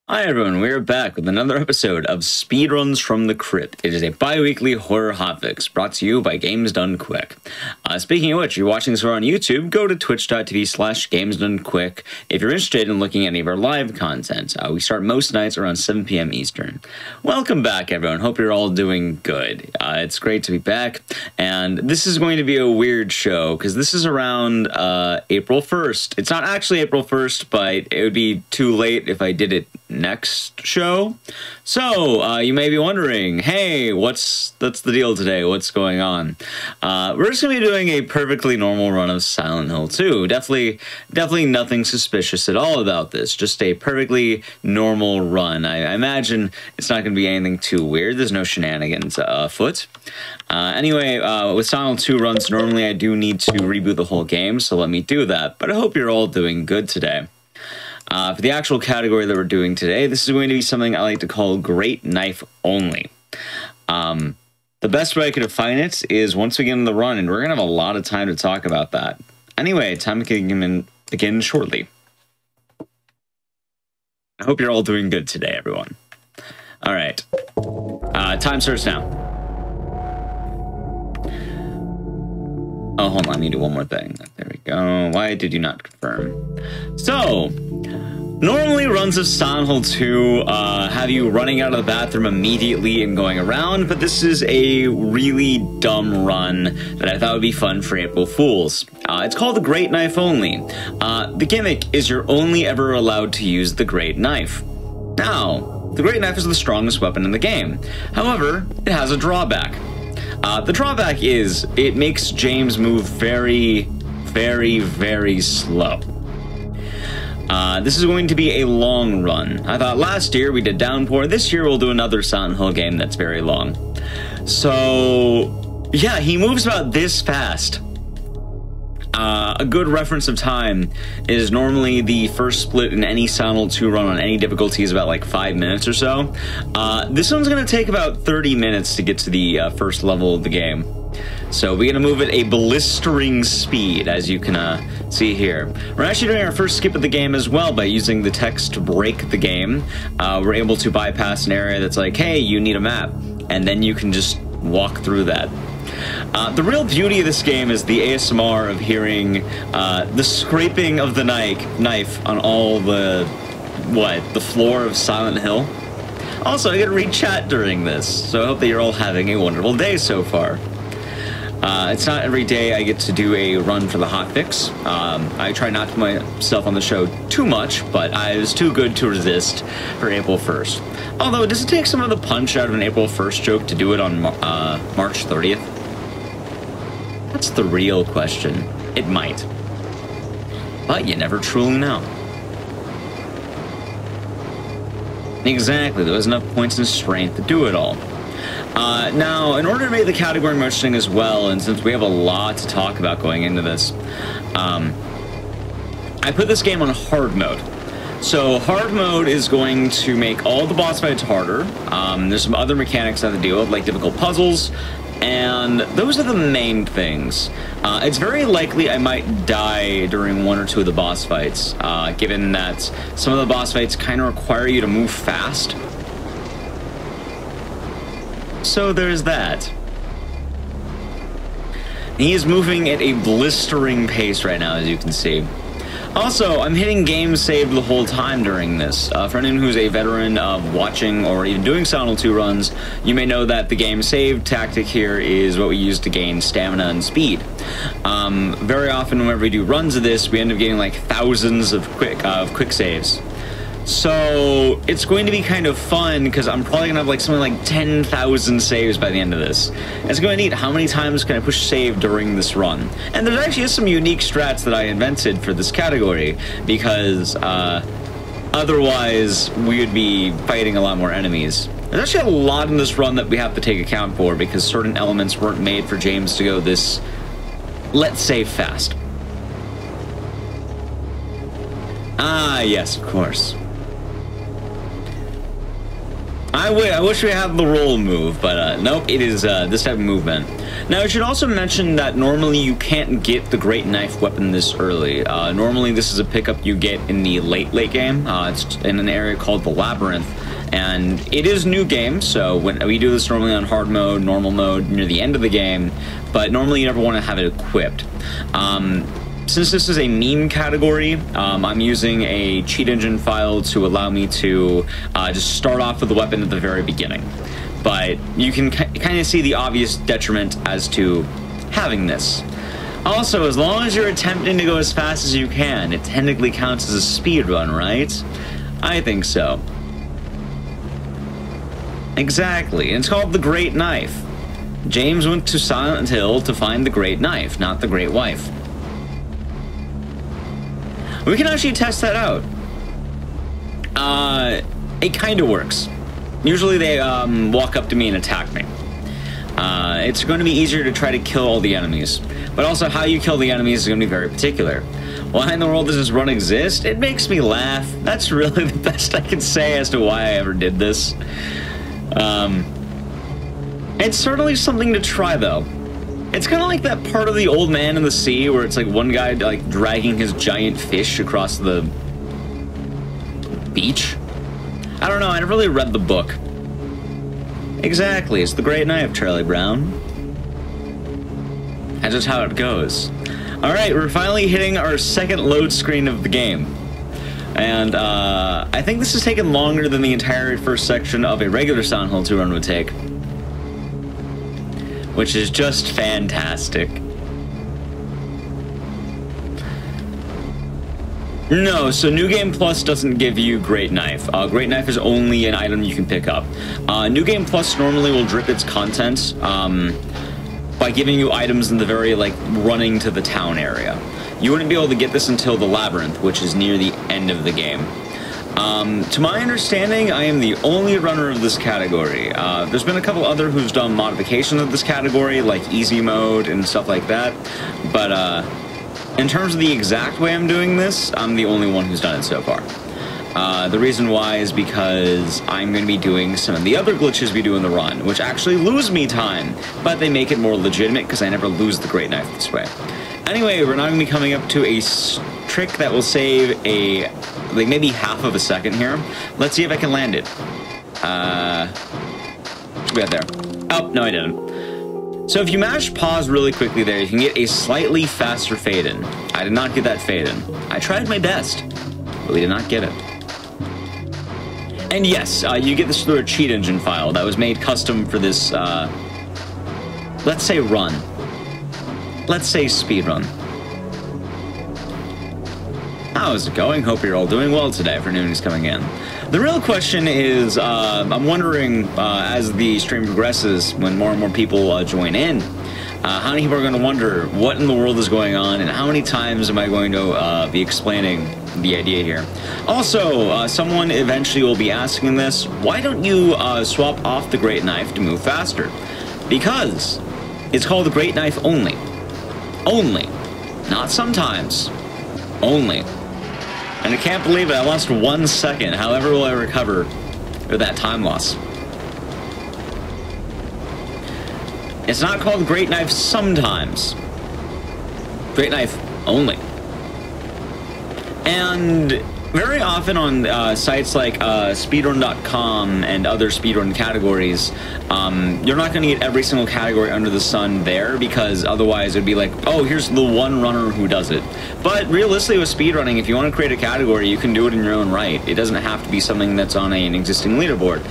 Hi everyone, we're back with another episode of Speedruns From the Crypt. It is a bi-weekly horror hotfix brought to you by Games Done Quick. Speaking of which, if you're watching this on YouTube, go to twitch.tv/GamesDoneQuick if you're interested in looking at any of our live content. We start most nights around 7 p.m. Eastern. Welcome back everyone, hope you're all doing good. It's great to be back, and this is going to be a weird show because this is around April 1st. It's not actually April 1st, but it would be too late if I did it next show. So you may be wondering, hey, what's the deal today? What's going on? We're just gonna be doing a perfectly normal run of Silent Hill 2. Definitely nothing suspicious at all about this. Just a perfectly normal run. I imagine it's not gonna be anything too weird. There's no shenanigans afoot. Anyway, with Silent Hill 2 runs, normally I do need to reboot the whole game, so let me do that. But I hope you're all doing good today. For the actual category that we're doing today, this is going to be something I like to call Great Knife Only. The best way I could define it is once we get in the run, and we're going to have a lot of time to talk about that. Anyway, time to begin shortly. I hope you're all doing good today, everyone. All right. Time starts now. Oh, hold on. I need to do one more thing. There we go. Why did you not confirm? So, normally runs of Silent Hill 2 have you running out of the bathroom immediately and going around, but this is a really dumb run that I thought would be fun for April Fools. It's called the Great Knife Only. The gimmick is you're only ever allowed to use the Great Knife. Now, the Great Knife is the strongest weapon in the game. However, it has a drawback. The drawback is it makes James move very, very slow. This is going to be a long run. I thought last year we did Downpour. This year we'll do another Silent Hill game that's very long. So, yeah, he moves about this fast. A good reference of time is normally the first split in any Silent Hill 2 run on any difficulty is about like 5 minutes or so. This one's going to take about 30 minutes to get to the first level of the game. So we're going to move at a blistering speed, as you can see here. We're actually doing our first skip of the game as well by using the text to break the game. We're able to bypass an area that's like, hey, you need a map, and then you can just walk through that. The real beauty of this game is the ASMR of hearing the scraping of the knife on all the floor of Silent Hill. Also, I get to read chat during this, so I hope that you're all having a wonderful day so far. It's not every day I get to do a run for the hotfix. I try not to put myself on the show too much, but I was too good to resist for April 1st. Although, does it take some of the punch out of an April 1st joke to do it on March 30th? That's the real question. It might. But you never truly know. Exactly, there was enough points and strength to do it all. Now, in order to make the category more interesting as well, and since we have a lot to talk about going into this, I put this game on hard mode. So hard mode is going to make all the boss fights harder. There's some other mechanics I have to deal with, like difficult puzzles, and those are the main things. It's very likely I might die during one or two of the boss fights, given that some of the boss fights kind of require you to move fast. So there's that. He is moving at a blistering pace right now, as you can see. Also, I'm hitting game save the whole time during this. For anyone who's a veteran of watching or even doing Silent Hill 2 runs, you may know that the game save tactic here is what we use to gain stamina and speed. Very often whenever we do runs of this, we end up getting like thousands of quick saves. So it's going to be kind of fun because I'm probably gonna have like something like 10,000 saves by the end of this. It's going to need how many times can I push save during this run. And there actually is some unique strats that I invented for this category because otherwise we would be fighting a lot more enemies. There's actually a lot in this run that we have to take account for because certain elements weren't made for James to go this, let's say, fast. Ah, yes, of course. I wish we had the roll move, but nope, it is this type of movement. Now, I should also mention that normally you can't get the Great Knife weapon this early. Normally, this is a pickup you get in the late game. It's in an area called the Labyrinth, and it is new game, so when we do this normally on hard mode, normal mode, near the end of the game, but normally you never want to have it equipped. Since this is a meme category, I'm using a cheat engine file to allow me to just start off with the weapon at the very beginning. But you can kind of see the obvious detriment as to having this. Also, as long as you're attempting to go as fast as you can, it technically counts as a speed run, right? I think so. Exactly. It's called the Great Knife. James went to Silent Hill to find the Great Knife, not the Great Wife. We can actually test that out. It kind of works. Usually they walk up to me and attack me. It's going to be easier to try to kill all the enemies. But also how you kill the enemies is going to be very particular. Why in the world does this run exist? It makes me laugh. That's really the best I can say as to why I ever did this. It's certainly something to try, though. It's kind of like that part of The Old Man in the Sea where it's like one guy like dragging his giant fish across the beach. I don't know, I never really read the book. Exactly, it's the Great Knife, Charlie Brown. That's just how it goes. Alright, we're finally hitting our second load screen of the game. And I think this has taken longer than the entire first section of a regular Silent Hill 2 run would take. Which is just fantastic. No, so New Game Plus doesn't give you Great Knife. Great Knife is only an item you can pick up. New Game Plus normally will drip its content by giving you items in the very, like, running to the town area. You wouldn't be able to get this until the Labyrinth, which is near the end of the game. To my understanding, I am the only runner of this category. There's been a couple other who's done modifications of this category, like easy mode and stuff like that. But in terms of the exact way I'm doing this, I'm the only one who's done it so far. The reason why is because I'm going to be doing some of the other glitches we do in the run, which actually lose me time, but they make it more legitimate because I never lose the Great Knife this way. Anyway, we're now going to be coming up to a trick that will save a, like, maybe half of a second here. Let's see if I can land it. Should be out there. Oh, no, I didn't. So if you mash pause really quickly there, you can get a slightly faster fade in. I did not get that fade in. I tried my best, but we did not get it. And yes, you get this through a cheat engine file that was made custom for this, let's say run. Let's say speedrun. How's it going? Hope you're all doing well today. Afternoon is coming in. The real question is, I'm wondering, as the stream progresses, when more and more people join in, how many people are going to wonder what in the world is going on, and how many times am I going to be explaining the idea here? Also, someone eventually will be asking this, why don't you swap off the Great Knife to move faster? Because it's called the Great Knife only. Only. Not sometimes. Only. And I can't believe it, I lost 1 second. However will I recover for that time loss? It's not called Great Knife sometimes. Great Knife only. And very often on sites like speedrun.com and other speedrun categories, you're not going to get every single category under the sun there, because otherwise it would be like, oh, here's the one runner who does it. But realistically with speedrunning, if you want to create a category, you can do it in your own right. It doesn't have to be something that's on an existing leaderboard.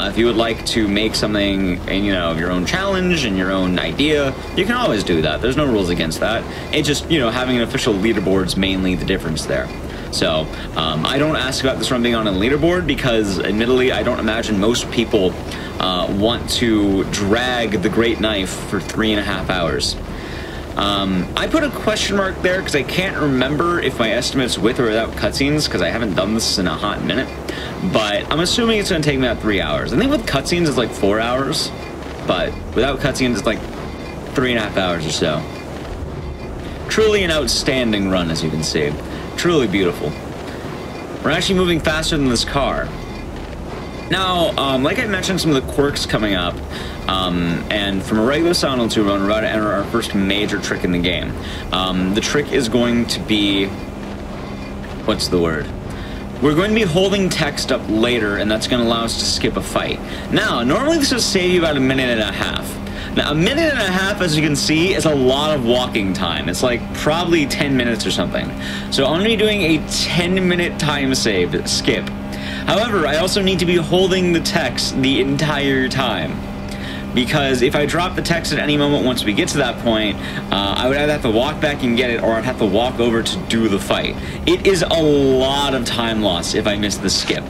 If you would like to make something, you know, your own challenge and your own idea, you can always do that. There's no rules against that. It's just, you know, having an official leaderboard's mainly the difference there. So, I don't ask about this run being on a leaderboard because, admittedly, I don't imagine most people want to drag the Great Knife for 3.5 hours. I put a question mark there because I can't remember if my estimate's with or without cutscenes, because I haven't done this in a hot minute. But I'm assuming it's going to take me about 3 hours. I think with cutscenes it's like 4 hours, but without cutscenes it's like 3.5 hours or so. Truly an outstanding run, as you can see. Truly beautiful. We're actually moving faster than this car. Now, like I mentioned, some of the quirks coming up, and from a regular Silent Hill 2 run, we're about to enter our first major trick in the game. The trick is going to be... what's the word? We're going to be holding text up later, and that's going to allow us to skip a fight. Now, normally this will save you about 1.5 minutes. Now, 1.5 minutes, as you can see, is a lot of walking time. It's like probably 10 minutes or something. So I'm going to be doing a 10-minute time skip. However, I also need to be holding the text the entire time. Because if I drop the text at any moment once we get to that point, I would either have to walk back and get it, or I'd have to walk over to do the fight. It is a lot of time loss if I miss the skip.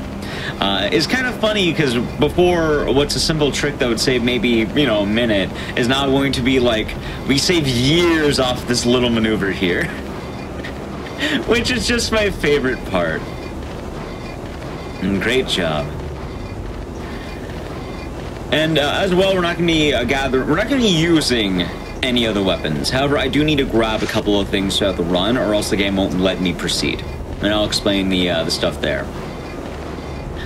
It's kind of funny because before, what's a simple trick that would save maybe, you know, a minute is now going to be like, we save years off this little maneuver here. Which is just my favorite part. And great job. And as well, we're not going to be we're not going to be using any other weapons. However, I do need to grab a couple of things throughout the run, or else the game won't let me proceed. And I'll explain the stuff there.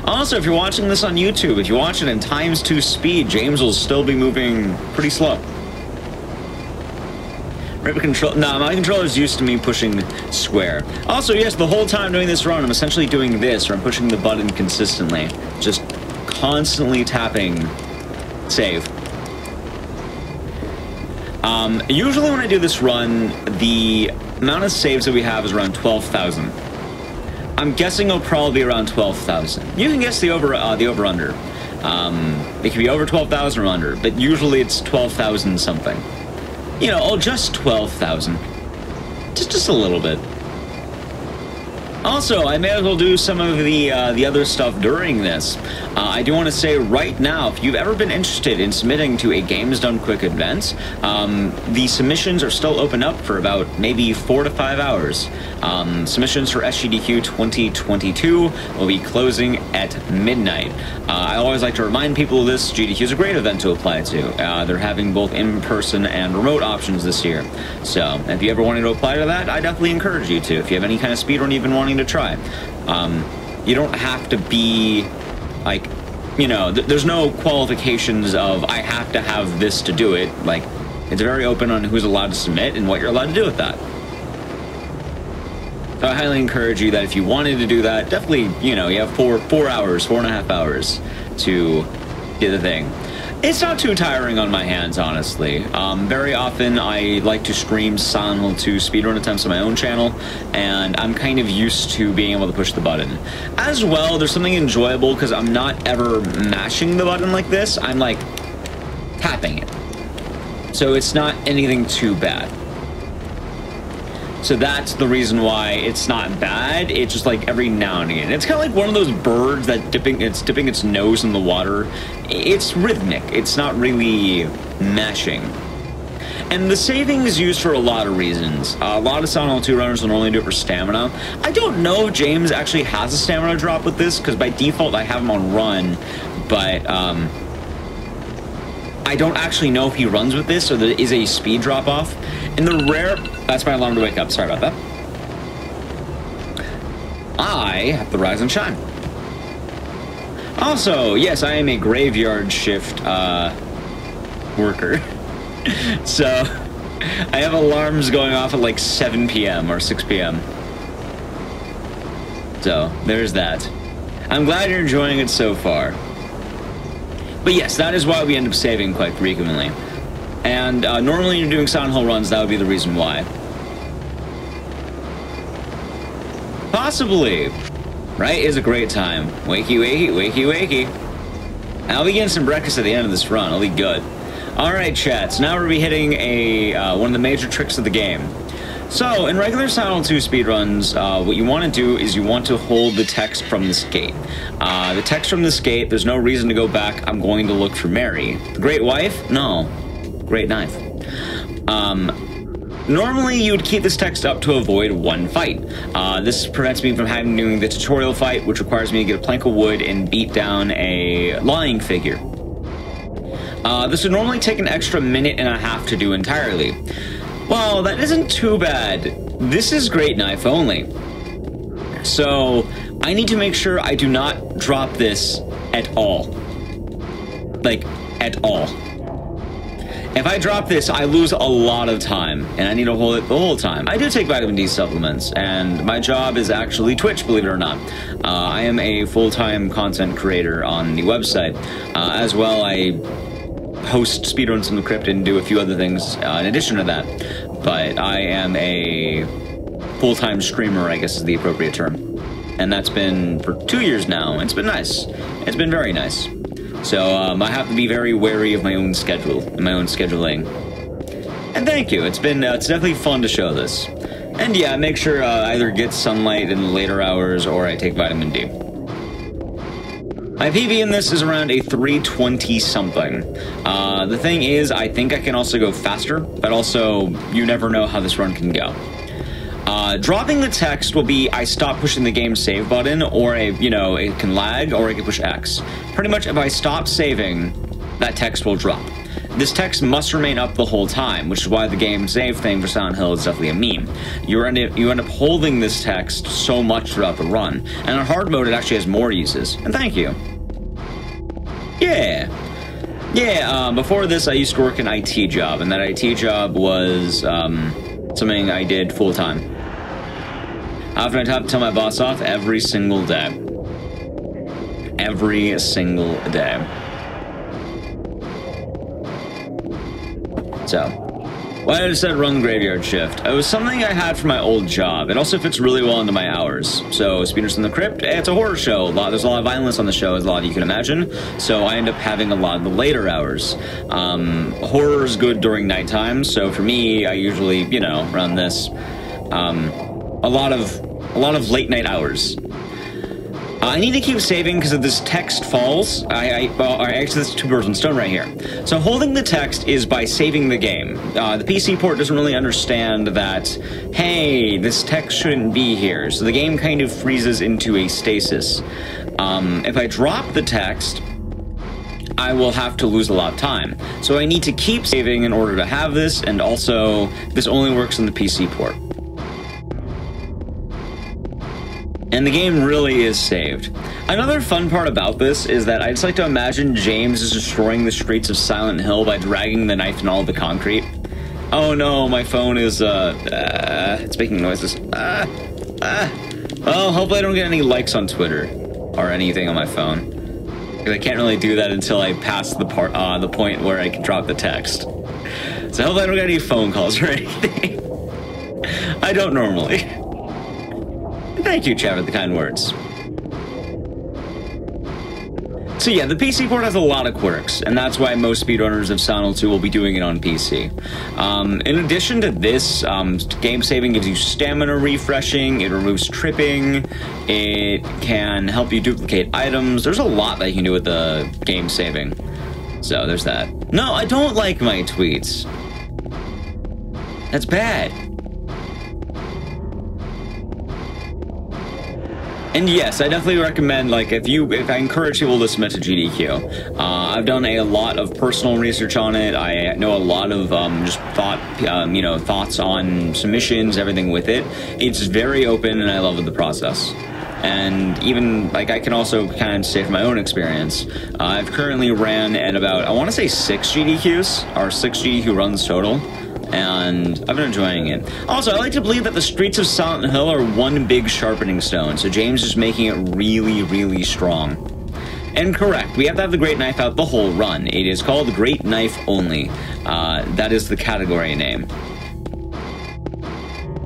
Also, if you're watching this on YouTube, if you watch it in ×2 speed, James will still be moving pretty slow. My controller's used to me pushing square. Also, yes, the whole time doing this run, I'm essentially doing this, or I'm pushing the button consistently. Just constantly tapping save. Usually when I do this run, the amount of saves that we have is around 12,000. I'm guessing it'll probably be around 12,000. You can guess the over-under. It could be over 12,000 or under, but usually it's 12,000 something. You know, oh, just 12,000. Just a little bit. Also, I may as well do some of the other stuff during this. I do want to say right now, if you've ever been interested in submitting to a Games Done Quick event, the submissions are still open up for about maybe 4 to 5 hours. Submissions for SGDQ 2022 will be closing at midnight. I always like to remind people of this. GDQ is a great event to apply to. They're having both in-person and remote options this year. So if you ever wanted to apply to that, I definitely encourage you to. If you have any kind of speedrun you've been wanting to try. You don't have to be like, you know, there's no qualifications of I have to have this to do it. Like, it's very open on who's allowed to submit and what you're allowed to do with that. So I highly encourage you that if you wanted to do that, definitely, you know, you have 4.5 hours to do the thing. It's not too tiring on my hands, honestly. Very often I like to stream Silent Hill 2 speedrun attempts on my own channel, and I'm kind of used to being able to push the button. As well, there's something enjoyable because I'm not ever mashing the button like this, I'm like tapping it. So it's not anything too bad. So that's the reason why it's not bad. It's just like every now and again. It's kind of like one of those birds that dipping its nose in the water. It's rhythmic. It's not really mashing. And the saving is used for a lot of reasons. A lot of Silent Hill 2 runners will normally do it for stamina. I don't know if James actually has a stamina drop with this, because by default I have him on run, but I don't actually know if he runs with this, or there is a speed drop-off. In the rare... That's my alarm to wake up. Sorry about that. I have to rise and shine. Also, yes, I am a graveyard shift worker. So, I have alarms going off at like 7 p.m. or 6 p.m. So, there's that. I'm glad you're enjoying it so far. But yes, that is why we end up saving quite frequently. And normally when you're doing Silent Hill runs, that would be the reason why. Possibly. Right? Is a great time. Wakey, wakey, wakey, wakey. I'll be getting some breakfast at the end of this run. I'll be good. Alright, chat. So now we'll be hitting one of the major tricks of the game. So, in regular Silent Hill 2 speedruns, what you want to do is you want to hold the text from this gate. The text from this gate, there's no reason to go back. I'm going to look for Mary. The Great Wife? No. Great Knife. Normally, you would keep this text up to avoid one fight. This prevents me from having to do the tutorial fight, which requires me to get a plank of wood and beat down a lying figure. This would normally take an extra 1.5 minutes to do entirely. Well, that isn't too bad. This is Great Knife only. So, I need to make sure I do not drop this at all. Like, at all. If I drop this, I lose a lot of time, and I need to hold it the whole time. I do take vitamin D supplements, and my job is actually Twitch, believe it or not. I am a full-time content creator on the website. As well, I host Speedruns From the Crypt and do a few other things in addition to that. But I am a full-time streamer, I guess is the appropriate term. And that's been for 2 years now, and it's been nice. It's been very nice. So I have to be very wary of my own schedule and my own scheduling. And thank you. It's definitely fun to show this. And yeah, make sure I either get sunlight in the later hours or I take vitamin D. My PB in this is around a 320 something. The thing is, I think I can also go faster, but also you never know how this run can go. Dropping the text will be I stop pushing the game save button, or it can lag, or I can push X. Pretty much if I stop saving, that text will drop. This text must remain up the whole time, which is why the game save thing for Silent Hill is definitely a meme. You end up holding this text so much throughout the run, and on hard mode it actually has more uses. And thank you. Yeah. Yeah, before this I used to work an IT job, and that IT job was something I did full time. Often I'd have to tell my boss off every single day. Every single day. So, why did I said run graveyard shift? It was something I had for my old job. It also fits really well into my hours. So, Speedruns From the Crypt, it's a horror show. There's a lot of violence on the show, as a lot of you can imagine. So, I end up having a lot of the later hours. Horror is good during nighttime. So, for me, I usually, run this. A lot of late night hours. I need to keep saving because if this text falls, actually that's two birds one stone right here. So holding the text is by saving the game. The PC port doesn't really understand that, hey, this text shouldn't be here. So the game kind of freezes into a stasis. If I drop the text, I will have to lose a lot of time. So I need to keep saving in order to have this, and also this only works on the PC port. And the game really is saved. Another fun part about this is that I just like to imagine James is destroying the streets of Silent Hill by dragging the knife in all the concrete. Oh no, my phone is, it's making noises. Well, hopefully I don't get any likes on Twitter or anything on my phone. Because I can't really do that until I pass the point where I can drop the text. So hopefully I don't get any phone calls or anything. I don't normally. Thank you, chat, for the kind words. So yeah, the PC port has a lot of quirks, and that's why most speedrunners of Silent Hill 2 will be doing it on PC. In addition to this, game saving gives you stamina refreshing, it removes tripping, it can help you duplicate items. There's a lot that you can do with the game saving. So there's that. No, I don't like my tweets. That's bad. And yes, I definitely recommend, like, if I encourage people to submit to GDQ. I've done a lot of personal research on it. I know a lot of just thoughts on submissions, everything with it. It's very open, and I love the process. And even, like, I can also kind of say from my own experience, I've currently ran at about, I want to say 6 GDQs, or 6 GDQ runs total. And I've been enjoying it. Also, I like to believe that the streets of Silent Hill are one big sharpening stone, so James is making it really, really strong. And correct, we have to have the Great Knife out the whole run. It is called Great Knife Only. That is the category name.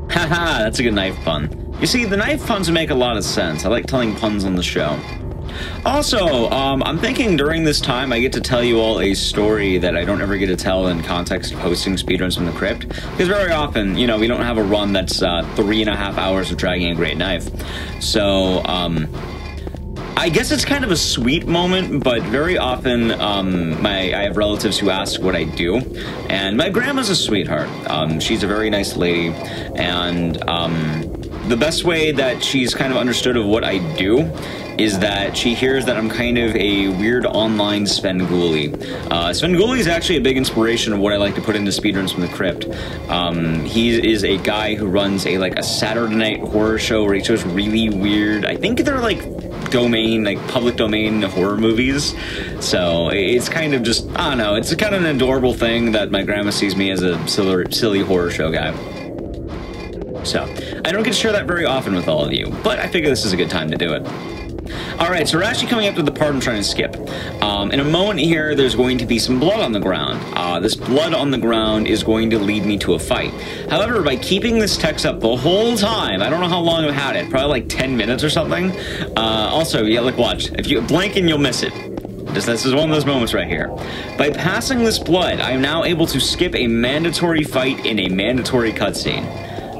Haha, that's a good knife pun. You see, the knife puns make a lot of sense. I like telling puns on the show. Also, I'm thinking during this time I get to tell you all a story that I don't ever get to tell in context of hosting Speedruns From the Crypt. Because very often, we don't have a run that's 3.5 hours of dragging a great knife. So, I guess it's kind of a sweet moment, but very often I have relatives who ask what I do. And my grandma's a sweetheart. She's a very nice lady. And the best way that she's kind of understood of what I do is that she hears that I'm kind of a weird online Svengoolie. Svengoolie is actually a big inspiration of what I like to put into Speedruns from the Crypt. He is a guy who runs a Saturday night horror show where he shows really weird, I think they're like public domain horror movies. So it's kind of just, I don't know, it's kind of an adorable thing that my grandma sees me as a silly horror show guy. So I don't get to share that very often with all of you, but I figure this is a good time to do it. Alright, so we're actually coming up to the part I'm trying to skip. In a moment here, there's going to be some blood on the ground. This blood on the ground is going to lead me to a fight. However, by keeping this text up the whole time, I don't know how long I've had it, probably like 10 minutes or something. Also, yeah, look, watch. If you blink and you'll miss it. This is one of those moments right here. By passing this blood, I am now able to skip a mandatory fight in a mandatory cutscene.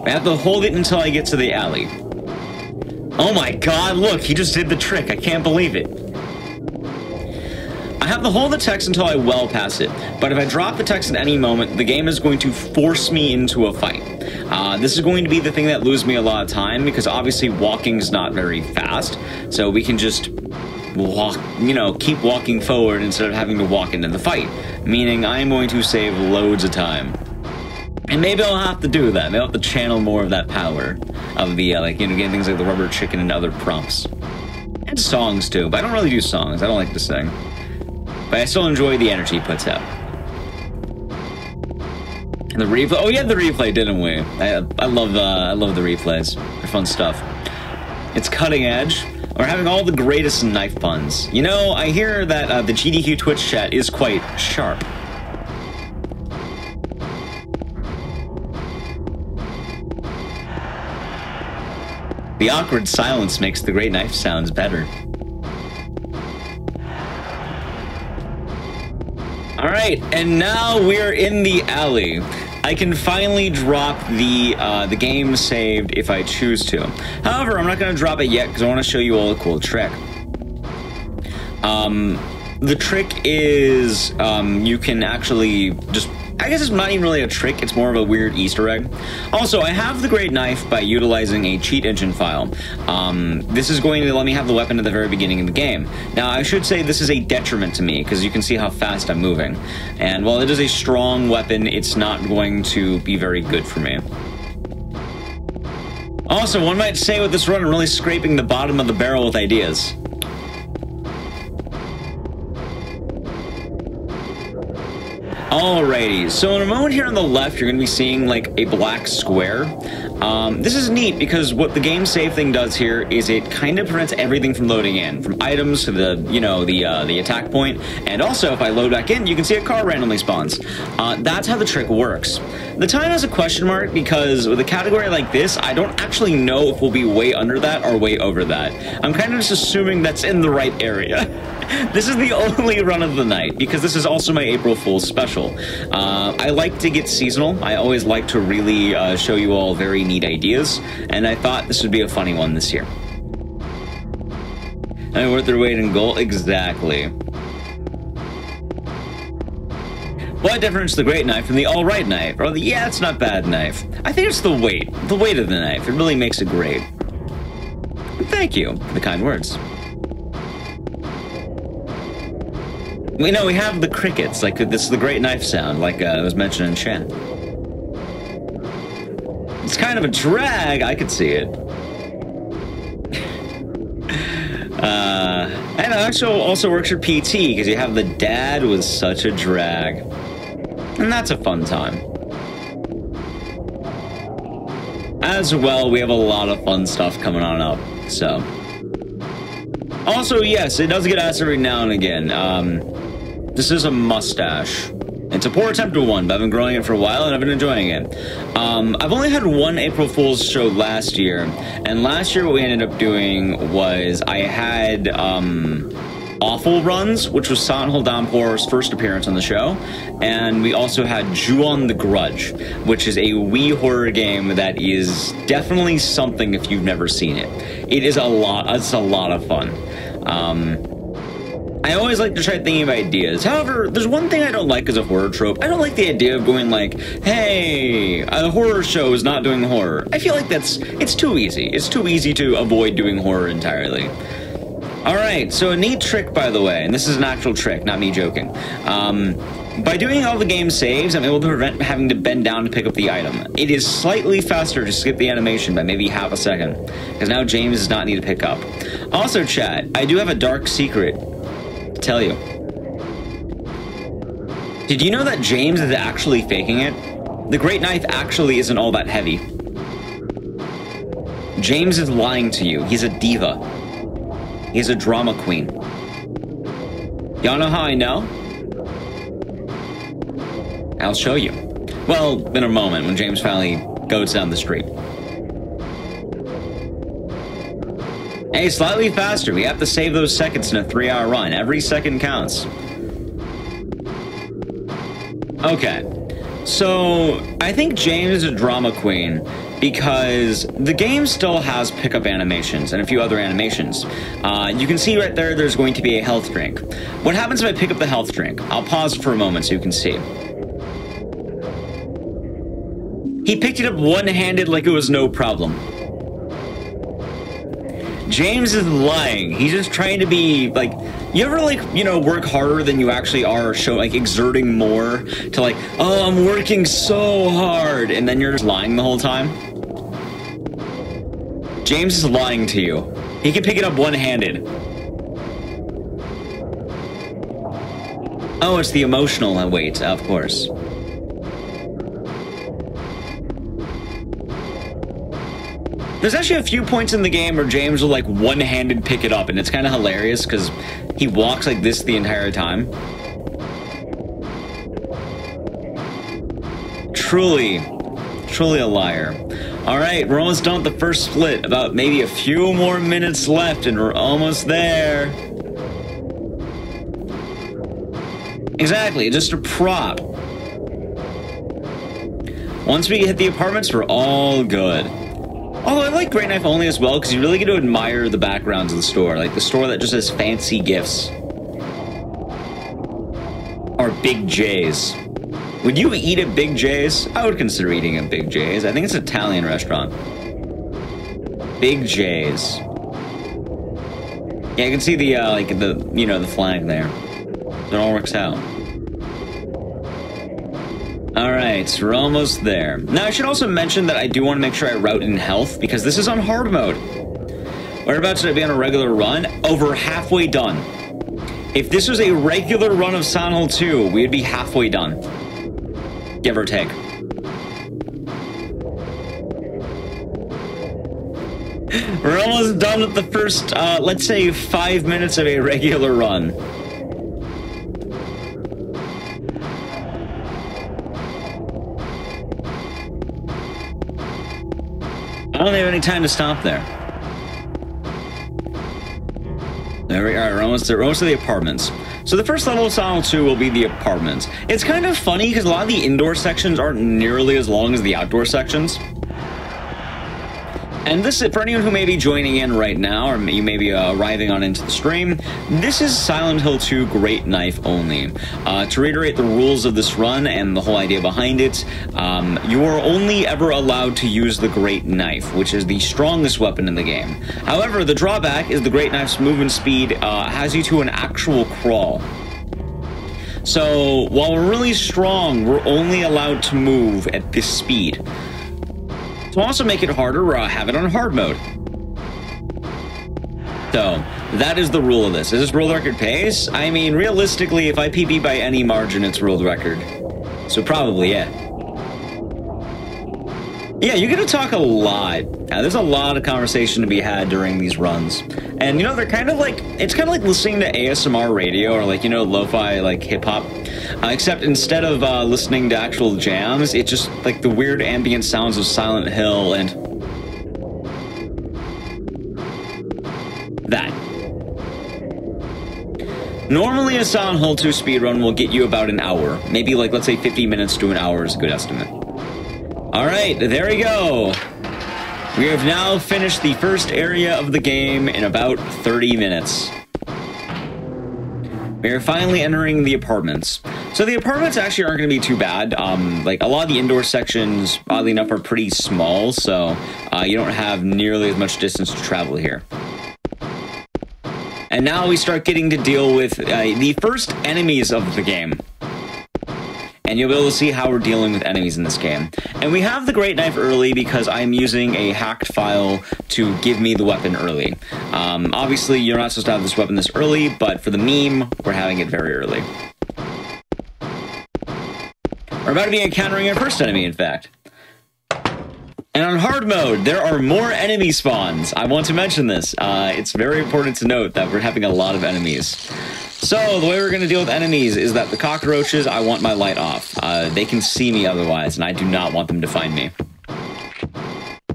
I have to hold it until I get to the alley. Oh my god, look, he just did the trick. I can't believe it. I have to hold the text until I well pass it, but if I drop the text at any moment, the game is going to force me into a fight. This is going to be the thing that loses me a lot of time, because obviously walking is not very fast, so we can just walk, keep walking forward instead of having to walk into the fight, meaning I'm going to save loads of time. And maybe I'll have to do that. Maybe I'll have to channel more of that power of the, getting things like the rubber chicken and other prompts. And songs, too. But I don't really do songs. I don't like to sing. But I still enjoy the energy it puts out. And the replay. Oh, yeah, the replay, didn't we? I love the replays. They're fun stuff. It's cutting edge. We're having all the greatest knife puns. You know, I hear that the GDQ Twitch chat is quite sharp. The awkward silence makes the great knife sounds better. Alright, and now we're in the alley. I can finally drop the game saved if I choose to. However, I'm not going to drop it yet because I want to show you all a cool trick. The trick is you can actually just... I guess it's not even really a trick, it's more of a weird Easter egg. Also, I have the great knife by utilizing a cheat engine file. This is going to let me have the weapon at the very beginning of the game. Now, I should say this is a detriment to me, because you can see how fast I'm moving. And while it is a strong weapon, it's not going to be very good for me. Also, one might say with this run, I'm really scraping the bottom of the barrel with ideas. Alrighty, so in a moment here on the left, you're going to be seeing like a black square. This is neat because what the game save thing does here is it kind of prevents everything from loading in, from items to the, the attack point. And also, if I load back in, you can see a car randomly spawns. That's how the trick works. The time has a question mark because with a category like this, I don't actually know if we'll be way under that or way over that. I'm kind of just assuming that's in the right area. This is the only run of the night, because this is also my April Fool's special. I like to get seasonal. I always like to really show you all very neat ideas, and I thought this would be a funny one this year. And worth their weight in gold? Exactly. What difference the great knife from the alright knife? Or the yeah, it's not bad knife? I think it's the weight of the knife. It really makes it great. Thank you for the kind words. We know we have the crickets, like this is the great knife sound, like was mentioned in chat. It's kind of a drag, I could see it. And it actually also works for PT, because you have the dad was such a drag. And that's a fun time. As well, we have a lot of fun stuff coming on up, so. Also, yes, it does get asked every now and again. This is a mustache. It's a poor attempt at one, but I've been growing it for a while and I've been enjoying it. I've only had one April Fool's show last year, and last year what we ended up doing was I had Awful Runs, which was Silent Hill Downpour's first appearance on the show, and we also had Ju-On the Grudge, which is a Wii horror game that is definitely something if you've never seen it. It is it's a lot of fun. I always like to try thinking of ideas. However, there's one thing I don't like as a horror trope. I don't like the idea of going like, hey, a horror show is not doing horror. I feel like it's too easy. It's too easy to avoid doing horror entirely. Alright, so a neat trick, by the way, and this is an actual trick, not me joking. By doing all the game saves, I'm able to prevent having to bend down to pick up the item. It is slightly faster to skip the animation by maybe half a second, because now James does not need to pick up. Also, chat, I do have a dark secret to tell you. Did you know that James is actually faking it? The great knife actually isn't all that heavy. James is lying to you. He's a diva. He's a drama queen. Y'all know how I know? I'll show you. Well, in a moment, when James finally goes down the street. Hey, slightly faster. We have to save those seconds in a 3-hour run. Every second counts. Okay. So, I think James is a drama queen because the game still has pickup animations and a few other animations. You can see right there, there's going to be a health drink. What happens if I pick up the health drink? I'll pause for a moment so you can see. He picked it up one-handed like it was no problem. James is lying. He's just trying to be, like, you ever, like, you know, work harder than you actually are, exerting more to, like, oh, I'm working so hard, and then you're just lying the whole time? James is lying to you. He can pick it up one-handed. Oh, it's the emotional weight, of course. There's actually a few points in the game where James will, like, one-handed pick it up, and it's kind of hilarious because he walks like this the entire time. Truly a liar. Alright, we're almost done with the first split. About maybe a few more minutes left, and we're almost there. Exactly, just a prop. Once we hit the apartments, we're all good. Although I like Great Knife Only as well, because you really get to admire the backgrounds of the store. Like the store that just has fancy gifts. Or Big J's. Would you eat at Big J's? I would consider eating at Big J's. I think it's an Italian restaurant. Big J's. Yeah, I can see the, the flag there. It all works out. Alright, we're almost there. Now, I should also mention that I do want to make sure I route in health, because this is on hard mode. We're about to be on a regular run, over halfway done. If this was a regular run of Silent Hill 2, we'd be halfway done. Give or take. We're almost done with the first, let's say, 5 minutes of a regular run. I don't have any time to stop there. There we are, we're almost to the apartments. So the first level of Silent Hill 2 will be the apartments. It's kind of funny because a lot of the indoor sections aren't nearly as long as the outdoor sections. And this, for anyone who may be joining in right now, or you may be arriving on into the stream, this is Silent Hill 2 Great Knife Only. To reiterate the rules of this run and the whole idea behind it, you are only ever allowed to use the Great Knife, which is the strongest weapon in the game. However, the drawback is the Great Knife's movement speed has you to an actual crawl. So, while we're really strong, we're only allowed to move at this speed. To also make it harder, have it on hard mode. So, that is the rule of this. Is this world record pace? I mean, realistically, if I PB by any margin, it's world record. So probably, yeah. Yeah, you get to talk a lot. There's a lot of conversation to be had during these runs. And, you know, they're kind of like, it's kind of like listening to ASMR radio or, like, you know, lo-fi, like, hip-hop. Except instead of listening to actual jams, it's just, like, the weird ambient sounds of Silent Hill and that. Normally, a Silent Hill 2 speedrun will get you about an hour. Maybe, like, let's say 50 minutes to an hour is a good estimate. Alright, there we go. We have now finished the first area of the game in about 30 minutes. We are finally entering the apartments. So the apartments actually aren't going to be too bad. Like a lot of the indoor sections, oddly enough, are pretty small, so you don't have nearly as much distance to travel here. And now we start getting to deal with the first enemies of the game. And you'll be able to see how we're dealing with enemies in this game. And we have the Great Knife early because I'm using a hacked file to give me the weapon early. Obviously, you're not supposed to have this weapon this early, but for the meme, we're having it very early. We're about to be encountering our first enemy, in fact. And on hard mode, there are more enemy spawns. I want to mention this. It's very important to note that we're having a lot of enemies. So, the way we're going to deal with enemies is that the cockroaches, I want my light off. They can see me otherwise, and I do not want them to find me.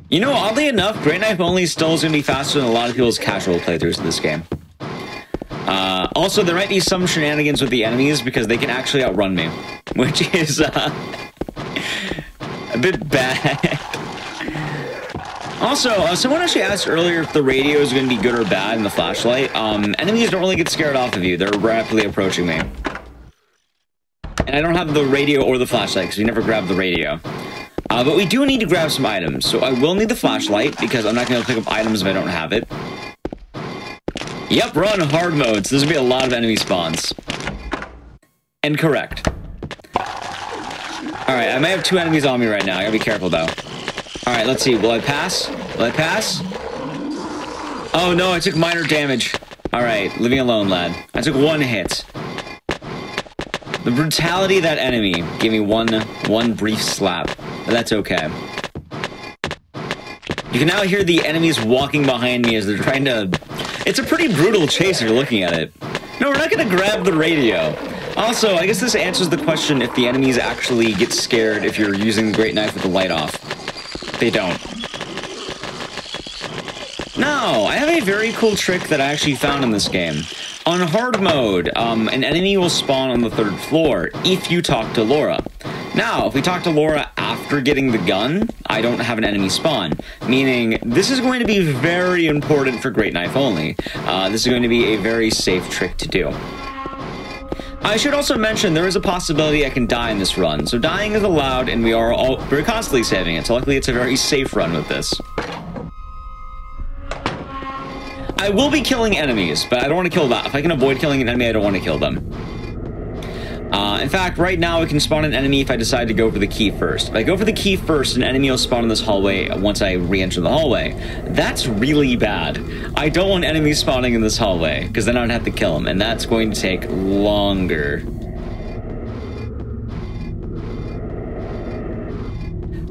You know, oddly enough, Great Knife Only still is going to be faster than a lot of people's casual playthroughs of this game. Also, there might be some shenanigans with the enemies because they can actually outrun me, which is a bit bad. Also, someone actually asked earlier if the radio is going to be good or bad in the flashlight. Enemies don't really get scared off of you. They're rapidly approaching me. And I don't have the radio or the flashlight because we never grabbed the radio. But we do need to grab some items. So I will need the flashlight because I'm not going to pick up items if I don't have it. Yep, we're on hard mode, so there's going to be a lot of enemy spawns. And correct. Alright, I may have 2 enemies on me right now. I gotta be careful, though. Alright, let's see. Will I pass? Will I pass? Oh, no, I took minor damage. Alright, leave me alone, lad. I took 1 hit. The brutality of that enemy gave me one brief slap. But that's okay. You can now hear the enemies walking behind me as they're trying to... It's a pretty brutal chase if you're looking at it. No, we're not going to grab the radio. Also, I guess this answers the question if the enemies actually get scared if you're using the Great Knife with the light off. They don't. Now, I have a very cool trick that I actually found in this game. On hard mode, an enemy will spawn on the 3rd floor if you talk to Laura. Now, if we talk to Laura after getting the gun, I don't have an enemy spawn, meaning this is going to be very important for Great Knife Only. This is going to be a very safe trick to do. I should also mention there is a possibility I can die in this run, so dying is allowed and we're constantly saving it, so luckily it's a very safe run with this. I will be killing enemies, but I don't want to kill that. If I can avoid killing an enemy, I don't want to kill them. In fact, right now I can spawn an enemy if I decide to go for the key first. If I go for the key first, an enemy will spawn in this hallway once I re-enter the hallway. That's really bad. I don't want enemies spawning in this hallway, because then I'd have to kill them, and that's going to take longer.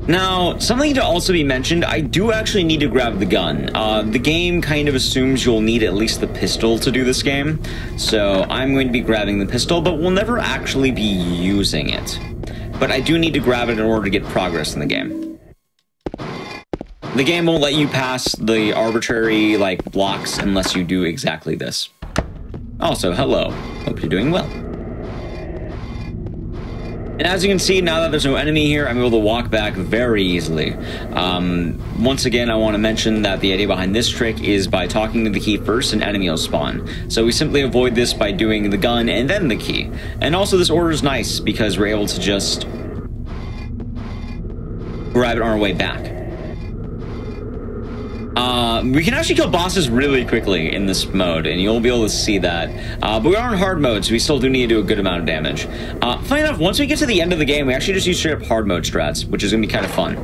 Now, something to also be mentioned, I do actually need to grab the gun. The game kind of assumes you'll need at least the pistol to do this game, so I'm going to be grabbing the pistol, but we'll never actually be using it. But I do need to grab it in order to get progress in the game. The game won't let you pass the arbitrary, blocks unless you do exactly this. Also, hello. Hope you're doing well. And as you can see, now that there's no enemy here, I'm able to walk back very easily. Once again, I want to mention that the idea behind this trick is by talking to the key first, an enemy will spawn. So we simply avoid this by doing the gun and then the key. And also this order is nice because we're able to just grab it on our way back. We can actually kill bosses really quickly in this mode, and you'll be able to see that. But we are in hard mode, so we still do need to do a good amount of damage. Funny enough, once we get to the end of the game, we actually just use straight up hard mode strats, which is going to be kind of fun.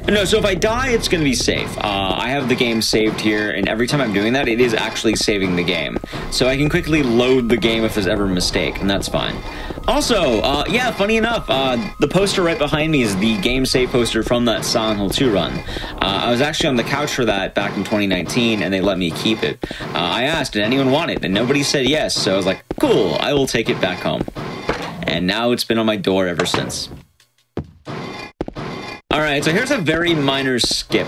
No, so if I die, it's going to be safe. I have the game saved here, and every time I'm doing that, it is actually saving the game. So I can quickly load the game if there's ever a mistake, and that's fine. Also, yeah, funny enough, the poster right behind me is the game save poster from that Silent Hill 2 run. I was actually on the couch for that back in 2019, and they let me keep it. I asked, did anyone want it? And nobody said yes, so I was like, cool, I will take it back home. And now it's been on my door ever since. Alright, so here's a very minor skip.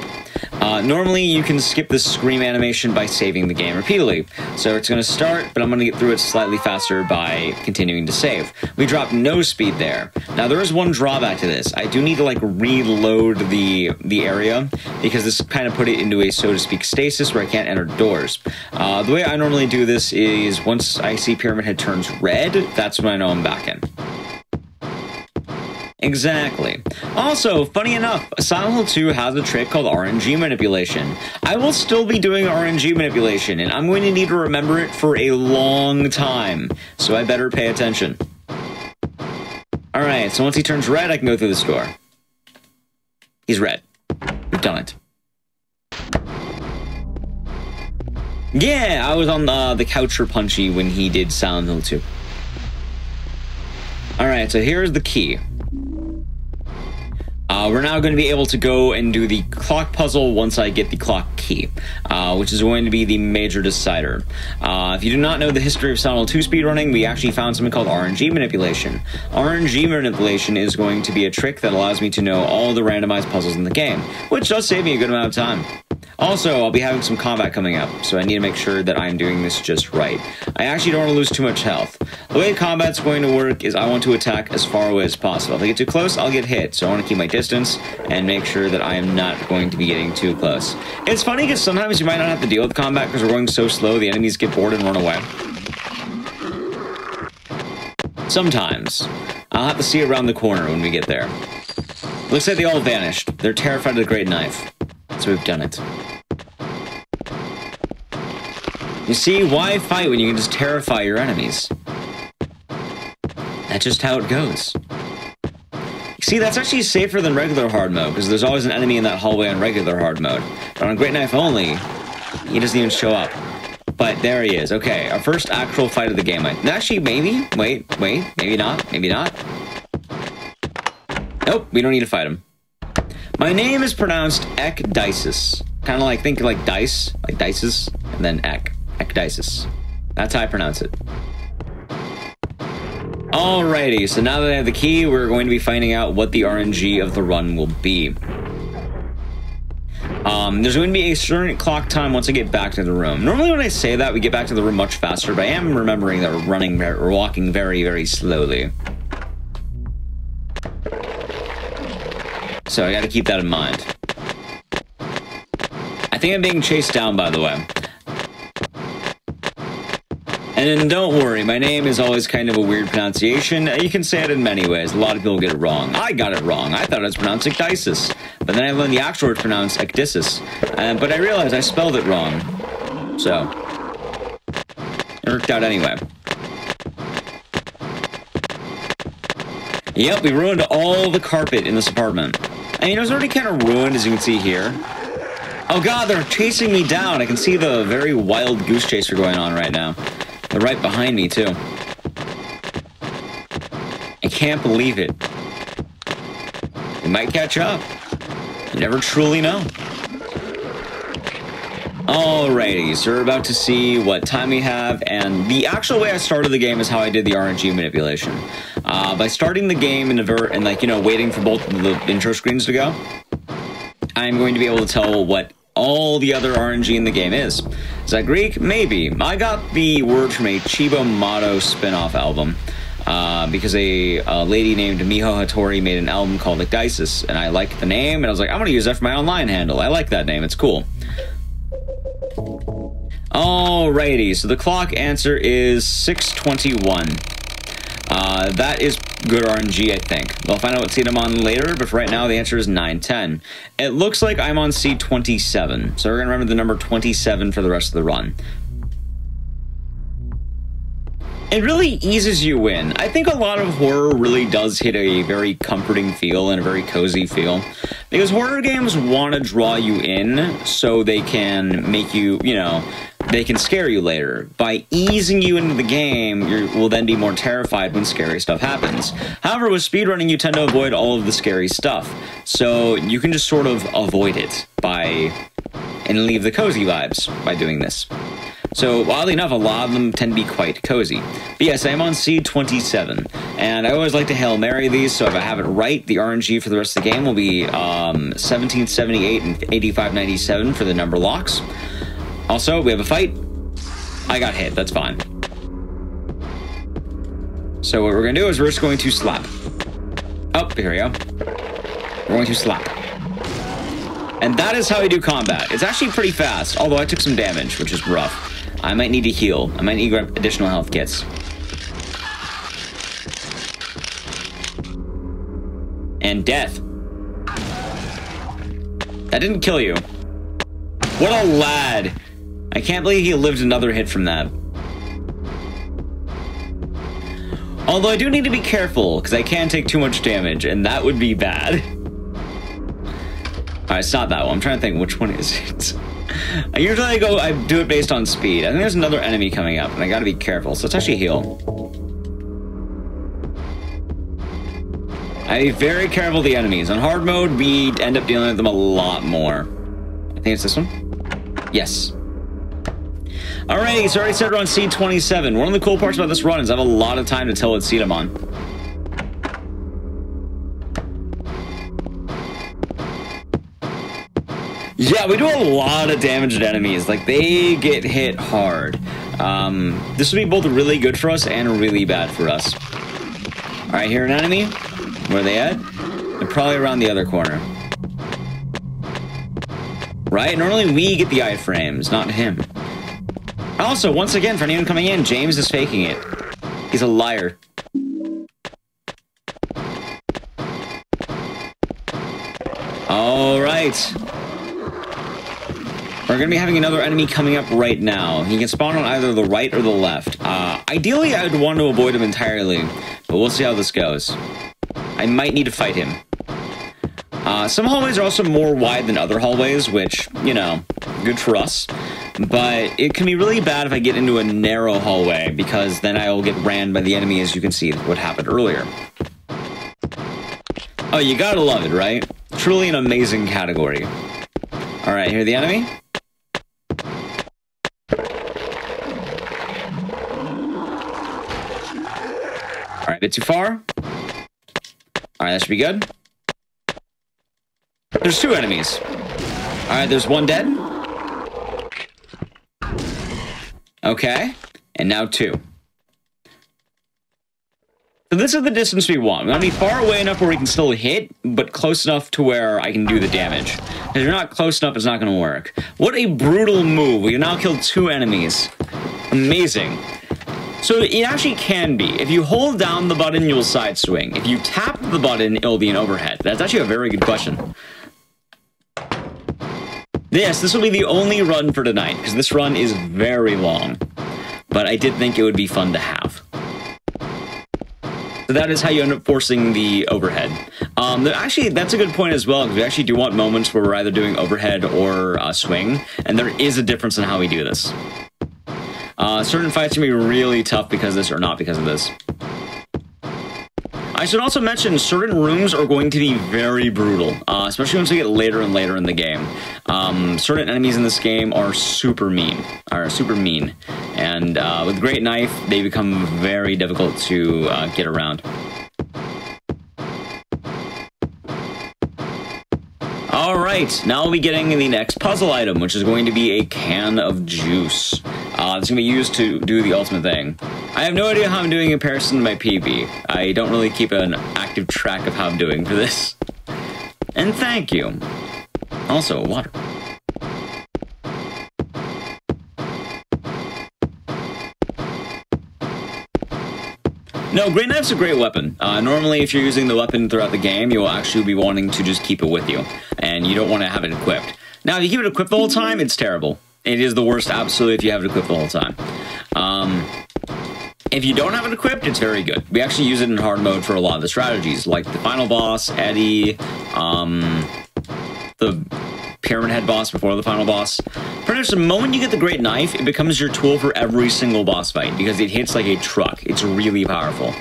Normally, you can skip this scream animation by saving the game repeatedly. So it's going to start, but I'm going to get through it slightly faster by continuing to save. We dropped no speed there. Now, there is one drawback to this. I do need to, like, reload the area, because this kind of put it into a, so to speak, stasis where I can't enter doors. The way I normally do this is once I see Pyramid Head turns red, that's when I know I'm back in. Exactly. Also, funny enough, Silent Hill 2 has a trick called RNG manipulation. I will still be doing RNG manipulation, and I'm going to need to remember it for a long time, so I better pay attention. Alright, so once he turns red, I can go through this door. He's red. We've done it. Yeah, I was on the couch for Punchy when he did Silent Hill 2. Alright, so here's the key. We're now going to be able to go and do the clock puzzle once I get the clock key, which is going to be the major decider. If you do not know the history of Silent Hill 2 speedrunning, we actually found something called RNG manipulation. RNG manipulation is going to be a trick that allows me to know all the randomized puzzles in the game, which does save me a good amount of time. Also, I'll be having some combat coming up, so I need to make sure that I'm doing this just right. I actually don't want to lose too much health. The way combat's going to work is I want to attack as far away as possible. If I get too close, I'll get hit, so I want to keep my distance and make sure that I am not going to be getting too close. It's funny because sometimes you might not have to deal with combat because we're going so slow, the enemies get bored and run away. Sometimes. I'll have to see around the corner when we get there. Looks like they all vanished. They're terrified of the Great Knife. So we've done it. You see, why fight when you can just terrify your enemies? That's just how it goes. You see, that's actually safer than regular hard mode, because there's always an enemy in that hallway on regular hard mode. But on Great Knife only, he doesn't even show up. But there he is. Okay, our first actual fight of the game. Actually, maybe? Wait, maybe not, maybe not. Nope, we don't need to fight him. My name is pronounced Ekdisis. Kind of like, think like dice, like dices, and then Ekdisis. That's how I pronounce it. Alrighty, so now that I have the key, we're going to be finding out what the RNG of the run will be. There's going to be a certain clock time once I get back to the room. Normally when I say that, we get back to the room much faster, but I am remembering that we're walking very, very slowly. So I gotta keep that in mind. I think I'm being chased down, by the way. And then don't worry, my name is always kind of a weird pronunciation. You can say it in many ways. A lot of people get it wrong. I got it wrong. I thought it was pronounced Ekdisis. But then I learned the actual word pronounced Ekdisis. But I realized I spelled it wrong. So, it worked out anyway. Yep, we ruined all the carpet in this apartment. I mean, it was already kind of ruined, as you can see here. Oh god, they're chasing me down. I can see the very wild goose chaser going on right now. They're right behind me, too. I can't believe it. They might catch up. You never truly know. Alrighty, so we're about to see what time we have, and the actual way I started the game is how I did the RNG manipulation. By starting the game and like, you know, waiting for both of the intro screens to go, I'm going to be able to tell what all the other RNG in the game is. Is that Greek? Maybe. I got the word from a Chibo Motto spin-off album, because a lady named Miho Hattori made an album called Ekdisis, and I liked the name, and I was like, I'm going to use that for my online handle. I like that name. It's cool. Alrighty, so the clock answer is 6:21. That is good RNG, I think. We'll find out what seat I'm on later, but for right now, the answer is 9:10. It looks like I'm on seat 27, so we're going to remember the number 27 for the rest of the run. It really eases you in. I think a lot of horror really does hit a very comforting feel and a very cozy feel. Because horror games want to draw you in so they can make you, you know, they can scare you later. By easing you into the game, you will then be more terrified when scary stuff happens. However, with speedrunning, you tend to avoid all of the scary stuff. So you can just sort of avoid it and leave the cozy vibes by doing this. So, oddly enough, a lot of them tend to be quite cozy. But yes, I am on seed 27, and I always like to Hail Mary these, so if I have it right, the RNG for the rest of the game will be 1778 and 8597 for the number locks. Also, we have a fight. I got hit, that's fine. So what we're going to do is we're just going to slap. Oh, here we go. We're going to slap. And that is how we do combat. It's actually pretty fast, although I took some damage, which is rough. I might need to heal. I might need to grab additional health kits. And death. That didn't kill you. What a lad. I can't believe he lived another hit from that. Although I do need to be careful, because I can take too much damage, and that would be bad. Alright, it's not that one. I'm trying to think which one is it. I do it based on speed. I think there's another enemy coming up, and I gotta be careful, so let's actually heal. I be very careful of the enemies. On hard mode, we end up dealing with them a lot more. I think it's this one? Yes. Alright, so I already said we're on seed 27. One of the cool parts about this run is I have a lot of time to tell what seed I'm on. Yeah, we do a lot of damage to enemies. Like, they get hit hard. This would be both really good for us and really bad for us. Alright, here an enemy. Where are they at? They're probably around the other corner. Right? Normally we get the iframes, not him. Also, once again, for anyone coming in, James is faking it. He's a liar. Alright. We're going to be having another enemy coming up right now. He can spawn on either the right or the left. Ideally, I would want to avoid him entirely, but we'll see how this goes. I might need to fight him. Some hallways are also more wide than other hallways, which, you know, good for us. But it can be really bad if I get into a narrow hallway, because then I will get ran by the enemy, as you can see what happened earlier. Oh, you gotta love it, right? Truly an amazing category. Alright, here the enemy. Alright, a bit too far. Alright, that should be good. There's two enemies. Alright, there's one dead. Okay, and now two. So this is the distance we want. We want to be far away enough where we can still hit, but close enough to where I can do the damage. If you're not close enough, it's not going to work. What a brutal move. We can now kill two enemies. Amazing. So it actually can be. If you hold down the button, you'll side swing. If you tap the button, it'll be an overhead. That's actually a very good question. Yes, this will be the only run for tonight, because this run is very long. But I did think it would be fun to have. So that is how you end up forcing the overhead. Actually, that's a good point as well, because we actually do want moments where we're either doing overhead or swing, and there is a difference in how we do this. Certain fights can be really tough because of this or not because of this. I should also mention certain rooms are going to be very brutal, especially once we get later and later in the game. Certain enemies in this game are super mean, and with Great Knife, they become very difficult to get around. Alright, now we'll be getting the next puzzle item, which is going to be a can of juice. It's going to be used to do the ultimate thing. I have no idea how I'm doing in comparison to my PB. I don't really keep an active track of how I'm doing for this. And thank you. Also, water. No, Great Knife's a great weapon. Normally, if you're using the weapon throughout the game, you'll actually be wanting to just keep it with you, and you don't want to have it equipped. Now, if you keep it equipped the whole time, it's terrible. It is the worst, absolutely, if you have it equipped the whole time. If you don't have it equipped, it's very good. We actually use it in hard mode for a lot of the strategies, like the final boss, Eddie, the Pyramid Head boss before the final boss. Pretty much the moment you get the Great Knife, it becomes your tool for every single boss fight, because it hits like a truck. It's really powerful.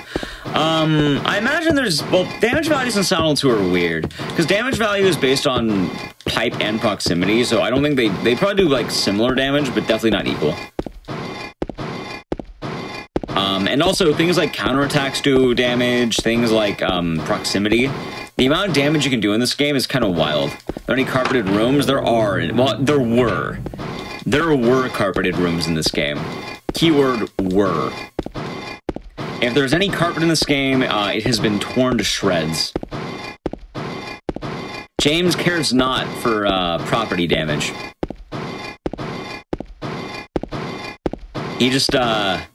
I imagine there's, well, damage values in Silent 2 are weird, because damage value is based on type and proximity, so I don't think they probably do like similar damage, but definitely not equal. And also, things like counterattacks do damage, things like proximity. The amount of damage you can do in this game is kind of wild. Are there any carpeted rooms? There are. Well, there were. There were carpeted rooms in this game. Keyword were. If there's any carpet in this game, it has been torn to shreds. James cares not for property damage. He just, I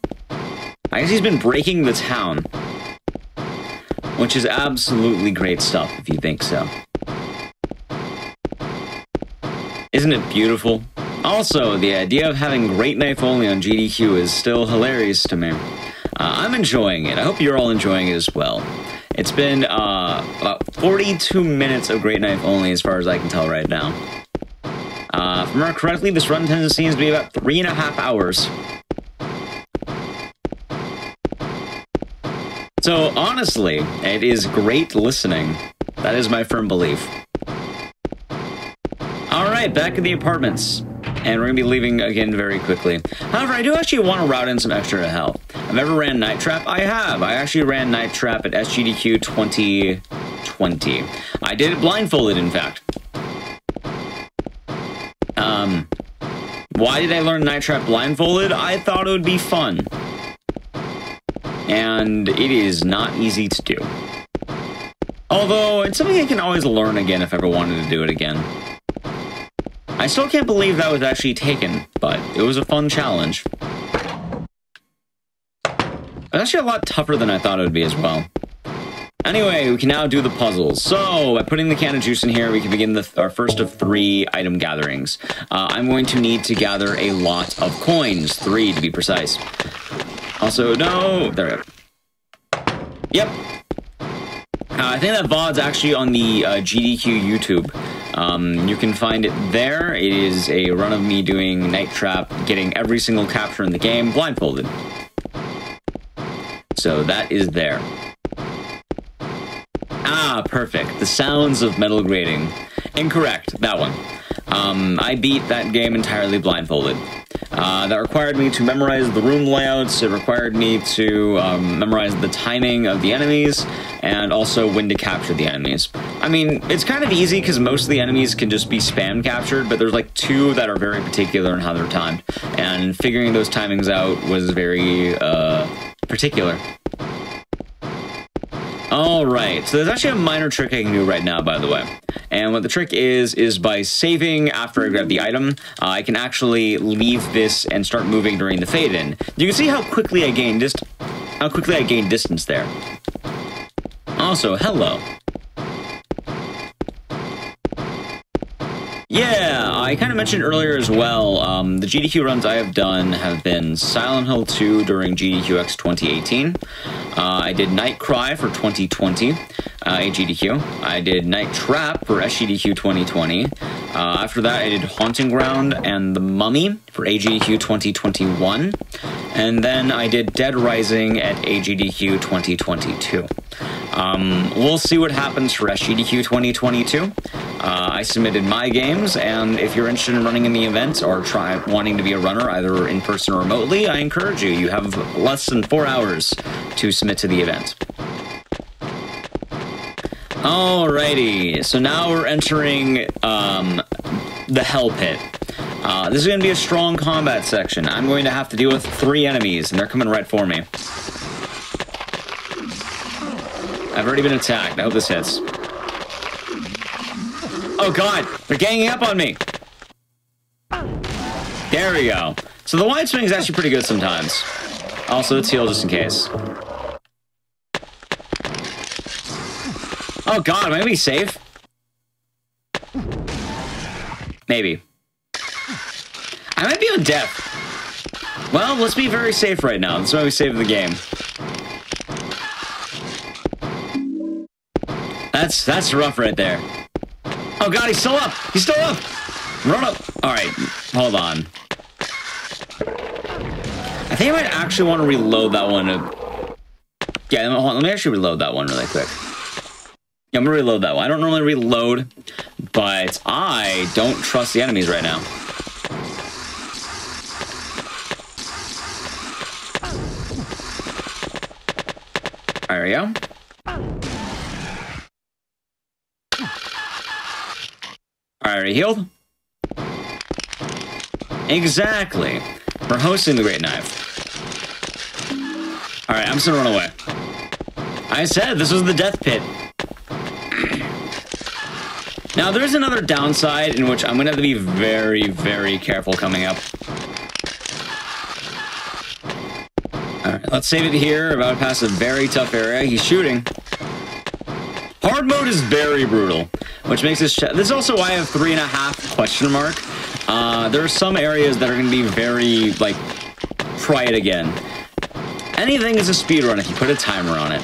guess he's been breaking the town. Which is absolutely great stuff, if you think so. Isn't it beautiful? Also, the idea of having Great Knife only on GDQ is still hilarious to me. I'm enjoying it. I hope you're all enjoying it as well. It's been about 42 minutes of Great Knife only as far as I can tell right now. If I remember correctly, this run seems to be about 3.5 hours. So, honestly, it is great listening. That is my firm belief. Alright, back in the apartments. And we're going to be leaving again very quickly. However, I do actually want to route in some extra help. I've ever ran Night Trap? I have. I actually ran Night Trap at SGDQ 2020. I did it blindfolded, in fact. Why did I learn Night Trap blindfolded? I thought it would be fun. And it is not easy to do. Although, it's something I can always learn again if I ever wanted to do it again. I still can't believe that was actually taken, but it was a fun challenge. It's actually a lot tougher than I thought it would be as well. Anyway, we can now do the puzzles. So, by putting the can of juice in here, we can begin our first of 3 item gatherings. I'm going to need to gather a lot of coins, 3 to be precise. Also, no, there we go. Yep. I think that VOD's actually on the GDQ YouTube. You can find it there. It is a run of me doing Night Trap, getting every single capture in the game blindfolded. So that is there. Ah, perfect. The sounds of metal grating. Incorrect, that one. I beat that game entirely blindfolded. That required me to memorize the room layouts, it required me to memorize the timing of the enemies, and also when to capture the enemies. I mean, it's kind of easy because most of the enemies can just be spam captured, but there's like 2 that are very particular in how they're timed, and figuring those timings out was very particular. Alright, so there's actually a minor trick I can do right now, by the way. And what the trick is by saving after I grab the item, I can actually leave this and start moving during the fade-in. You can see how quickly I gained distance there. Also, hello. Yeah, I kind of mentioned earlier as well, the GDQ runs I have done have been Silent Hill 2 during GDQX 2018. I did Night Cry for 2020, AGDQ. I did Night Trap for SGDQ 2020. After that, I did Haunting Ground and The Mummy for AGDQ 2021. And then I did Dead Rising at AGDQ 2022. We'll see what happens for SGDQ 2022. I submitted my games, and if you're interested in running in the event or wanting to be a runner either in person or remotely, I encourage you. You have less than 4 hours to submit to the event. Alrighty, so now we're entering the Hell Pit. This is going to be a strong combat section. I'm going to have to deal with 3 enemies, and they're coming right for me. I've already been attacked. I hope this hits. Oh god, they're ganging up on me. There we go. So the wide swing is actually pretty good sometimes. Also, let's heal just in case. Oh god, am I gonna be safe? Maybe. I might be on death. Well, let's be very safe right now. That's why we saved the game. That's rough right there. Oh god, he's still up! He's still up! Run up! Alright, hold on. I think I might actually want to reload that one. Yeah, hold on, let me actually reload that one really quick. Yeah, I'm gonna reload that one. I don't normally reload, but I don't trust the enemies right now. There we go. Alright, healed? Exactly. We're hosting the Great Knife. Alright, I'm just gonna run away. I said this was the death pit. Now, there's another downside in which I'm gonna have to be very, very careful coming up. Alright, let's save it here. About to pass a very tough area. He's shooting. Hard mode is very brutal, which makes this... This is also why I have 3.5 question mark. There are some areas that are going to be very, like, try it again. Anything is a speedrun if you put a timer on it.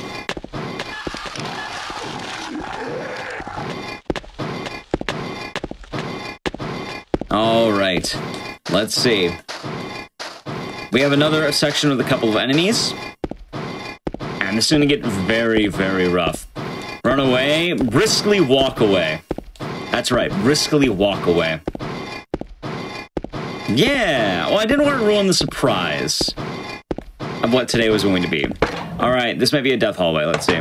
Alright, let's see. We have another section with a couple of enemies. And this is going to get very, very rough. Run away, briskly walk away. That's right, briskly walk away. Yeah, well, I didn't want to ruin the surprise of what today was going to be. Alright, this might be a death hallway, let's see.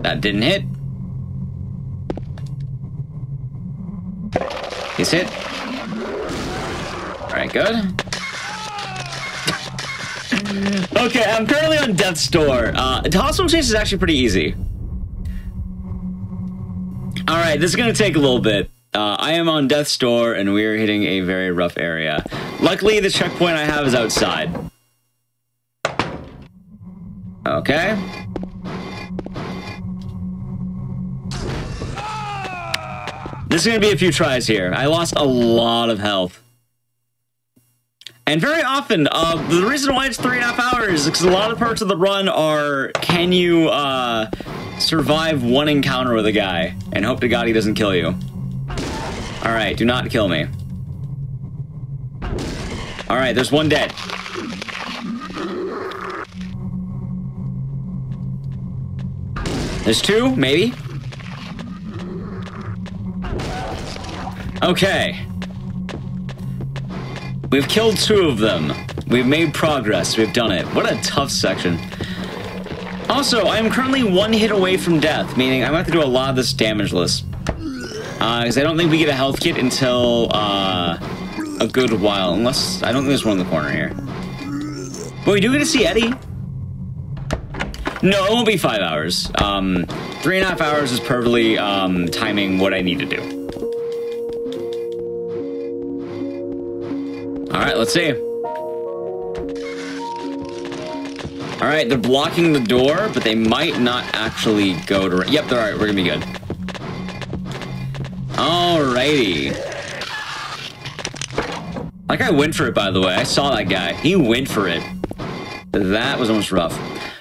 That didn't hit. He's hit. Alright, good. Okay, I'm currently on Death's Door. Hospital Chase is actually pretty easy. Alright, this is gonna take a little bit. I am on Death's Door, and we are hitting a very rough area. Luckily, the checkpoint I have is outside. Okay. This is gonna be a few tries here. I lost a lot of health. And very often, the reason why it's 3.5 hours is because a lot of parts of the run are, can you survive one encounter with a guy and hope to God he doesn't kill you. Alright, do not kill me. Alright, there's one dead. There's two, maybe. Okay. We've killed two of them. We've made progress. We've done it. What a tough section. Also, I am currently one hit away from death, meaning I'm going to have to do a lot of this damageless. Because I don't think we get a health kit until a good while. Unless, I don't think there's one in the corner here. But we do get to see Eddie. No, it won't be 5 hours. 3.5 hours is perfectly timing what I need to do. Alright, let's see. Alright, they're blocking the door, but they might not actually go to... Yep, they're alright, we're gonna be good. Alrighty. That guy went for it, by the way. I saw that guy. He went for it. That was almost rough.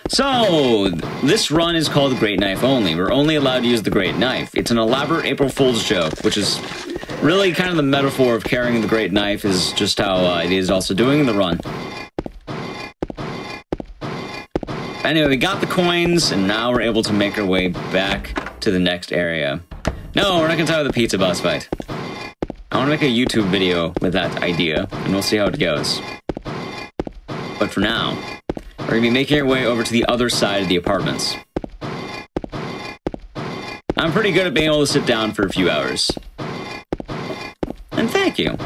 So, this run is called the Great Knife Only. We're only allowed to use the Great Knife. It's an elaborate April Fool's joke, which is... really kind of the metaphor of carrying the Great Knife is just how it is also doing in the run. Anyway, we got the coins, and now we're able to make our way back to the next area. No, we're not going to start with the pizza boss fight. I want to make a YouTube video with that idea, and we'll see how it goes. But for now, we're going to be making our way over to the other side of the apartments. I'm pretty good at being able to sit down for a few hours. And thank you.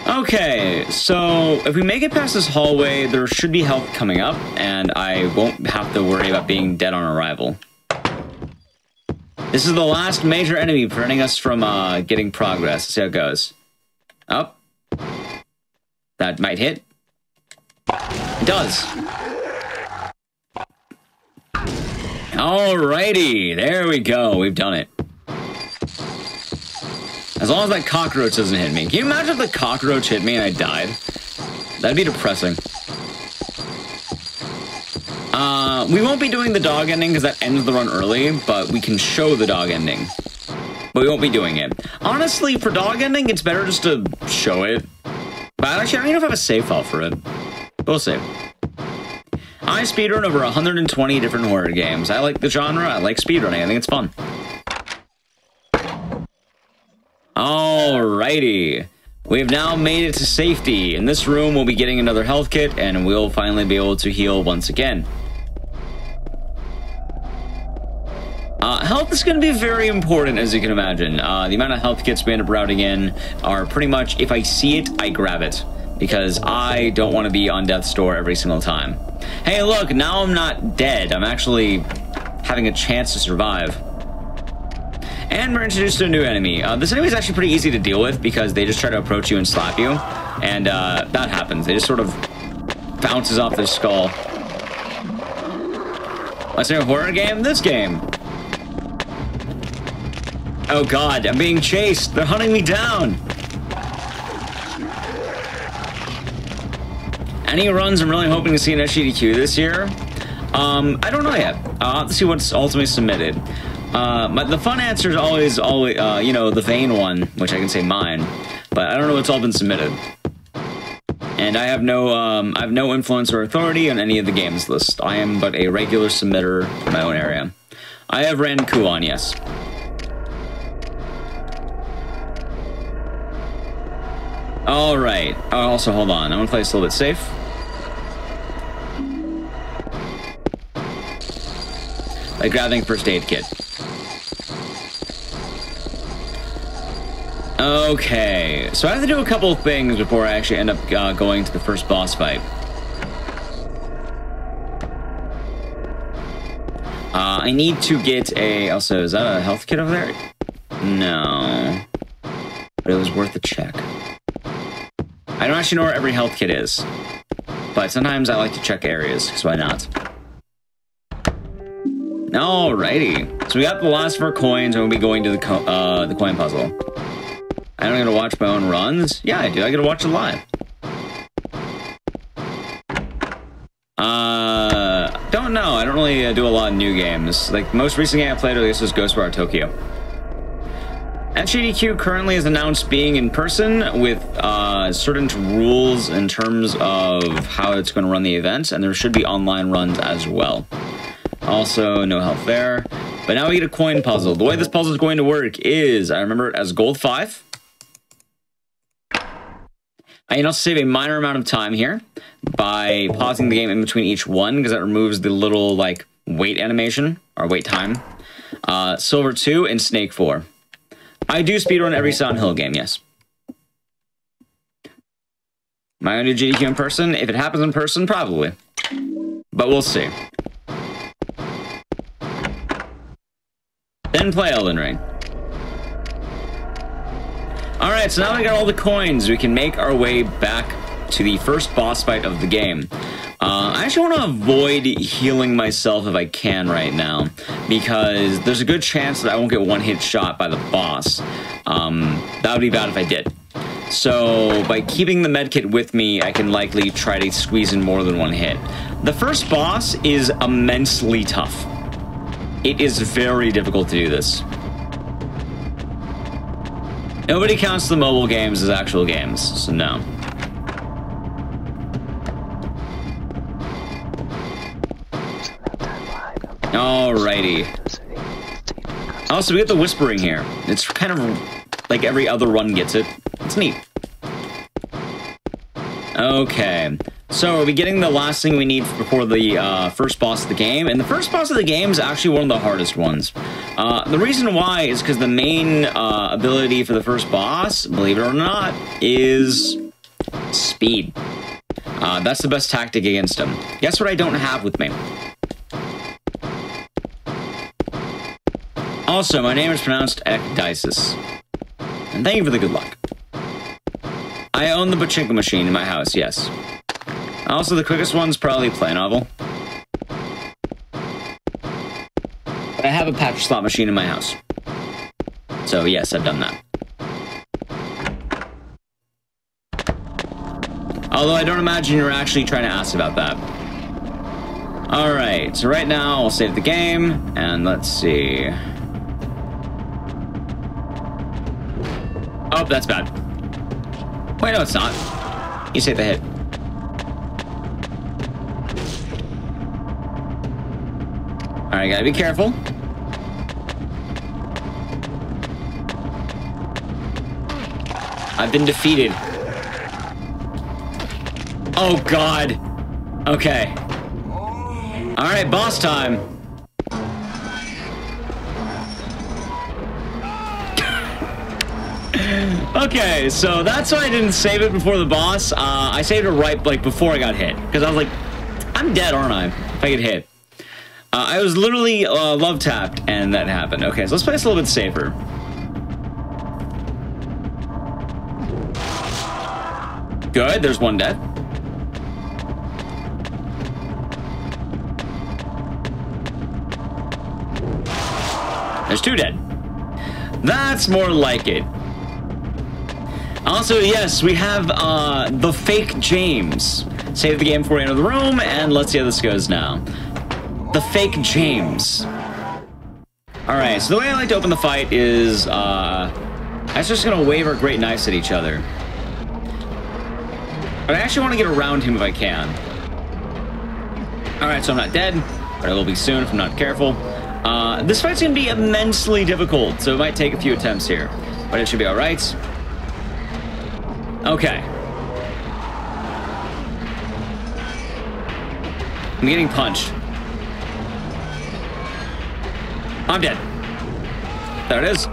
Okay, so if we make it past this hallway, there should be health coming up, and I won't have to worry about being dead on arrival. This is the last major enemy preventing us from getting progress. Let's see how it goes. Up. That might hit. It does. Alrighty, there we go. We've done it. As long as that cockroach doesn't hit me. Can you imagine if the cockroach hit me and I died? That'd be depressing. We won't be doing the dog ending because that ends the run early, but we can show the dog ending. But we won't be doing it. Honestly, for dog ending, it's better just to show it. But actually, I don't even know if I have a save file for it. We'll see. I speedrun over 120 different horror games. I like the genre. I like speedrunning. I think it's fun. Alrighty. We have now made it to safety. In this room, we'll be getting another health kit, and we'll finally be able to heal once again. Health is going to be very important, as you can imagine. The amount of health kits we end up routing in are pretty much, if I see it, I grab it. Because I don't want to be on death's door every single time. Hey, look, now I'm not dead. I'm actually having a chance to survive. And we're introduced to a new enemy. This enemy is actually pretty easy to deal with because they just try to approach you and slap you. And that happens. They just sort of bounces off their skull. Let's say a horror game? This game. Oh god, I'm being chased. They're hunting me down. Any runs I'm really hoping to see in SGDQ this year? I don't know yet. I'll have to see what's ultimately submitted. But the fun answer is always, you know, the vain one, which I can say mine. But I don't know what's all been submitted. And I have no influence or authority on any of the games list. I am but a regular submitter in my own area. I have ran Ku on, yes. Alright. Also, hold on. I'm gonna play this a little bit safe. Like grabbing first aid kit. Okay. So I have to do a couple of things before I actually end up going to the first boss fight. I need to get a... Also, is that a health kit over there? No. But it was worth a check. I don't actually know where every health kit is, but sometimes I like to check areas, so why not? Alrighty, so we got the last of our coins, and we'll be going to the coin puzzle. I don't get to watch my own runs? Yeah, I do. I get to watch it live. Don't know. I don't really do a lot of new games. Like, the most recent game I played, I guess, was Ghostwire Tokyo. SGDQ currently is announced being in person with certain rules in terms of how it's going to run the event, and there should be online runs as well. Also, no health there. But now we get a coin puzzle. The way this puzzle is going to work is, I remember it as gold 5. I can also save a minor amount of time here by pausing the game in between each one, because that removes the little, like, wait animation, or wait time. Silver 2 and Snake 4. I do speedrun every Silent Hill game, yes. Am I going to do GDQ in person? If it happens in person, probably. But we'll see. Then play Elden Ring. Alright, so now we got all the coins. We can make our way back to the first boss fight of the game. I actually want to avoid healing myself if I can right now, because there's a good chance that I won't get one-hit shot by the boss. That would be bad if I did. So, by keeping the medkit with me, I can likely try to squeeze in more than one hit. The first boss is immensely tough. It is very difficult to do this. Nobody counts the mobile games as actual games, so no. Alrighty. Also, we get the whispering here. It's kind of like every other run gets it. It's neat. Okay. So, are we getting the last thing we need before the first boss of the game? And the first boss of the game is actually one of the hardest ones. The reason why is because the main ability for the first boss, believe it or not, is speed. That's the best tactic against him. Guess what I don't have with me? Also, my name is pronounced Ekdisis. And thank you for the good luck. I own the pachinko machine in my house, yes. Also, the quickest one's probably Play Novel. But I have a patch slot machine in my house. So, yes, I've done that. Although I don't imagine you're actually trying to ask about that. Alright, so right now, I'll save the game, and let's see... Oh, that's bad. Wait, no, it's not. You saved the hit. Alright, gotta be careful. I've been defeated. Oh, God. Okay. All right, boss time. Okay, so that's why I didn't save it before the boss. I saved it right, like, before I got hit. Because I was like, I'm dead, aren't I? If I get hit. I was literally love tapped, and that happened. Okay, so let's play this a little bit safer. Good, there's one dead. There's two dead. That's more like it. Also, yes, we have the fake James. Save the game before we enter the room, and let's see how this goes now. The fake James. Alright, so the way I like to open the fight is, I'm just gonna wave our great knives at each other. But I actually want to get around him if I can. Alright, so I'm not dead, but I will be soon if I'm not careful. This fight's gonna be immensely difficult, so it might take a few attempts here. But it should be alright. Okay. I'm getting punched. I'm dead. There it is.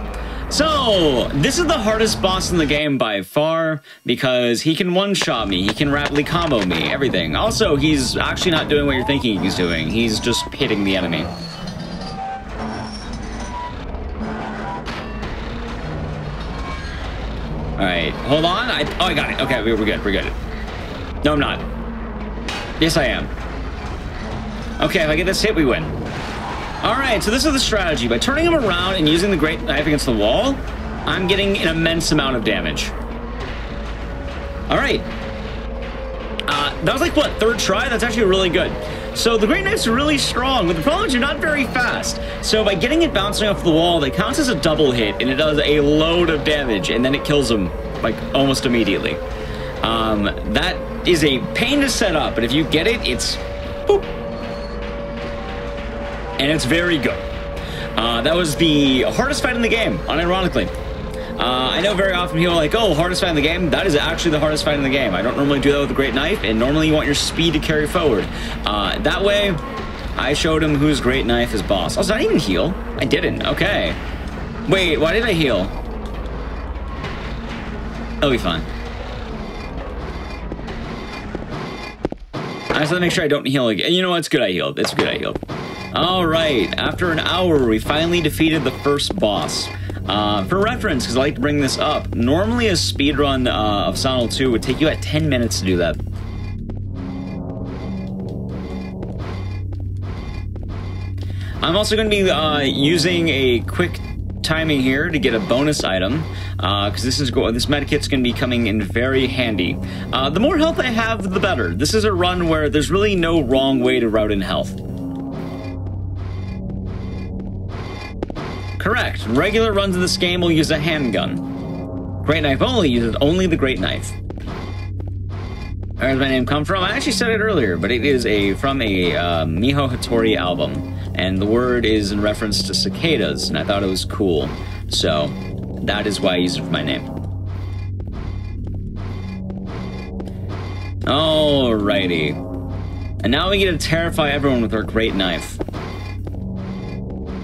So, this is the hardest boss in the game by far, because he can one-shot me, he can rapidly combo me, everything. Also, he's actually not doing what you're thinking he's doing. He's just hitting the enemy. Alright, hold on. Oh, I got it. Okay, we're good. We're good. No, I'm not. Yes, I am. Okay, if I get this hit, we win. Alright, so this is the strategy. By turning him around and using the great knife against the wall, I'm getting an immense amount of damage. Alright. That was like, what, third try? That's actually really good. So the great knife's really strong, but the problem is you're not very fast. So by getting it bouncing off the wall, that counts as a double hit, and it does a load of damage, and then it kills him, like, almost immediately. That is a pain to set up, but if you get it, it's... boop. And it's very good. That was the hardest fight in the game, unironically. I know very often people are like, oh, hardest fight in the game. That is actually the hardest fight in the game. I don't normally do that with a great knife, and normally you want your speed to carry forward. That way, I showed him whose great knife is boss. Also, did I even heal? I didn't. Okay. Wait, why did I heal? It'll be fine. I just have to make sure I don't heal again. You know what? It's good I healed. It's good I healed. Alright, after an hour, we finally defeated the first boss. For reference, because I like to bring this up, normally a speedrun of Silent Hill 2 would take you at 10 minutes to do that. I'm also going to be using a quick timing here to get a bonus item, because this medikit's going to be coming in very handy. The more health I have, the better. This is a run where there's really no wrong way to route in health. Correct. Regular runs of this game will use a handgun. Great Knife only uses only the Great Knife. Where does my name come from? I actually said it earlier, but it is from a Miho Hattori album. And the word is in reference to cicadas, and I thought it was cool. So, that is why I used it for my name. Alrighty. And now we get to terrify everyone with our Great Knife.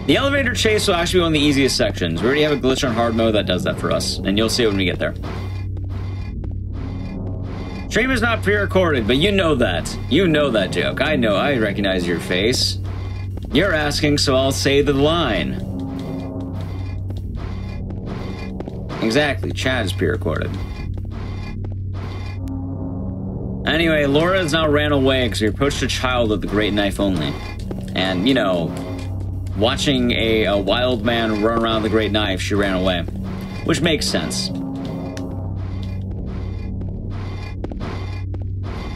The elevator chase will actually be one of the easiest sections. We already have a glitch on hard mode that does that for us, and you'll see it when we get there. Stream is not pre-recorded, but you know that. You know that joke. I know, I recognize your face. You're asking, so I'll say the line. Exactly, chat is pre-recorded. Anyway, Laura has now ran away because we approached a child with the Great Knife only. And, you know... watching a wild man run around with a great knife, she ran away. Which makes sense.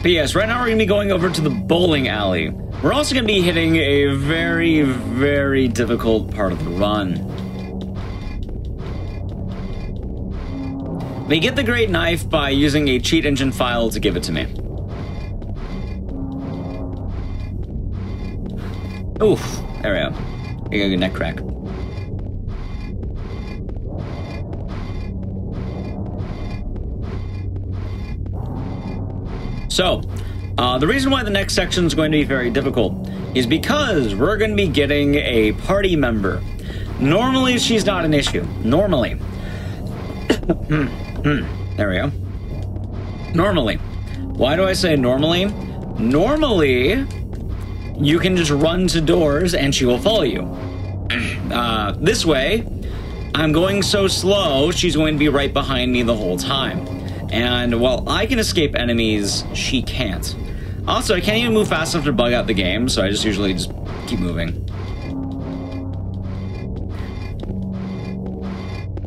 But yes, right now we're going to be going over to the bowling alley. We're also going to be hitting a very, very difficult part of the run. We get the great knife by using a cheat engine file to give it to me. Oof, there we go. I got a neck crack. So, the reason why the next section is going to be very difficult is because we're going to be getting a party member. Normally, she's not an issue. Normally. There we go. Normally. Why do I say normally? Normally, you can just run to doors and she will follow you. This way, I'm going so slow, she's going to be right behind me the whole time. And while I can escape enemies, she can't. Also, I can't even move fast enough to bug out the game, so I just usually just keep moving.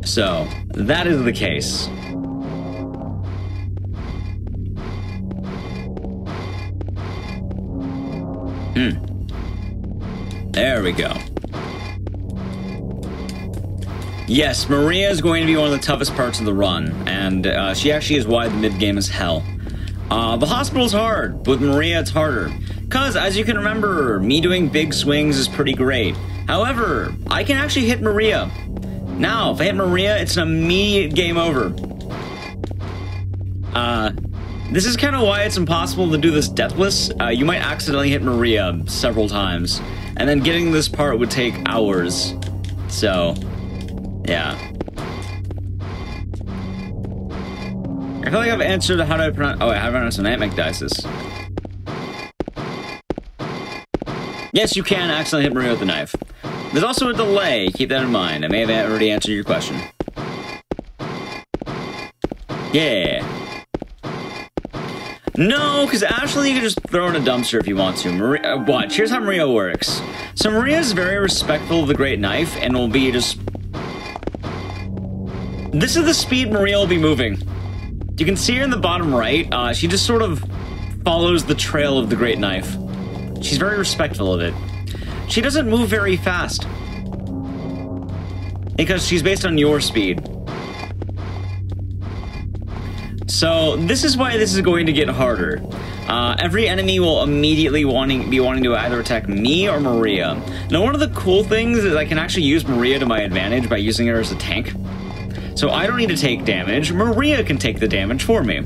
So, that is the case. There we go. Yes, Maria is going to be one of the toughest parts of the run, and she actually is why the mid-game is hell. The hospital's hard, but with Maria it's harder. Because, as you can remember, me doing big swings is pretty great. However, I can actually hit Maria. Now, if I hit Maria, it's an immediate game over. This is kind of why it's impossible to do this deathless. You might accidentally hit Maria several times, and then getting this part would take hours. So, yeah. I feel like I've answered how do I pronounce... Oh, I haven't answered Nightmagdices. Yes, you can accidentally hit Maria with the knife. There's also a delay, keep that in mind. I may have already answered your question. Yeah. No, because actually you can just throw in a dumpster if you want to. Maria, watch, here's how Maria works. So Maria is very respectful of the Great Knife and will be just... This is the speed Maria will be moving. You can see her in the bottom right. She just sort of follows the trail of the Great Knife. She's very respectful of it. She doesn't move very fast. Because she's based on your speed. So, this is why this is going to get harder. Every enemy will immediately be wanting to either attack me or Maria. Now, one of the cool things is I can actually use Maria to my advantage by using her as a tank. So I don't need to take damage. Maria can take the damage for me.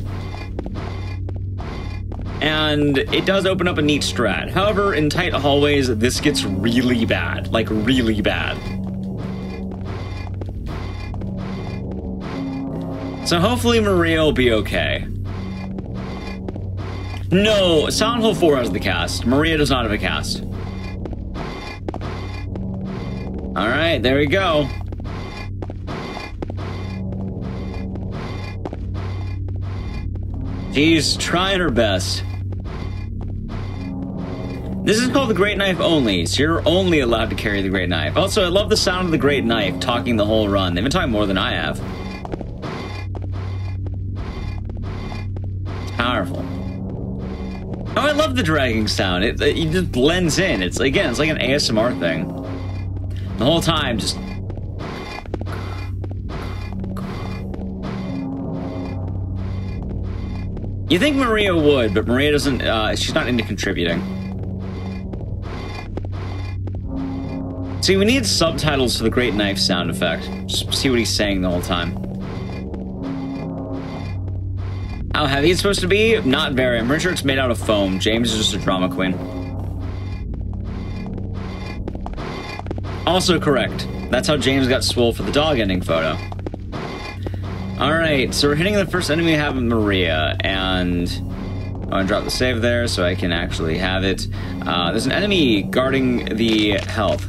And it does open up a neat strat. However, in tight hallways, this gets really bad. Like, really bad. So hopefully Maria will be okay. No, Silent Hill 4 has the cast. Maria does not have a cast. Alright, there we go. She's trying her best. This is called the Great Knife only, so you're only allowed to carry the Great Knife. Also, I love the sound of the Great Knife talking the whole run. They've been talking more than I have. It's powerful. Oh, I love the dragging sound. It just blends in. It's, again, it's like an ASMR thing. The whole time, just... You think Maria would, but Maria doesn't, she's not into contributing. See, we need subtitles for the Great Knife sound effect. Just see what he's saying the whole time. How heavy it's supposed to be? Not very. I'm pretty sure it's made out of foam. James is just a drama queen. Also correct. That's how James got swole for the dog ending photo. Alright, so we're hitting the first enemy we have with Maria, and I'm gonna drop the save there so I can actually have it. There's an enemy guarding the health.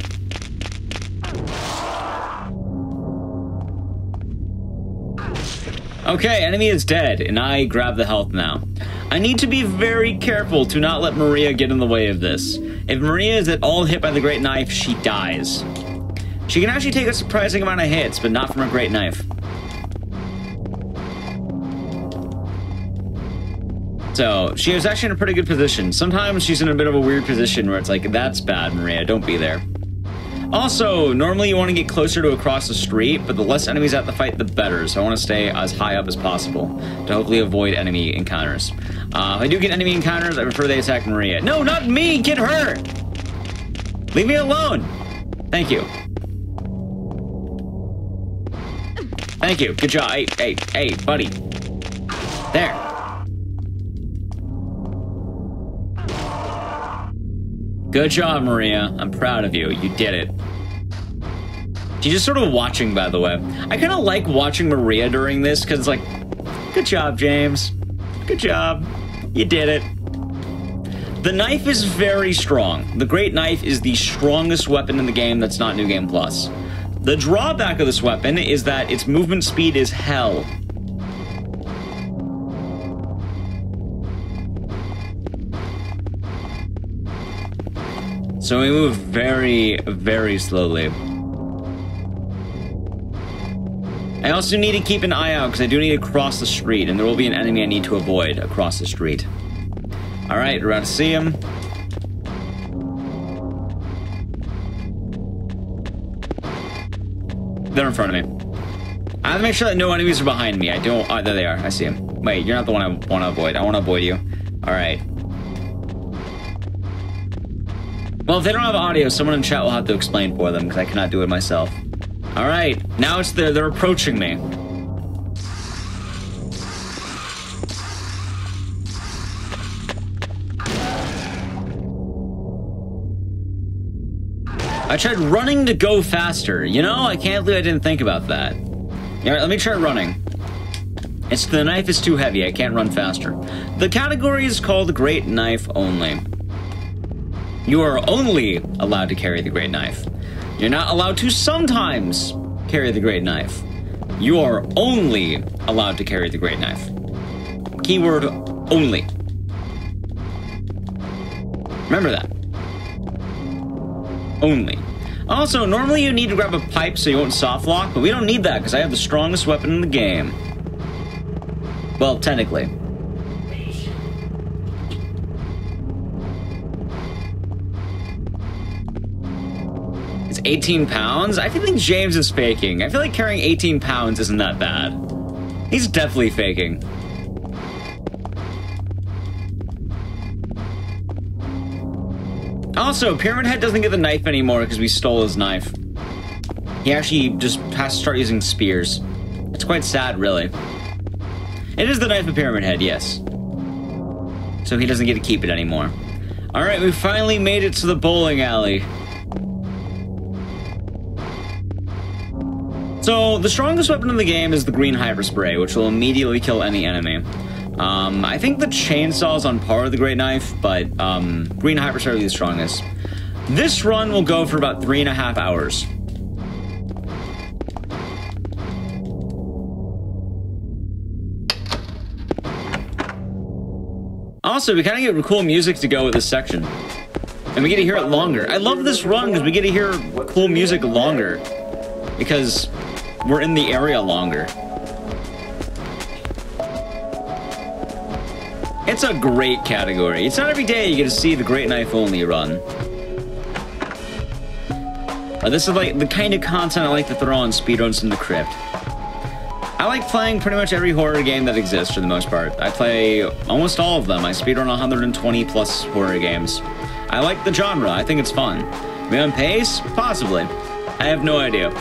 Okay, enemy is dead, and I grab the health now. I need to be very careful to not let Maria get in the way of this. If Maria is at all hit by the Great Knife, she dies. She can actually take a surprising amount of hits, but not from a Great Knife. So, she was actually in a pretty good position. Sometimes she's in a bit of a weird position where it's like, that's bad, Maria, don't be there. Also, normally you want to get closer to across the street, but the less enemies at the fight, the better. So I want to stay as high up as possible to hopefully avoid enemy encounters. If I do get enemy encounters, I prefer they attack Maria. No, not me! Get her! Leave me alone! Thank you. Thank you. Good job. Hey, buddy. There. Good job, Maria. I'm proud of you. You did it. She's just sort of watching, by the way. I kind of like watching Maria during this, because it's like, good job, James. Good job. You did it. The knife is very strong. The Great Knife is the strongest weapon in the game that's not New Game Plus. The drawback of this weapon is that its movement speed is hell. So we move very, very slowly. I also need to keep an eye out because I do need to cross the street, and there will be an enemy I need to avoid across the street. Alright, we're about to see him. They're in front of me. I have to make sure that no enemies are behind me. I don't... Oh, there they are. I see him. Wait, you're not the one I want to avoid. I want to avoid you. Alright. Well, if they don't have audio, someone in chat will have to explain for them, because I cannot do it myself. Alright, now it's they're approaching me. I tried running to go faster. You know, I can't believe I didn't think about that. Alright, let me try running. The knife is too heavy, I can't run faster. The category is called Great Knife Only. You are only allowed to carry the Great Knife. You're not allowed to sometimes carry the Great Knife. You are only allowed to carry the Great Knife. Keyword only. Remember that. Only. Also, normally you need to grab a pipe so you won't soft lock, but we don't need that because I have the strongest weapon in the game. Well, technically. It's 18 pounds? I think James is faking. I feel like carrying 18 pounds isn't that bad. He's definitely faking. Also, Pyramid Head doesn't get the knife anymore because we stole his knife. He actually just has to start using spears. It's quite sad, really. It is the knife of Pyramid Head, yes. So he doesn't get to keep it anymore. Alright, we finally made it to the bowling alley. So, the strongest weapon in the game is the green hyper spray, which will immediately kill any enemy. I think the chainsaw is on par with the Great Knife, but green hyper spray will be the strongest. This run will go for about 3.5 hours. Also, we kind of get cool music to go with this section. And we get to hear it longer. I love this run because we get to hear cool music longer. Because we're in the area longer. It's a great category. It's not every day you get to see the Great Knife Only run. This is like the kind of content I like to throw on Speedruns From the Crypt. I like playing pretty much every horror game that exists for the most part. I play almost all of them. I speedrun 120 plus horror games. I like the genre. I think it's fun. Am I on pace? Possibly. I have no idea.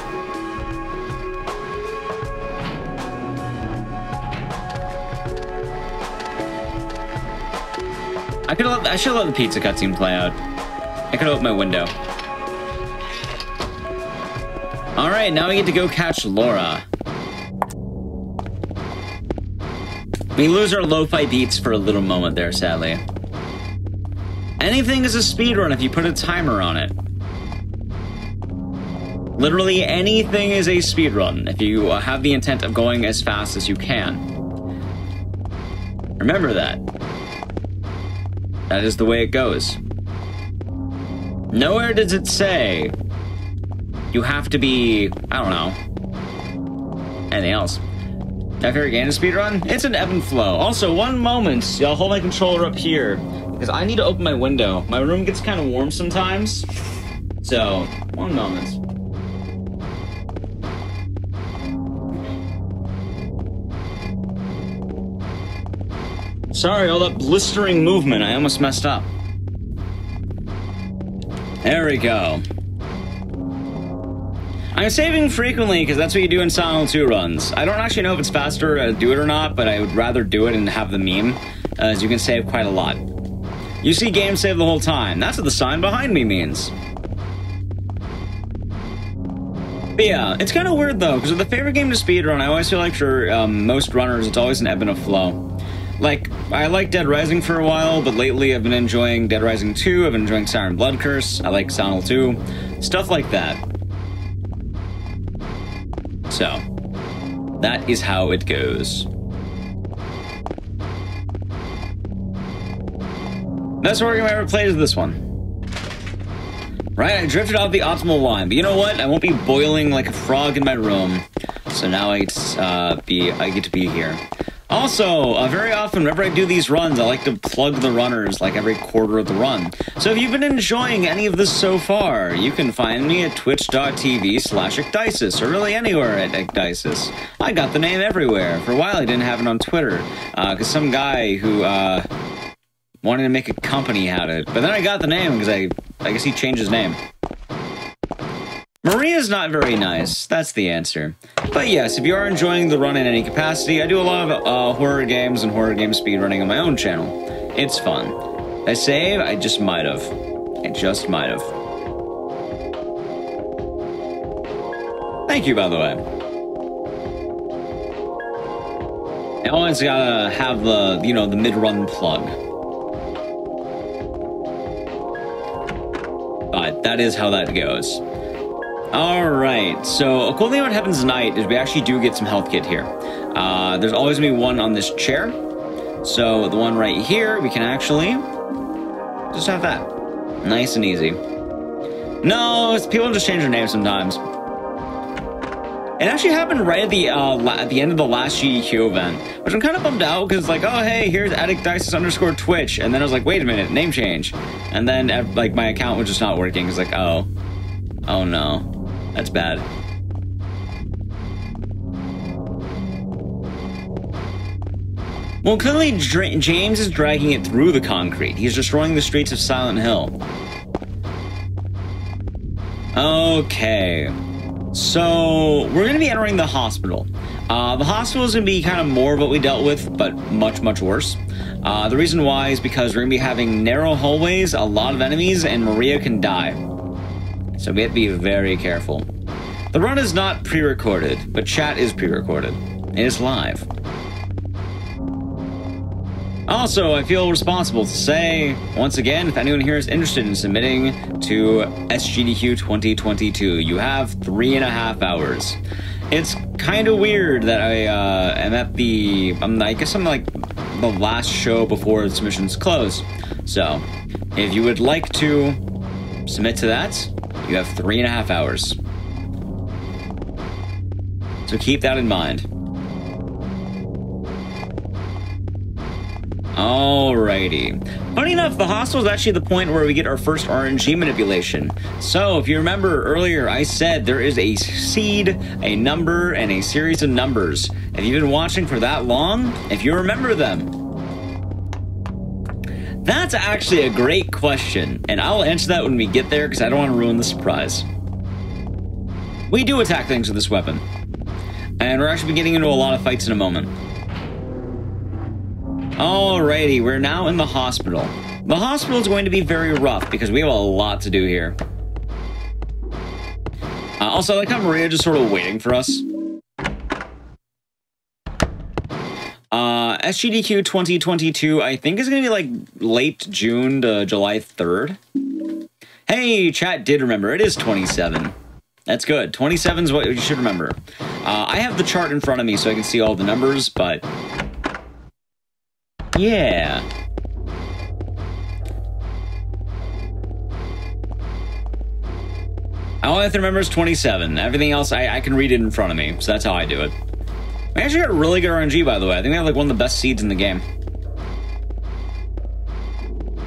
I should let the pizza cutscene play out. I could open my window. Alright, now we get to go catch Laura. We lose our lo-fi beats for a little moment there, sadly. Anything is a speedrun if you put a timer on it. Literally anything is a speedrun if you have the intent of going as fast as you can. Remember that. That is the way it goes. Nowhere does it say you have to be, I don't know, anything else. My favorite game to speedrun? It's an ebb and flow. Also, one moment, I'll hold my controller up here because I need to open my window. My room gets kind of warm sometimes. So, one moment. Sorry, all that blistering movement. I almost messed up. There we go. I'm saving frequently because that's what you do in Silent Hill 2 runs. I don't actually know if it's faster to do it or not, but I would rather do it and have the meme, as you can save quite a lot. You see game save the whole time. That's what the sign behind me means. But yeah, it's kind of weird though, because with the favorite game to speedrun, I always feel like for most runners, it's always an ebb and a flow. Like, I liked Dead Rising for a while, but lately I've been enjoying Dead Rising 2, I've been enjoying Siren Blood Curse, I like Silent Hill 2, stuff like that. So, that is how it goes. Best horror game I ever played is this one. Right, I drifted off the optimal line, but you know what? I won't be boiling like a frog in my room, so now I get to be here. Also, very often, whenever I do these runs, I like to plug the runners like every quarter of the run. So if you've been enjoying any of this so far, you can find me at twitch.tv/Ecdysis, or really anywhere at Ecdysis. I got the name everywhere. For a while, I didn't have it on Twitter, because some guy who wanted to make a company had it. But then I got the name, because I guess he changed his name. Maria's not very nice, that's the answer. But yes, if you are enjoying the run in any capacity, I do a lot of horror games and horror game speedrunning on my own channel. It's fun. I save, I just might have. I just might have. Thank you, by the way. I always gotta have the, you know, the mid-run plug. But that is how that goes. Alright, so a cool thing about Heaven's Night is we actually do get some health kit here. There's always going to be one on this chair. So the one right here, we can actually just have that. Nice and easy. No, people just change their names sometimes. It actually happened right at the end of the last GDQ event, which I'm kind of bummed out because like, oh hey, here's @Ecdysis_Twitch, and then I was like, wait a minute, name change, and then like my account was just not working. It's like, oh no. That's bad. Well, clearly James is dragging it through the concrete. He's destroying the streets of Silent Hill. Okay. So, we're going to be entering the hospital. The hospital is going to be kind of more of what we dealt with, but much, much worse. The reason why is because we're going to be having narrow hallways, a lot of enemies, and Maria can die. So we have to be very careful. The run is not pre-recorded, but chat is pre-recorded. It is live. Also, I feel responsible to say, once again, if anyone here is interested in submitting to SGDQ 2022, you have 3.5 hours. It's kind of weird that I am at I guess I'm like the last show before the submissions close. So, if you would like to submit to that, you have 3.5 hours. So keep that in mind. Alrighty. Funny enough, the hospital is actually the point where we get our first RNG manipulation. So, if you remember earlier, I said there is a seed, a number, and a series of numbers. If you've been watching for that long, if you remember them. That's actually a great question, and I'll answer that when we get there because I don't want to ruin the surprise. We do attack things with this weapon, and we're actually getting into a lot of fights in a moment. Alrighty, we're now in the hospital. The hospital is going to be very rough because we have a lot to do here. Also, I like how Maria just sort of waiting for us. SGDQ 2022, I think is going to be like late June to July 3rd. Hey, chat did remember. It is 27. That's good. 27 is what you should remember. I have the chart in front of me so I can see all the numbers, but yeah. All I have to remember is 27. Everything else, I can read it in front of me, so that's how I do it. We actually got really good RNG, by the way. I think we have like one of the best seeds in the game.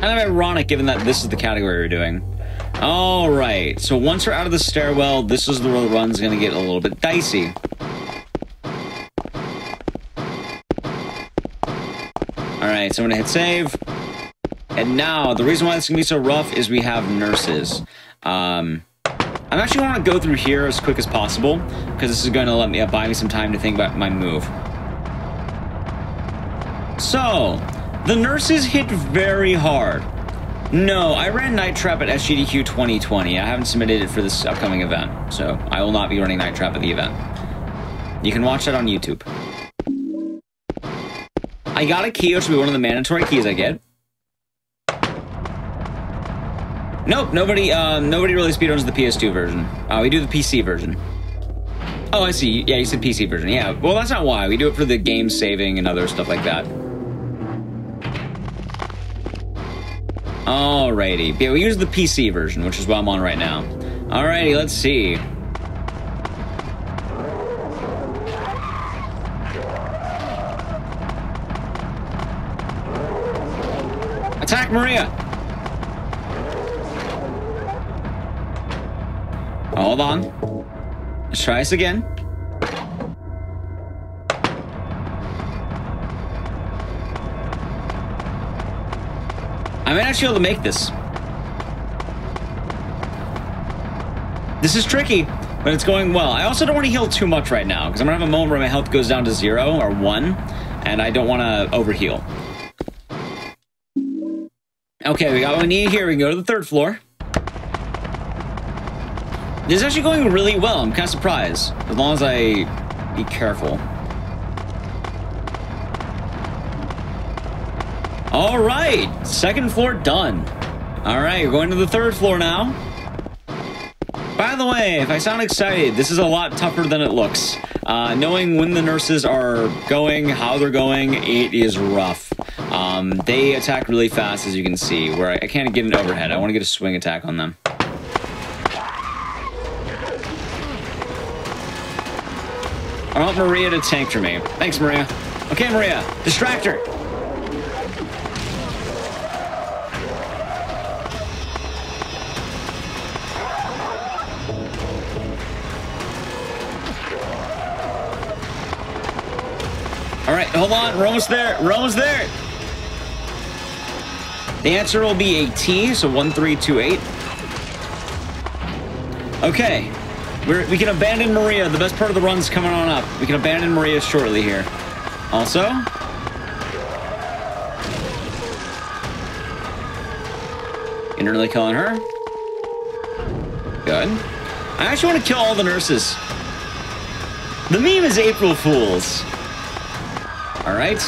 Kind of ironic, given that this is the category we're doing. Alright, so once we're out of the stairwell, this is where the run's going to get a little bit dicey. Alright, so I'm going to hit save. And now, the reason why this is going to be so rough is we have nurses. I'm actually want to go through here as quick as possible, because this is going to let me buy me some time to think about my move. So, the nurses hit very hard. No, I ran Night Trap at SGDQ 2020. I haven't submitted it for this upcoming event, so I will not be running Night Trap at the event. You can watch that on YouTube. I got a key, which will be one of the mandatory keys I get. Nope, nobody really speedruns the PS2 version. We do the PC version. Oh, I see. Yeah, you said PC version. Yeah, well, that's not why. We do it for the game saving and other stuff like that. Alrighty. Yeah, we use the PC version, which is what I'm on right now. Alrighty, let's see. Attack Maria! Hold on. Let's try this again. I might actually be able to make this. This is tricky, but it's going well. I also don't want to heal too much right now, because I'm going to have a moment where my health goes down to 0 or 1, and I don't want to overheal. Okay, we got what we need here. We can go to the 3rd floor. This is actually going really well. I'm kind of surprised, as long as I be careful. All right, 2nd floor done. All right, we're going to the 3rd floor now. By the way, if I sound excited, this is a lot tougher than it looks. Knowing when the nurses are going, how they're going, it is rough. They attack really fast, as you can see, where I can't get an overhead. I want to get a swing attack on them. I want Maria to tank for me. Thanks, Maria. Okay, Maria, distract her. All right, hold on. We're almost there. We're almost there. The answer will be a T, so 1328. Okay. We can abandon Maria. The best part of the run's coming on up. We can abandon Maria shortly here. Also, internally killing her. Good. I actually want to kill all the nurses. The meme is April Fools. All right.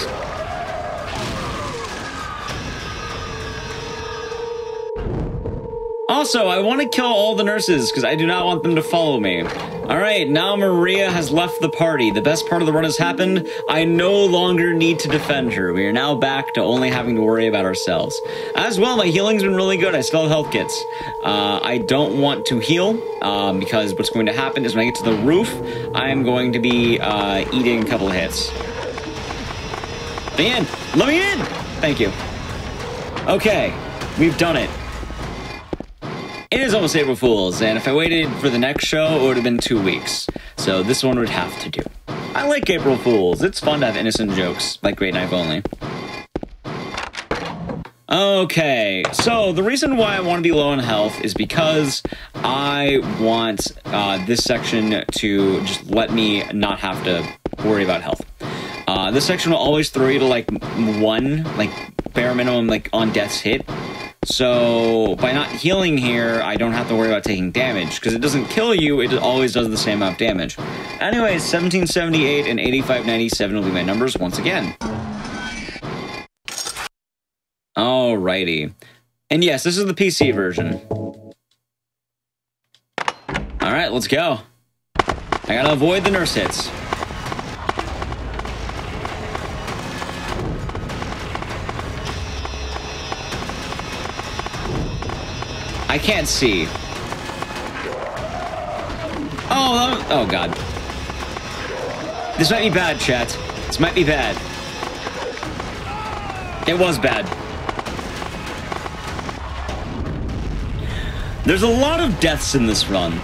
Also, I want to kill all the nurses because I do not want them to follow me. All right, now Maria has left the party. The best part of the run has happened. I no longer need to defend her. We are now back to only having to worry about ourselves. As well, my healing's been really good. I still have health kits. I don't want to heal because what's going to happen is when I get to the roof, I am going to be eating a couple of hits. Let me in! Let me in! Thank you. Okay, we've done it. It is almost April Fool's, and if I waited for the next show, it would have been 2 weeks. So this one would have to do. I like April Fool's. It's fun to have innocent jokes, like Great Knife Only. Okay, so the reason why I want to be low on health is because I want this section to just let me not have to worry about health. This section will always throw you to like 1, like bare minimum, like on death's hit. So by not healing here, I don't have to worry about taking damage because it doesn't kill you. It always does the same amount of damage. Anyways, 1778 and 8597 will be my numbers once again. Alrighty. And yes, this is the PC version. Alright, let's go. I gotta avoid the nurse hits. I can't see. Oh God. This might be bad, chat. This might be bad. It was bad. There's a lot of deaths in this run.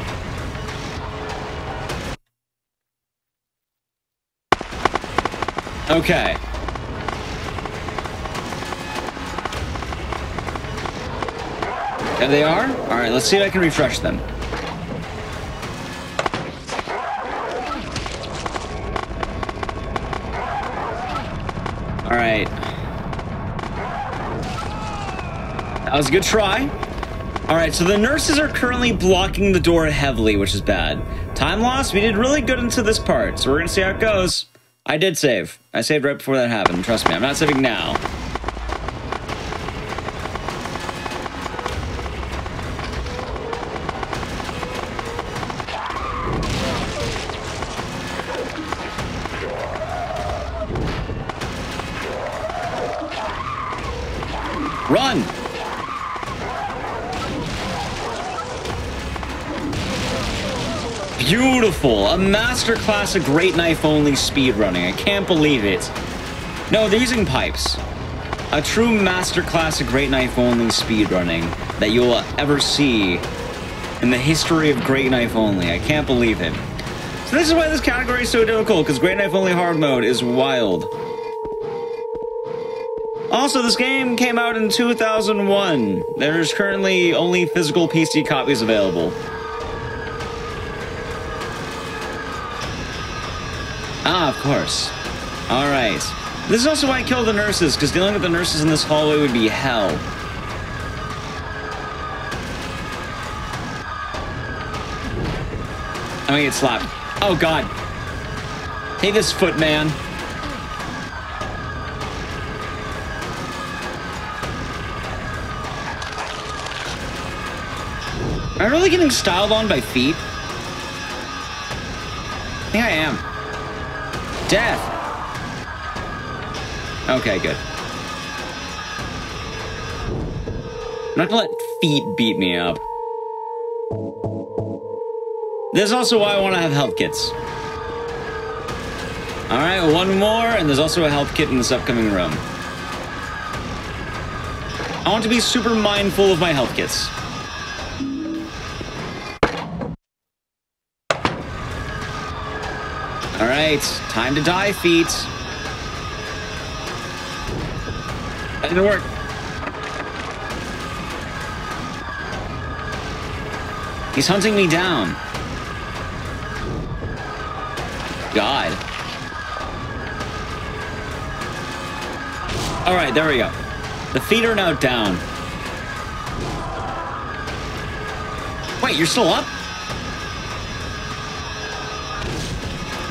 Okay. There they are. All right, let's see if I can refresh them. All right. That was a good try. All right, so the nurses are currently blocking the door heavily, which is bad. Time loss, we did really good into this part, so we're gonna see how it goes. I did save. I saved right before that happened. Trust me, I'm not saving now. Run! Beautiful! A masterclass of great knife only speedrunning. I can't believe it. No, they're using pipes. A true masterclass of great knife only speedrunning that you'll ever see in the history of great knife only. I can't believe it. So this is why this category is so difficult, because great knife only hard mode is wild. Also, this game came out in 2001. There's currently only physical PC copies available. Ah, of course. Alright. This is also why I killed the nurses, because dealing with the nurses in this hallway would be hell. I'm gonna get slapped. Oh, God. Hey, this foot, man. Am I really getting styled on by feet? I think I am. Death. Okay, good. I'm not gonna let feet beat me up. This is also why I want to have health kits. Alright, one more, and there's also a health kit in this upcoming room. I want to be super mindful of my health kits. Alright, time to die, feet. That didn't work. He's hunting me down. God. Alright, there we go. The feet are now down. Wait, you're still up?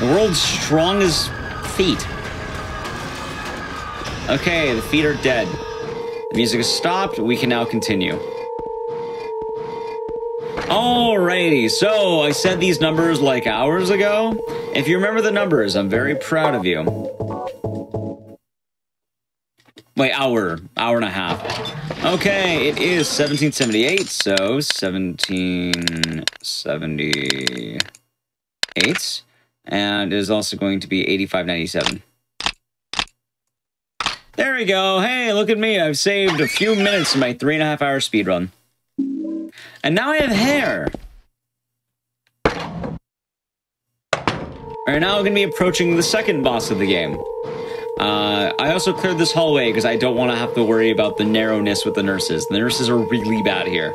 The world's strongest feet. Okay, the feet are dead. The music has stopped. We can now continue. Alrighty, so I said these numbers like hours ago. If you remember the numbers, I'm very proud of you. Wait, hour and a half. Okay, it is 1778, so 1778. And it is also going to be 8597. There we go. Hey, look at me. I've saved a few minutes in my 3.5-hour speedrun. And now I have hair. Alright, now I'm going to be approaching the second boss of the game. I also cleared this hallway because I don't want to have to worry about the narrowness with the nurses. The nurses are really bad here.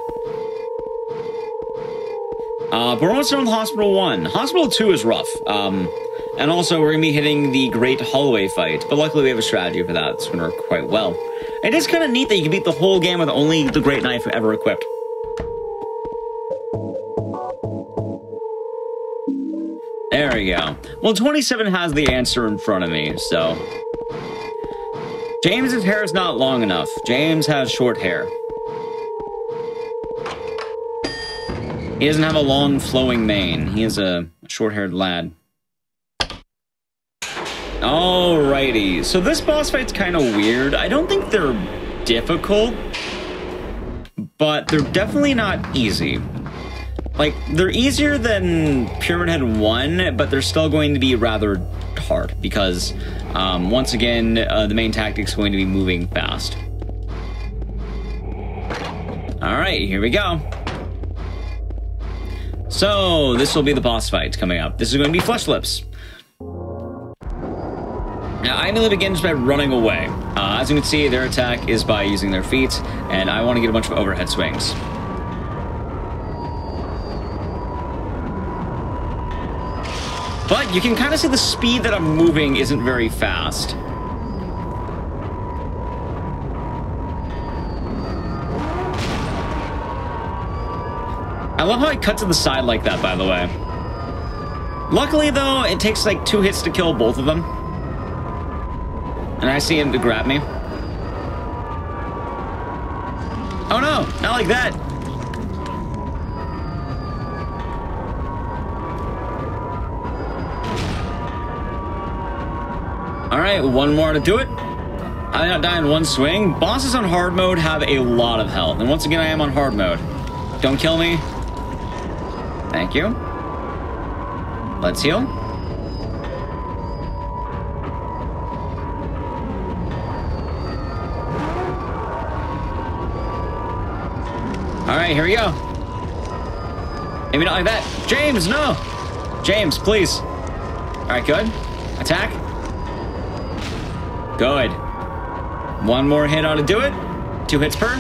But we're almost done with Hospital 1. Hospital 2 is rough. And also, we're going to be hitting the Great Hallway fight. But luckily, we have a strategy for that. It's going to work quite well. It is kind of neat that you can beat the whole game with only the Great Knife ever equipped. There we go. Well, 27 has the answer in front of me, so... James's hair is not long enough. James has short hair. He doesn't have a long, flowing mane. He is a short-haired lad. Alrighty. So this boss fight's kind of weird. I don't think they're difficult, but they're definitely not easy. Like, they're easier than Pyramid Head 1, but they're still going to be rather hard because, once again, the main tactic's going to be moving fast. Alright, here we go. So, this will be the boss fight coming up. This is going to be Flesh Lips. Now, I immediately begins by running away. As you can see, their attack is by using their feet, and I want to get a bunch of overhead swings. But you can kind of see the speed that I'm moving isn't very fast. I love how I cut to the side like that, by the way. Luckily, though, it takes like 2 hits to kill both of them. And I see him to grab me. Oh no, not like that. All right, one more to do it. I did not die in one swing. Bosses on hard mode have a lot of health. And once again, I am on hard mode. Don't kill me. Thank you. Let's heal. All right, here we go. Maybe not like that. James, no. James, please. All right, good. Attack. Good. One more hit ought to do it. 2 hits per.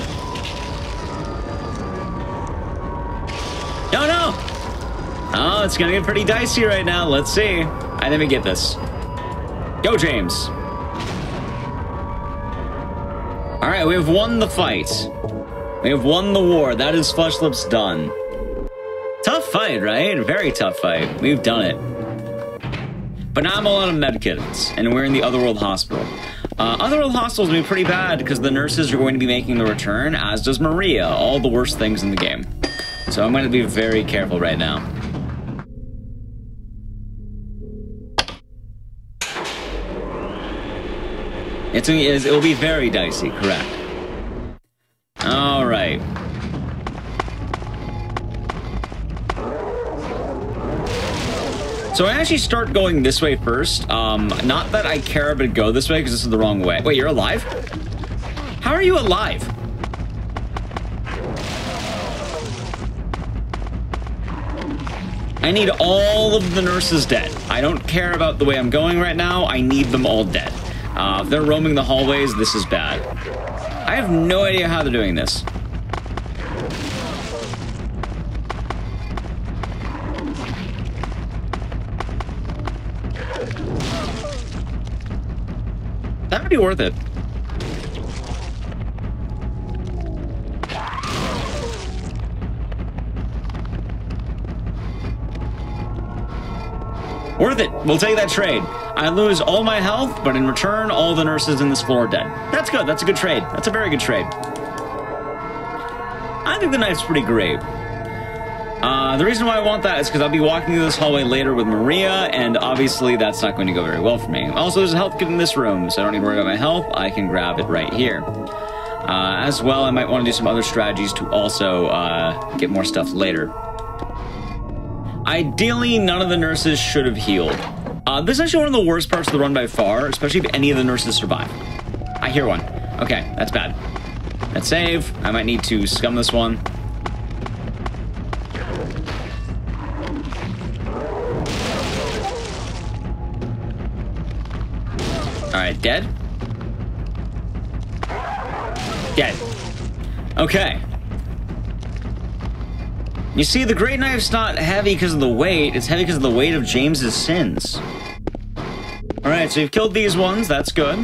No, no. Oh, it's going to get pretty dicey right now. Let's see. I think we get this. Go, James. All right, we have won the fight. We have won the war. That is Flesh Lips done. Tough fight, right? Very tough fight. We've done it. But now I'm all out of medkits, and we're in the Otherworld Hospital. Otherworld Hospital is going to be pretty bad because the nurses are going to be making the return, as does Maria, all the worst things in the game. So I'm going to be very careful right now. It will be very dicey, correct. All right. So I actually start going this way first. Not that I care to go this way because this is the wrong way. Wait, you're alive? How are you alive? I need all of the nurses dead. I don't care about the way I'm going right now. I need them all dead. If they're roaming the hallways, this is bad. I have no idea how they're doing this. That would be worth it. Worth it. We'll take that trade. I lose all my health, but in return, all the nurses in this floor are dead. That's good. That's a good trade. That's a very good trade. I think the knife's pretty great. The reason why I want that is because I'll be walking through this hallway later with Maria, and obviously that's not going to go very well for me. Also, there's a health kit in this room, so I don't need to worry about my health. I can grab it right here. As well, I might want to do some other strategies to also get more stuff later. Ideally, none of the nurses should have healed. This is actually one of the worst parts of the run by far, especially if any of the nurses survive. I hear one. Okay, that's bad. Let's save. I might need to scum this one. Alright, dead? Dead. Okay. You see, the Great Knife's not heavy because of the weight, it's heavy because of the weight of James's sins. Alright, so you've killed these ones, that's good.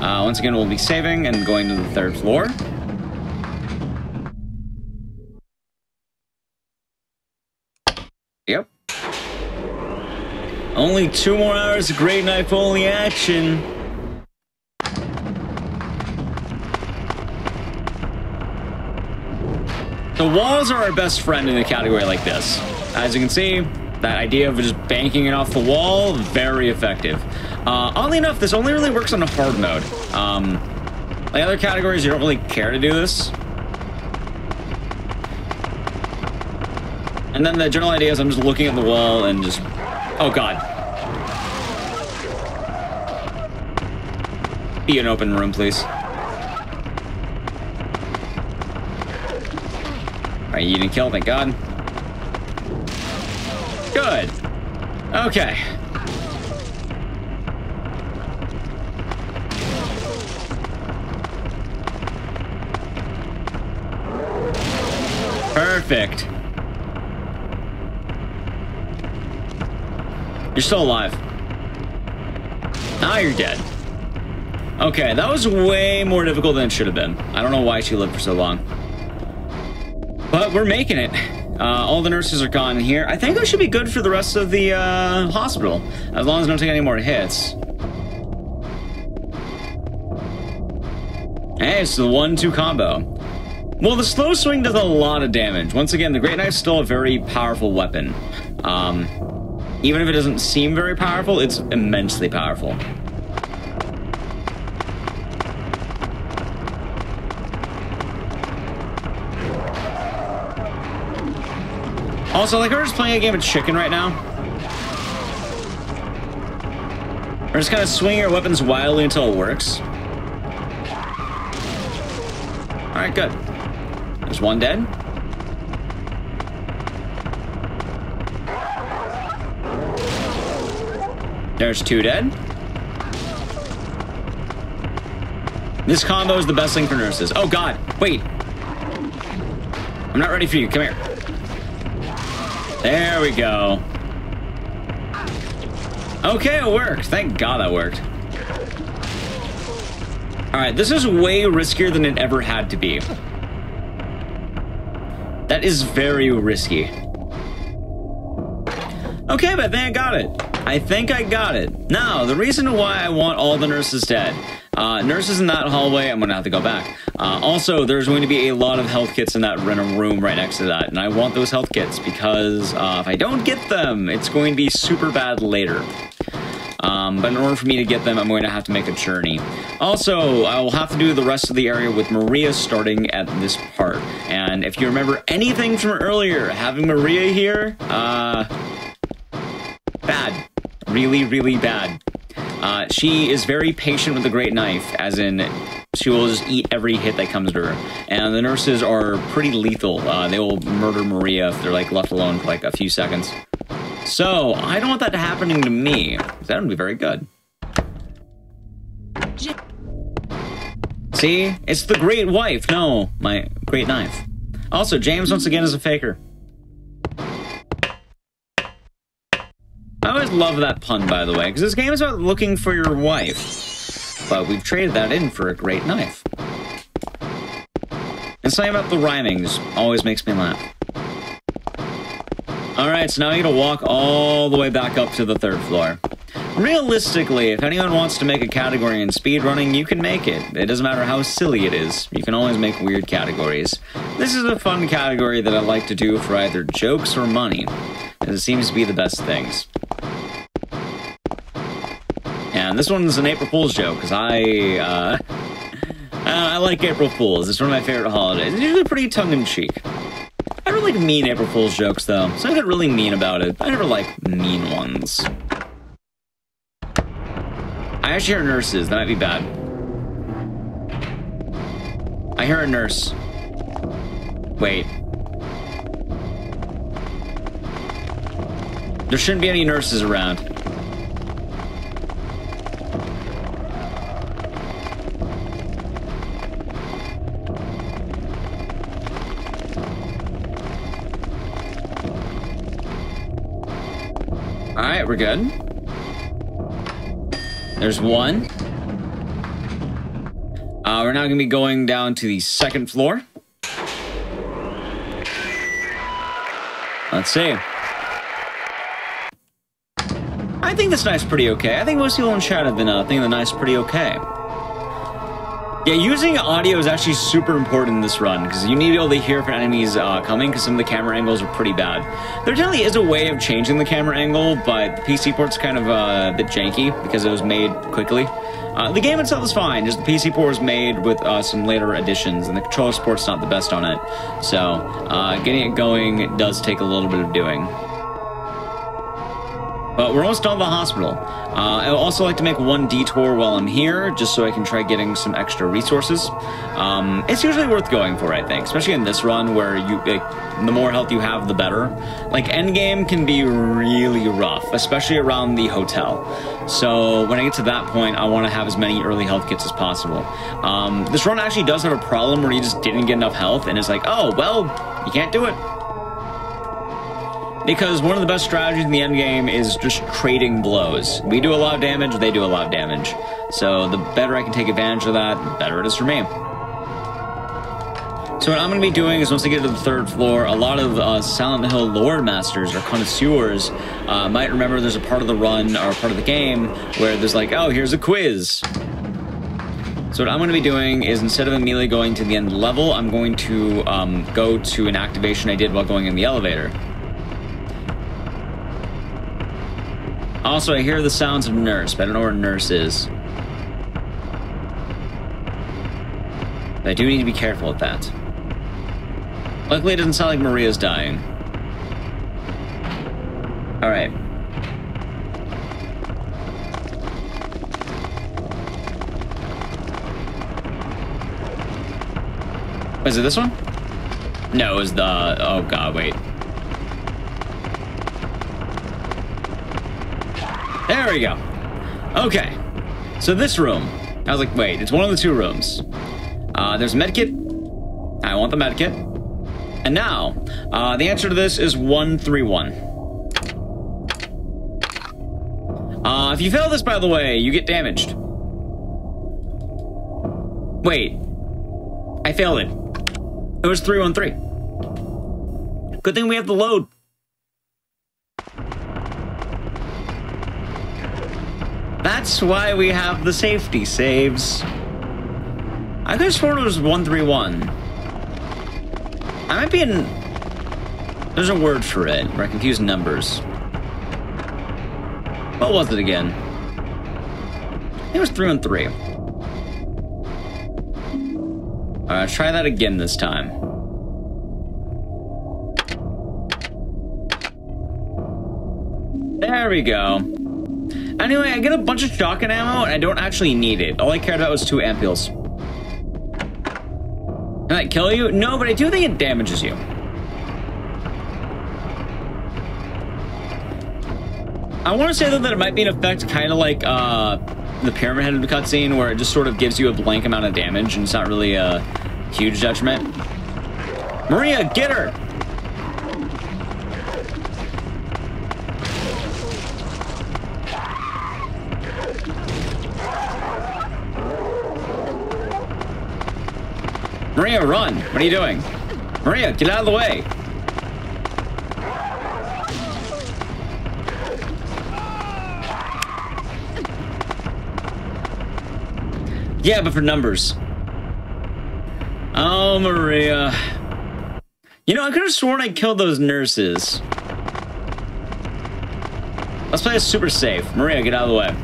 Once again, we'll be saving and going to the 3rd floor. Yep. Only 2 more hours of Great Knife only action. The walls are our best friend in a category like this. As you can see, that idea of just banking it off the wall, very effective. Oddly enough, this only really works on a hard mode. Like other categories, you don't really care to do this. And then the general idea is I'm just looking at the wall and just... Oh, God. Be an open room, please. Alright, you didn't kill, thank God. Good. Okay. Perfect. You're still alive. Now you're dead. Okay, that was way more difficult than it should have been. I don't know why she lived for so long. But we're making it. All the nurses are gone here. I think I should be good for the rest of the hospital, as long as I don't take any more hits. Hey, it's the 1-2 combo. Well, the slow swing does a lot of damage. Once again, the Great Knife's still a very powerful weapon. Even if it doesn't seem very powerful, it's immensely powerful. Also, like, we're just playing a game of chicken right now. We're just kind of swinging our weapons wildly until it works. Alright, good. There's one dead. There's 2 dead. This combo is the best thing for nurses. Oh god, wait. I'm not ready for you, come here. There we go. Okay, it worked. Thank God that worked. Alright, this is way riskier than it ever had to be. That is very risky. Okay, but I think I got it. I think I got it. Now, the reason why I want all the nurses dead. Nurses in that hallway, I'm gonna have to go back. Also, there's going to be a lot of health kits in that room right next to that, and I want those health kits because if I don't get them, it's going to be super bad later. But in order for me to get them, I'm going to have to make a journey. Also, I will have to do the rest of the area with Maria starting at this part. And if you remember anything from earlier, having Maria here, bad. Really, really bad. She is very patient with the Great Knife, as in she will just eat every hit that comes to her. And the nurses are pretty lethal. They will murder Maria if they're like left alone for like a few seconds. So, I don't want that happening to me. That would be very good. See? It's the Great Wife. No, my Great Knife. Also, James once again is a faker. I always love that pun, by the way, because this game is about looking for your wife. But we've traded that in for a Great Knife. And something about the rhyming just always makes me laugh. Alright, so now I gotta walk all the way back up to the 3rd floor. Realistically, if anyone wants to make a category in speedrunning, you can make it. It doesn't matter how silly it is. You can always make weird categories. This is a fun category that I like to do for either jokes or money, as it seems to be the best things. And this one's an April Fool's joke, because I like April Fool's. It's one of my favorite holidays. It's usually pretty tongue-in-cheek. I don't like mean April Fool's jokes, though, so I get really mean about it. I never like mean ones. I actually hear nurses. That might be bad. I hear a nurse. Wait. There shouldn't be any nurses around. Alright, we're good. There's one. We're now going to be going down to the 2nd floor. Let's see. I think this knife's pretty okay. I think most people in chat have been thinking the knife's pretty okay. Yeah, using audio is actually super important in this run, because you need to be able to hear for enemies coming, because some of the camera angles are pretty bad. There definitely is a way of changing the camera angle, but the PC port's kind of a bit janky, because it was made quickly. The game itself is fine, just the PC port was made with some later additions, and the controller support's not the best on it. So, getting it going does take a little bit of doing. But we're almost done with the hospital. I would also like to make one detour while I'm here, just so I can try getting some extra resources. It's usually worth going for, I think, especially in this run where the more health you have, the better. Like, endgame can be really rough, especially around the hotel. So when I get to that point, I want to have as many early health kits as possible. This run actually does have a problem where you just didn't get enough health, and it's like, oh, well, you can't do it. Because one of the best strategies in the endgame is just trading blows. We do a lot of damage, they do a lot of damage. So the better I can take advantage of that, the better it is for me. So what I'm going to be doing is once I get to the 3rd floor, a lot of Silent Hill lore masters or connoisseurs might remember there's a part of the run or part of the game where there's like, oh, here's a quiz. So what I'm going to be doing is instead of immediately going to the end of the level, I'm going to go to an activation I did while going in the elevator. Also, I hear the sounds of Nurse, but I don't know where Nurse is. But I do need to be careful with that. Luckily, it doesn't sound like Maria's dying. Alright. Was it this one? No, it was the... Oh god, wait. There we go. Okay. So this room. I was like, wait, it's one of the 2 rooms. There's a medkit. I want the medkit. And now, the answer to this is 131. If you fail this, by the way, you get damaged. Wait. I failed it. It was 313. Good thing we have the load. That's why we have the safety saves. I could have sworn it was 131. I might be in... There's a word for it, where I confuse numbers. What was it again? I think it was 313. Alright, try that again this time. There we go. Anyway, I get a bunch of shotgun ammo, and I don't actually need it. All I cared about was 2 ampules. Can that kill you? No, but I do think it damages you. I want to say, though, that it might be an effect kind of like the Pyramid Head cutscene, where it just sort of gives you a blank amount of damage, and it's not really a huge detriment. Maria, get her! Maria, run! What are you doing? Maria, get out of the way! Yeah, but for numbers. Oh, Maria. You know, I could have sworn I killed those nurses. Let's play it super safe. Maria, get out of the way.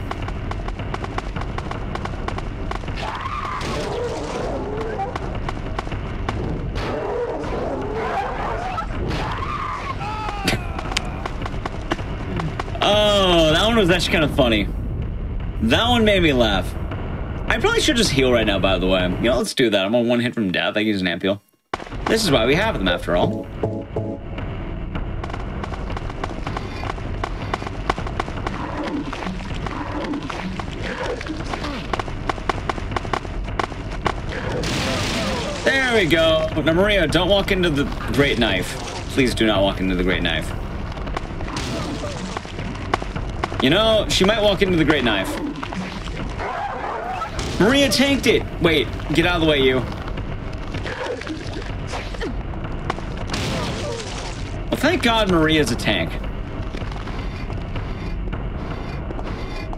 Oh, that one was actually kind of funny. That one made me laugh. I probably should just heal right now, by the way. You know, let's do that. I'm on 1 hit from death. I can use an ampule. This is why we have them, after all. There we go. Now, Maria, don't walk into the Great Knife. Please do not walk into the Great Knife. You know, she might walk into the Great Knife. Maria tanked it! Wait, get out of the way, you. Well, thank God Maria's a tank.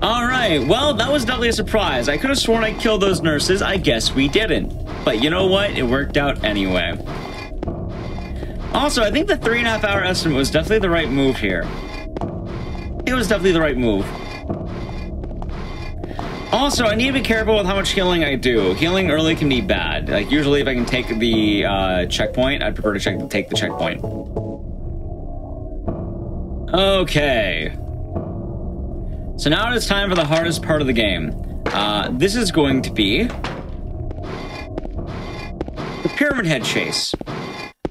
Alright, well, that was definitely a surprise. I could have sworn I killed those nurses. I guess we didn't. But you know what? It worked out anyway. Also, I think the 3.5 hour estimate was definitely the right move here. It was definitely the right move. Also, I need to be careful with how much healing I do. Healing early can be bad. Like, usually if I can take the checkpoint, I'd prefer to take the checkpoint. Okay. So now it's time for the hardest part of the game. This is going to be the Pyramid Head chase.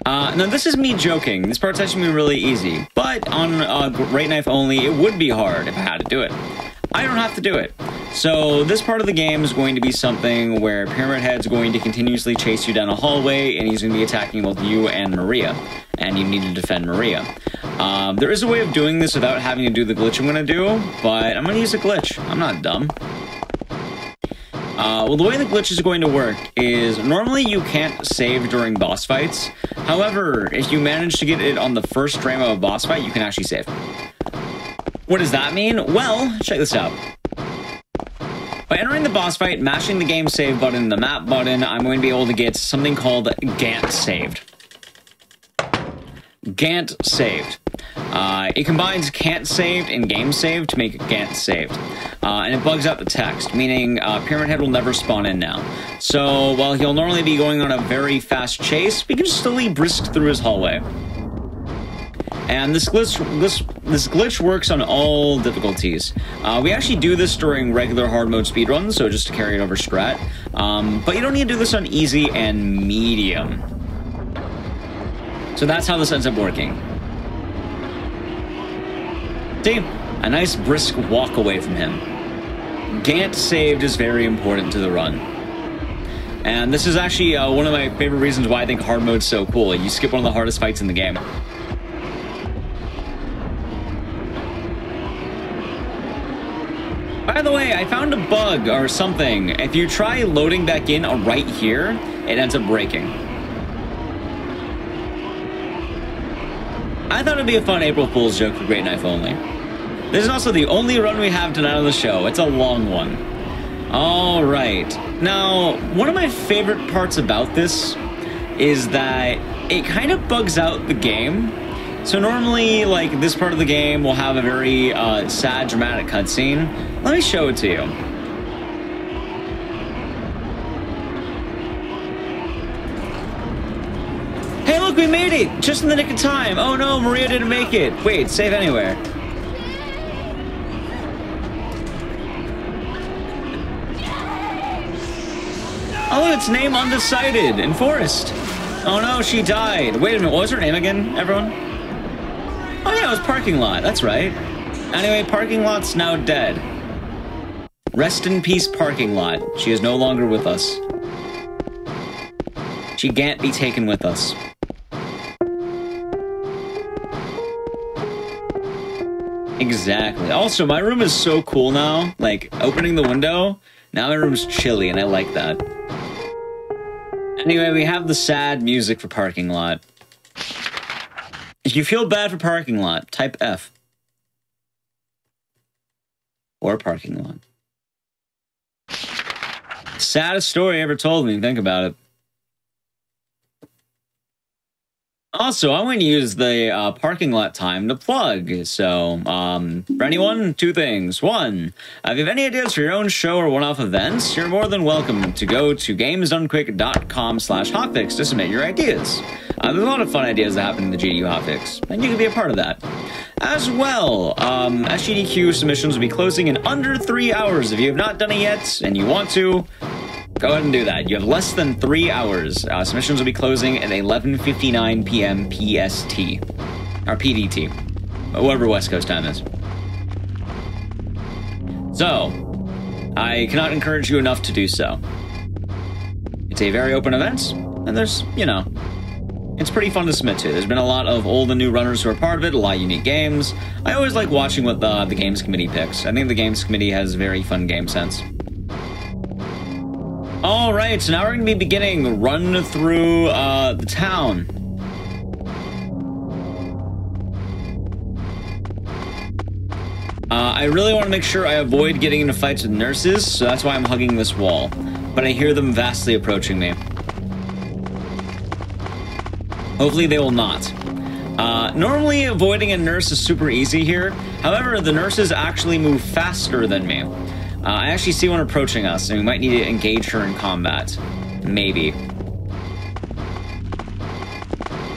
Now, this is me joking. This part's actually going to be really easy. But on Great Knife only, it would be hard if I had to do it. I don't have to do it. So this part of the game is going to be something where Pyramid Head's going to continuously chase you down a hallway, and he's going to be attacking both you and Maria. And you need to defend Maria. There is a way of doing this without having to do the glitch I'm going to do, but I'm going to use a glitch. I'm not dumb. Well, the way the glitch is going to work is normally you can't save during boss fights. However, if you manage to get it on the first frame of a boss fight, you can actually save. What does that mean? Well, check this out. By entering the boss fight, mashing the game save button and the map button, I'm going to be able to get something called Gantt saved. Gantt saved. It combines can't saved and game saved to make it Gantt saved. And it bugs out the text, meaning Pyramid Head will never spawn in now. So while he'll normally be going on a very fast chase, we can slowly brisk through his hallway. And this glitch works on all difficulties. We actually do this during regular hard mode speedruns, so just to carry it over strat. But you don't need to do this on easy and medium. So that's how this ends up working. See? A nice brisk walk away from him. Gantt saved is very important to the run. And this is actually one of my favorite reasons why I think hard mode's so cool. You skip one of the hardest fights in the game. By the way, I found a bug or something. If you try loading back in right here, it ends up breaking. I thought it'd be a fun April Fool's joke for Great Knife only. This is also the only run we have tonight on the show. It's a long one. Alright. Now, one of my favorite parts about this is that it kind of bugs out the game. So normally, like, this part of the game will have a very sad, dramatic cutscene. Let me show it to you. Hey, look, we made it! Just in the nick of time! Oh no, Maria didn't make it! Wait, save anywhere. Oh, look, it's name undecided in Forest. Oh no, she died. Wait a minute, what was her name again, everyone? Oh yeah, it was Parking Lot, that's right. Anyway, Parking Lot's now dead. Rest in peace, Parking Lot. She is no longer with us. She can't be taken with us. Exactly. Also, my room is so cool now. Like, opening the window, now my room's chilly, and I like that. Anyway, we have the sad music for Parking Lot. If you feel bad for Parking Lot, type F. Or Parking Lot. Saddest story ever told me, think about it. Also, I'm going to use the parking lot time to plug. So, for anyone, two things. One, if you have any ideas for your own show or one-off events, you're more than welcome to go to gamesdonequick.com/hotfix to submit your ideas. There's a lot of fun ideas that happen in the GDQ hotfix, and you can be a part of that. As well, SGDQ submissions will be closing in under 3 hours. If you have not done it yet and you want to, go ahead and do that. You have less than 3 hours. Submissions will be closing at 11:59 p.m. PST. Or PDT. Whatever West Coast time is. So, I cannot encourage you enough to do so. It's a very open event, and there's, you know, it's pretty fun to submit to. There's been a lot of old and new runners who are part of it, a lot of unique games. I always like watching what the Games Committee picks. I think the Games Committee has very fun game sense. Alright, so now we're going to be beginning run through the town. I really want to make sure I avoid getting into fights with nurses, so that's why I'm hugging this wall. But I hear them vastly approaching me. Hopefully they will not. Normally avoiding a nurse is super easy here. However, the nurses actually move faster than me. I actually see one approaching us, and we might need to engage her in combat. Maybe.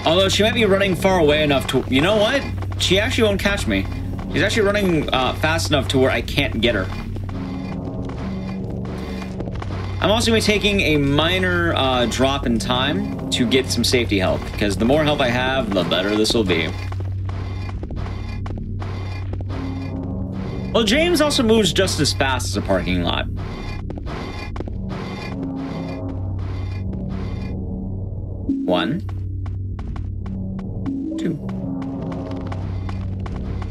Although she might be running far away enough to... You know what? She actually won't catch me. She's actually running fast enough to where I can't get her. I'm also going to be taking a minor drop in time to get some safety health, because the more health I have, the better this will be. Well, James also moves just as fast as a parking lot. One. Two.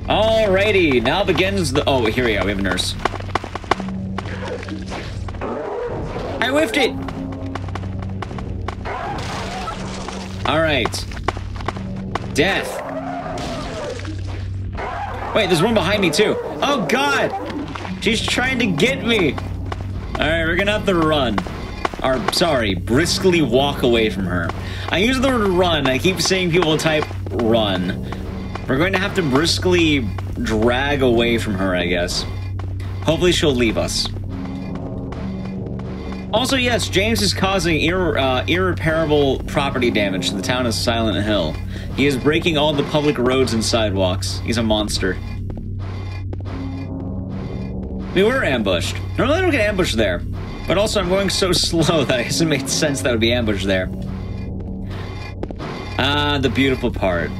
Alrighty, now begins the... Oh, here we go, we have a nurse. left it! Alright. Death. Wait, there's one behind me too. Oh god! She's trying to get me! Alright, we're gonna have to run. Or, sorry, briskly walk away from her. I use the word run. I keep seeing people type run. We're going to have to briskly drag away from her, I guess. Hopefully she'll leave us. Also, yes, James is causing irreparable property damage to the town of Silent Hill. He is breaking all the public roads and sidewalks. He's a monster. We were ambushed. Normally I don't get ambushed there. But also I'm going so slow that I guess it made sense that would be ambushed there. Ah, the beautiful part.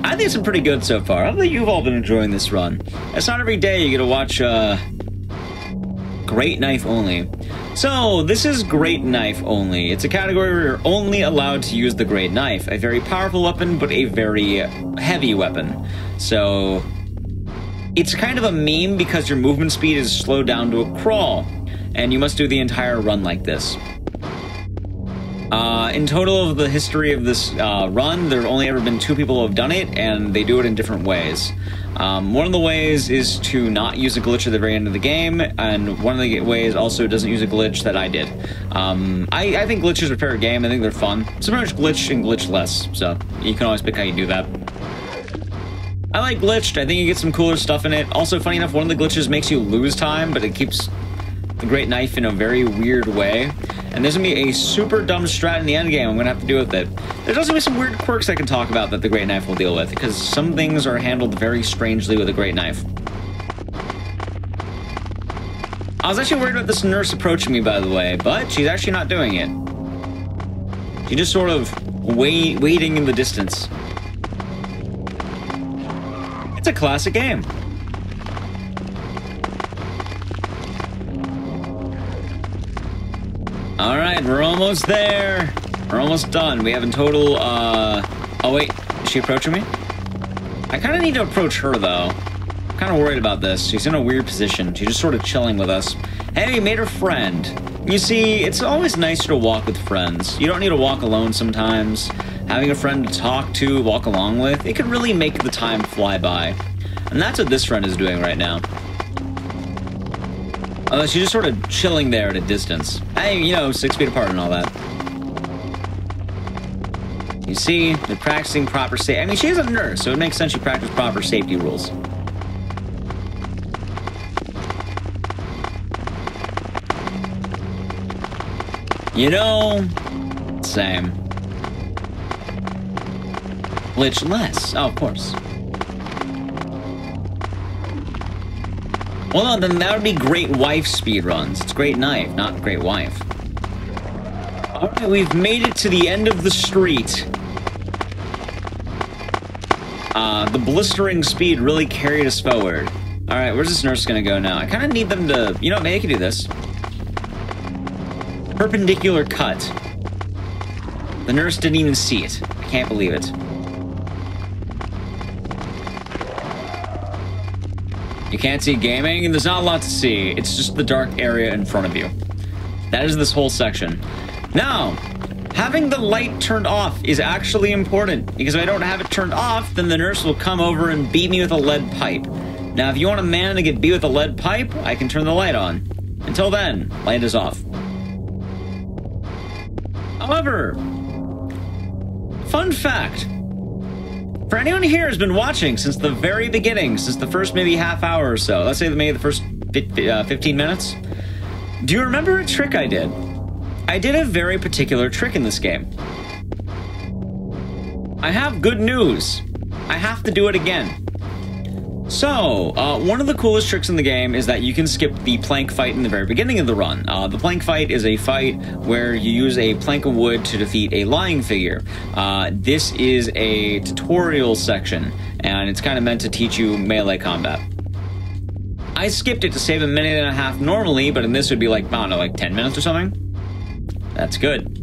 I think it's been pretty good so far. I think you've all been enjoying this run. It's not every day you get to watch Great Knife Only. So, this is Great Knife Only. It's a category where you're only allowed to use the Great Knife. A very powerful weapon, but a very heavy weapon. So, it's kind of a meme because your movement speed is slowed down to a crawl. And you must do the entire run like this. In total of the history of this run, there have only ever been 2 people who have done it, and they do it in different ways. One of the ways is to not use a glitch at the very end of the game, and one of the ways also doesn't use a glitch that I did. I think glitches are fair game. I think they're fun. It's pretty much glitch and glitchless, so you can always pick how you do that. I like glitched. I think you get some cooler stuff in it. Also, funny enough, one of the glitches makes you lose time, but it keeps the Great Knife in a very weird way. And there's gonna be a super dumb strat in the end game I'm gonna have to do with it. There's also gonna be some weird quirks I can talk about that the Great Knife will deal with, because some things are handled very strangely with a Great Knife. I was actually worried about this nurse approaching me, by the way, but she's actually not doing it. She's just sort of waiting in the distance. It's a classic game. Alright, we're almost there. We're almost done. We have in total, oh wait, is she approaching me? I kind of need to approach her, though. I'm kind of worried about this. She's in a weird position. She's just sort of chilling with us. Hey, we made her friend. You see, it's always nicer to walk with friends. You don't need to walk alone sometimes. Having a friend to talk to, walk along with, it can really make the time fly by. And that's what this friend is doing right now. Although she's just sort of chilling there at a distance. Hey, you know, 6 feet apart and all that. You see, they're practicing proper safety. I mean, she is a nurse, so it makes sense she practices proper safety rules. You know, same. Glitch less. Oh, of course. Well, no, then that would be Great Wife speedruns. It's Great Knife, not Great Wife. Alright, we've made it to the end of the street. The blistering speed really carried us forward. Alright, where's this nurse gonna go now? I kind of need them to... You know what, maybe I can do this. Perpendicular cut. The nurse didn't even see it. I can't believe it. You can't see gaming, and there's not a lot to see. It's just the dark area in front of you. That is this whole section. Now, having the light turned off is actually important, because if I don't have it turned off, then the nurse will come over and beat me with a lead pipe. Now, if you want a man to get beat with a lead pipe, I can turn the light on. Until then, light is off. However, fun fact. For anyone here who's been watching since the very beginning, since the first maybe half hour or so, let's say maybe the first 15 minutes, do you remember a trick I did? I did a very particular trick in this game. I have good news. I have to do it again. So, one of the coolest tricks in the game is that you can skip the plank fight in the very beginning of the run. The plank fight is a fight where you use a plank of wood to defeat a lying figure. This is a tutorial section, and it's kind of meant to teach you melee combat. I skipped it to save a minute and a half normally, but in this would be like, I don't know, like 10 minutes or something. That's good.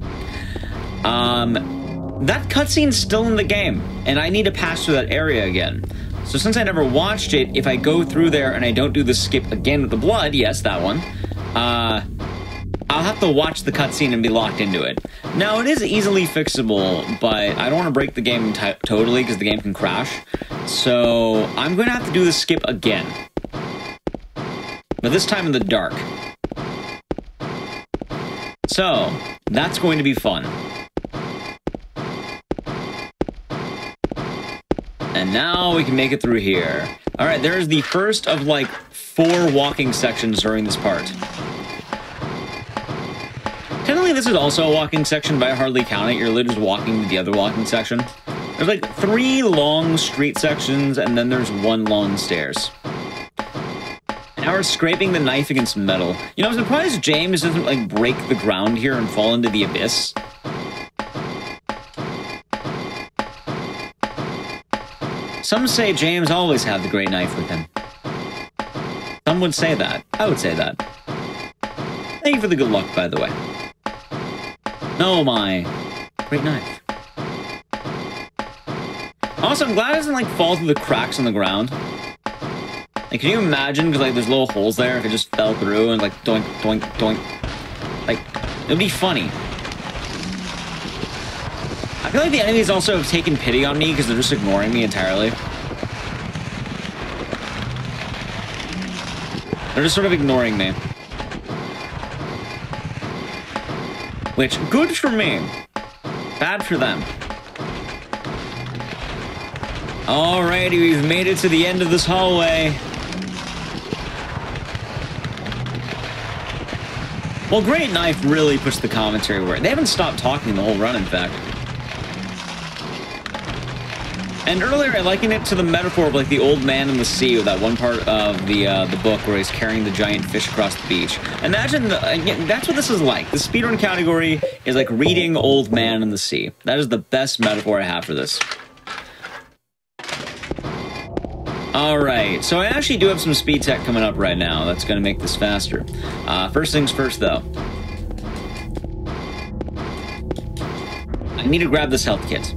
That cutscene's still in the game, and I need to pass through that area again. So since I never watched it, if I go through there and I don't do the skip again with the blood, yes, that one, I I'll have to watch the cutscene and be locked into it. Now, it is easily fixable, but I don't want to break the game totally because the game can crash. So, I'm going to have to do the skip again. But this time in the dark. So, that's going to be fun. And now we can make it through here. Alright, there's the first of like 4 walking sections during this part. Technically, this is also a walking section, but I hardly count it. You're literally just walking to the other walking section. There's like 3 long street sections, and then there's 1 long stairs. Now we're scraping the knife against metal. You know, I'm surprised James doesn't like break the ground here and fall into the abyss. Some say James always had the great knife with him. Some would say that. I would say that. Thank you for the good luck, by the way. Oh my. Great knife. Also, I'm glad it doesn't, like, fall through the cracks in the ground. Like, can you imagine, because, like, there's little holes there, if it just fell through and, like, doink, doink, doink. Like, it would be funny. I feel like the enemies also have taken pity on me because they're just ignoring me entirely. They're just sort of ignoring me. Which, good for me. Bad for them. Alrighty, we've made it to the end of this hallway. Well, Great Knife really puts the commentary where they haven't stopped talking the whole run, in fact. And earlier, I likened it to the metaphor of like the old man in the sea, with that one part of the book where he's carrying the giant fish across the beach. Imagine that's what this is like. The speedrun category is like reading Old Man in the Sea. That is the best metaphor I have for this. Alright, so I actually do have some speed tech coming up right now that's going to make this faster. First things first, though. I need to grab this health kit.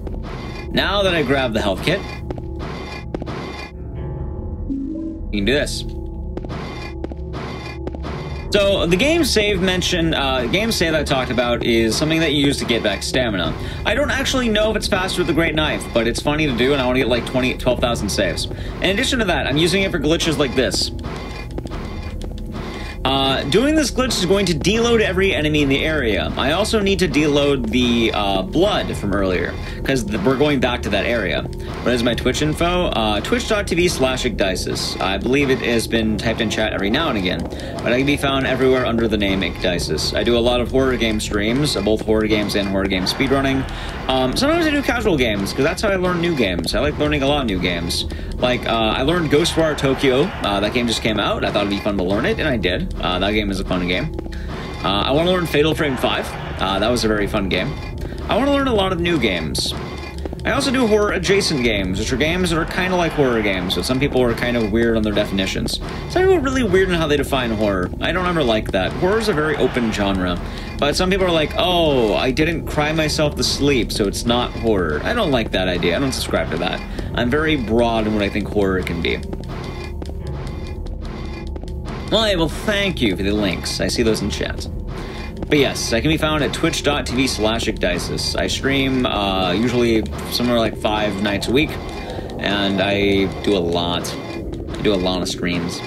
Now that I grab the health kit, you can do this. So the game save game save that I talked about is something that you use to get back stamina. I don't actually know if it's faster with the Great Knife, but it's funny to do, and I want to get like 12,000 saves. In addition to that, I'm using it for glitches like this. Doing this glitch is going to deload every enemy in the area. I also need to deload the blood from earlier, because we're going back to that area. What is my Twitch info? Twitch.tv/Igdices. I believe it has been typed in chat every now and again, but I can be found everywhere under the name Igdices. I do a lot of horror game streams, both horror games and horror game speedrunning. Sometimes I do casual games, because that's how I learn new games. I like learning a lot of new games. Like, I learned Ghostwire Tokyo. That game just came out. I thought it'd be fun to learn it, and I did. That game is a fun game. I want to learn Fatal Frame 5. That was a very fun game. I want to learn a lot of new games. I also do horror-adjacent games, which are games that are kind of like horror games, but some people are kind of weird on their definitions. Some people are really weird in how they define horror. I don't ever like that. Horror is a very open genre. But some people are like, oh, I didn't cry myself to sleep, so it's not horror. I don't like that idea. I don't subscribe to that. I'm very broad in what I think horror can be. Well, thank you for the links. I see those in chat. But yes, I can be found at twitch.tv/Igdices. I stream usually somewhere like 5 nights a week, and I do a lot. I do a lot of streams.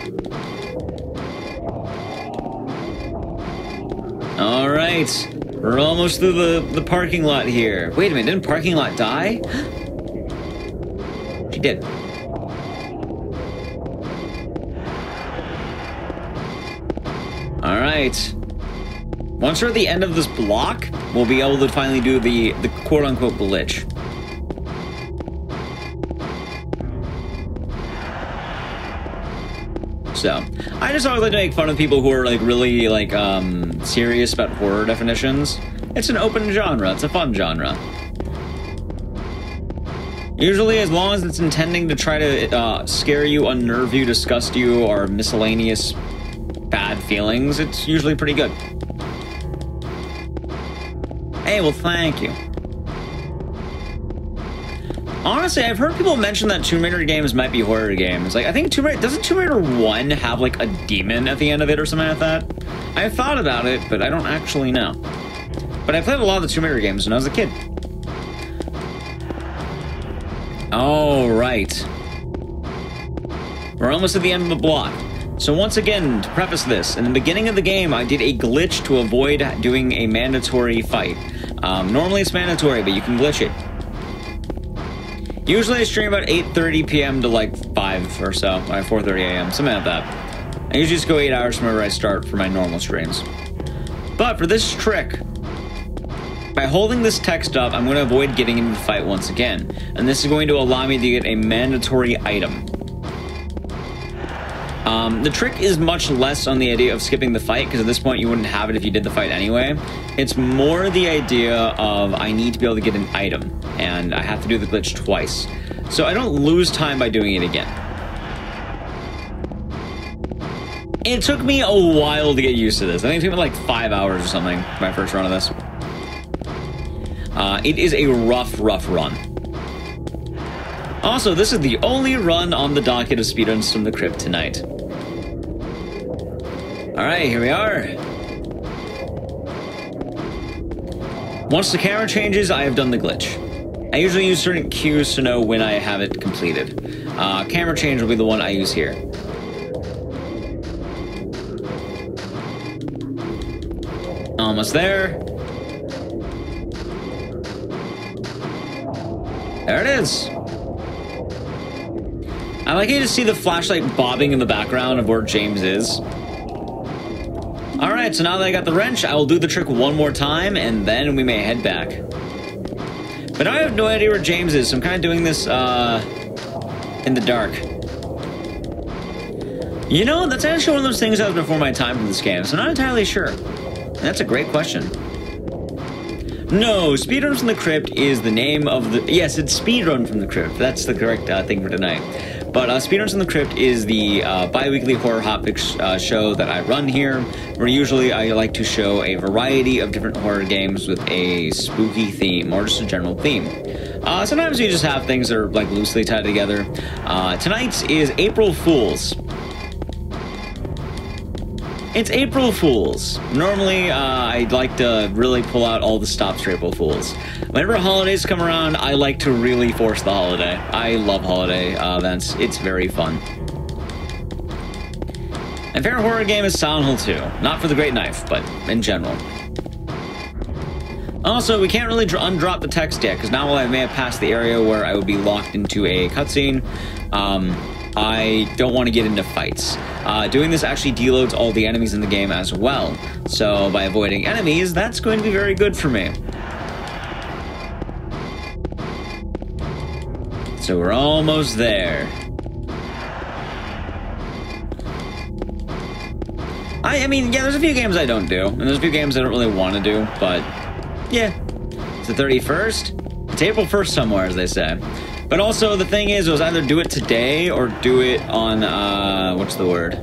All right, we're almost through the parking lot here. Wait a minute, didn't parking lot die? She did. All right. Once we're at the end of this block, we'll be able to finally do the quote-unquote glitch. So, I just always like to make fun of people who are like really like serious about horror definitions. It's an open genre. It's a fun genre. Usually, as long as it's intending to try to scare you, unnerve you, disgust you, or miscellaneous bad feelings, it's usually pretty good. Hey, well, thank you. Honestly, I've heard people mention that Tomb Raider games might be horror games. Like, I think doesn't Tomb Raider 1 have, like, a demon at the end of it or something like that? I thought about it, but I don't actually know. But I played a lot of the Tomb Raider games when I was a kid. All right. We're almost at the end of the block. So once again, to preface this, in the beginning of the game, I did a glitch to avoid doing a mandatory fight. Normally it's mandatory, but you can glitch it. Usually I stream about 8:30 p.m. to like 5 or so, 4:30 a.m., something like that. I usually just go 8 hours from whenever I start for my normal streams. But for this trick, by holding this text up, I'm going to avoid getting into the fight once again. And this is going to allow me to get a mandatory item. The trick is much less on the idea of skipping the fight, because at this point you wouldn't have it if you did the fight anyway. It's more the idea of I need to be able to get an item, and I have to do the glitch twice. So I don't lose time by doing it again. It took me a while to get used to this. I think it took me like 5 hours or something, my first run of this. It is a rough run. Also, this is the only run on the docket of Speedruns from the Crypt tonight. Alright, here we are. Once the camera changes, I have done the glitch. I usually use certain cues to know when I have it completed. Camera change will be the one I use here. Almost there. There it is. I like you to see the flashlight bobbing in the background of where James is. Alright, so now that I got the wrench, I will do the trick one more time, and then we may head back. But I have no idea where James is, so I'm kind of doing this, in the dark. You know, that's actually one of those things that was before my time for this game, so I'm not entirely sure. That's a great question. No, Speedruns from the Crypt is the name of the... Yes, it's Speedrun from the Crypt. That's the correct thing for tonight. But Speedruns from the Crypt is the bi-weekly horror hotfix show that I run here, where usually I like to show a variety of different horror games with a spooky theme, or just a general theme. Sometimes we just have things that are like loosely tied together. Tonight's is April Fool's. It's April Fool's. Normally, I'd like to really pull out all the stops for April Fool's. Whenever holidays come around, I like to really force the holiday. I love holiday events. It's very fun. My favorite horror game is Silent Hill 2. Not for the Great Knife, but in general. Also, we can't really undrop the text yet, because now I may have passed the area where I would be locked into a cutscene. I don't want to get into fights. Doing this actually deloads all the enemies in the game as well. So by avoiding enemies, that's going to be very good for me. So we're almost there. I mean, yeah, there's a few games I don't do, and there's a few games I don't really want to do, but yeah. It's the 31st. It's April 1st somewhere, as they say. But also, the thing is, it was either do it today or do it on, what's the word?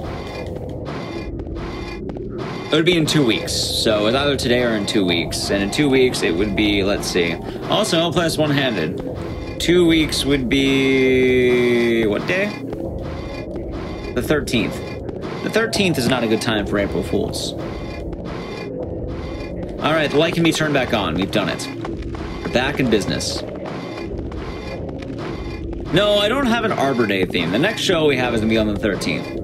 It would be in 2 weeks. So it's either today or in 2 weeks. And in 2 weeks, it would be, let's see. Also, I'll play this one-handed. 2 weeks would be... what day? The 13th. The 13th is not a good time for April Fools. Alright, the light can be turned back on. We've done it. We're back in business. No, I don't have an Arbor Day theme. The next show we have is going to be on the 13th.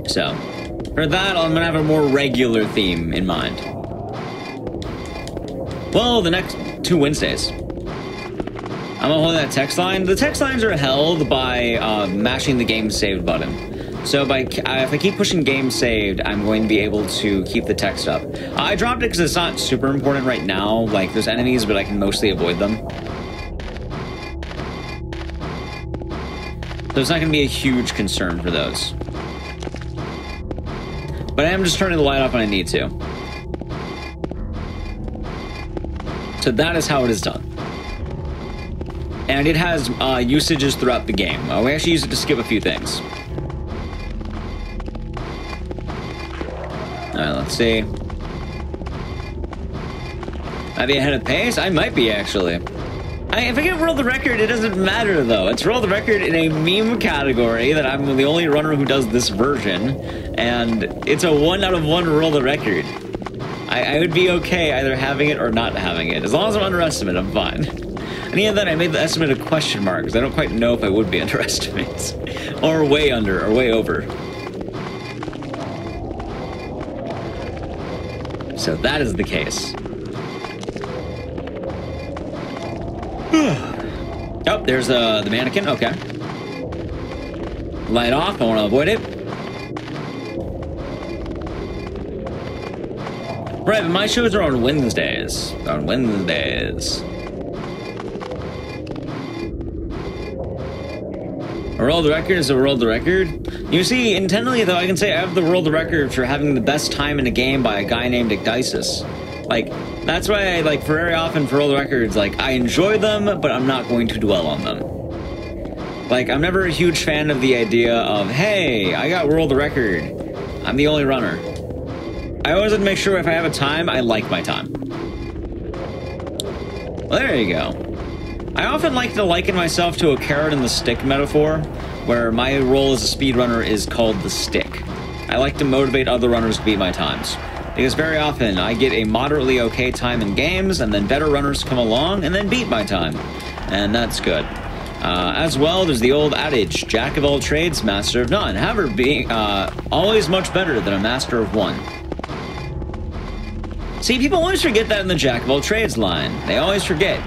So, for that, I'm going to have a more regular theme in mind. Well, the next 2 Wednesdays. I'm holding that text line. The text lines are held by mashing the game saved button. So if I keep pushing game saved, I'm going to be able to keep the text up. I dropped it because it's not super important right now. Like, there's enemies, but I can mostly avoid them. So it's not going to be a huge concern for those. But I am just turning the light off when I need to. So that is how it is done. And it has usages throughout the game. We actually use it to skip a few things. Alright, let's see. Might be ahead of pace? I might be, actually. I If I get world record, it doesn't matter, though. It's world record in a meme category that I'm the only runner who does this version, and it's a 1 out of 1 world record. I would be okay either having it or not having it. As long as I'm underestimate, I'm fine. And even then, I made the estimate a question mark, because I don't quite know if I would be underestimates. Or way under, or way over. So that is the case. Oh, there's the mannequin. Okay. Light off. I want to avoid it. Right, but my shows are on Wednesdays. On Wednesdays. A world record is a world record. You see, internally, though, I can say I have the world record for having the best time in a game by a guy named Igdisis. Like, that's why I, like, for very often for world records, like, I enjoy them, but I'm not going to dwell on them. Like, I'm never a huge fan of the idea of, hey, I got world record. I'm the only runner. I always have to make sure if I have a time, I like my time. Well, there you go. I often like to liken myself to a carrot and the stick metaphor, where my role as a speedrunner is called the stick. I like to motivate other runners to beat my times. Because very often, I get a moderately okay time in games, and then better runners come along and then beat my time. And that's good. As well, there's the old adage, jack of all trades, master of none. However, being always much better than a master of one. See, people always forget that in the jack of all trades line. They always forget.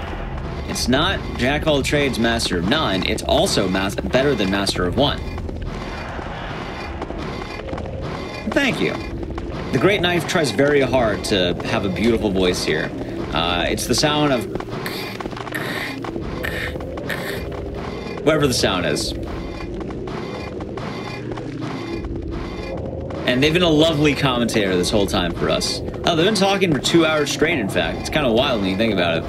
It's not jack of all trades, master of none. It's also better than master of one. Thank you. The Great Knife tries very hard to have a beautiful voice here. It's the sound of... whatever the sound is. And they've been a lovely commentator this whole time for us. Oh, they've been talking for 2 hours straight, in fact. It's kind of wild when you think about it.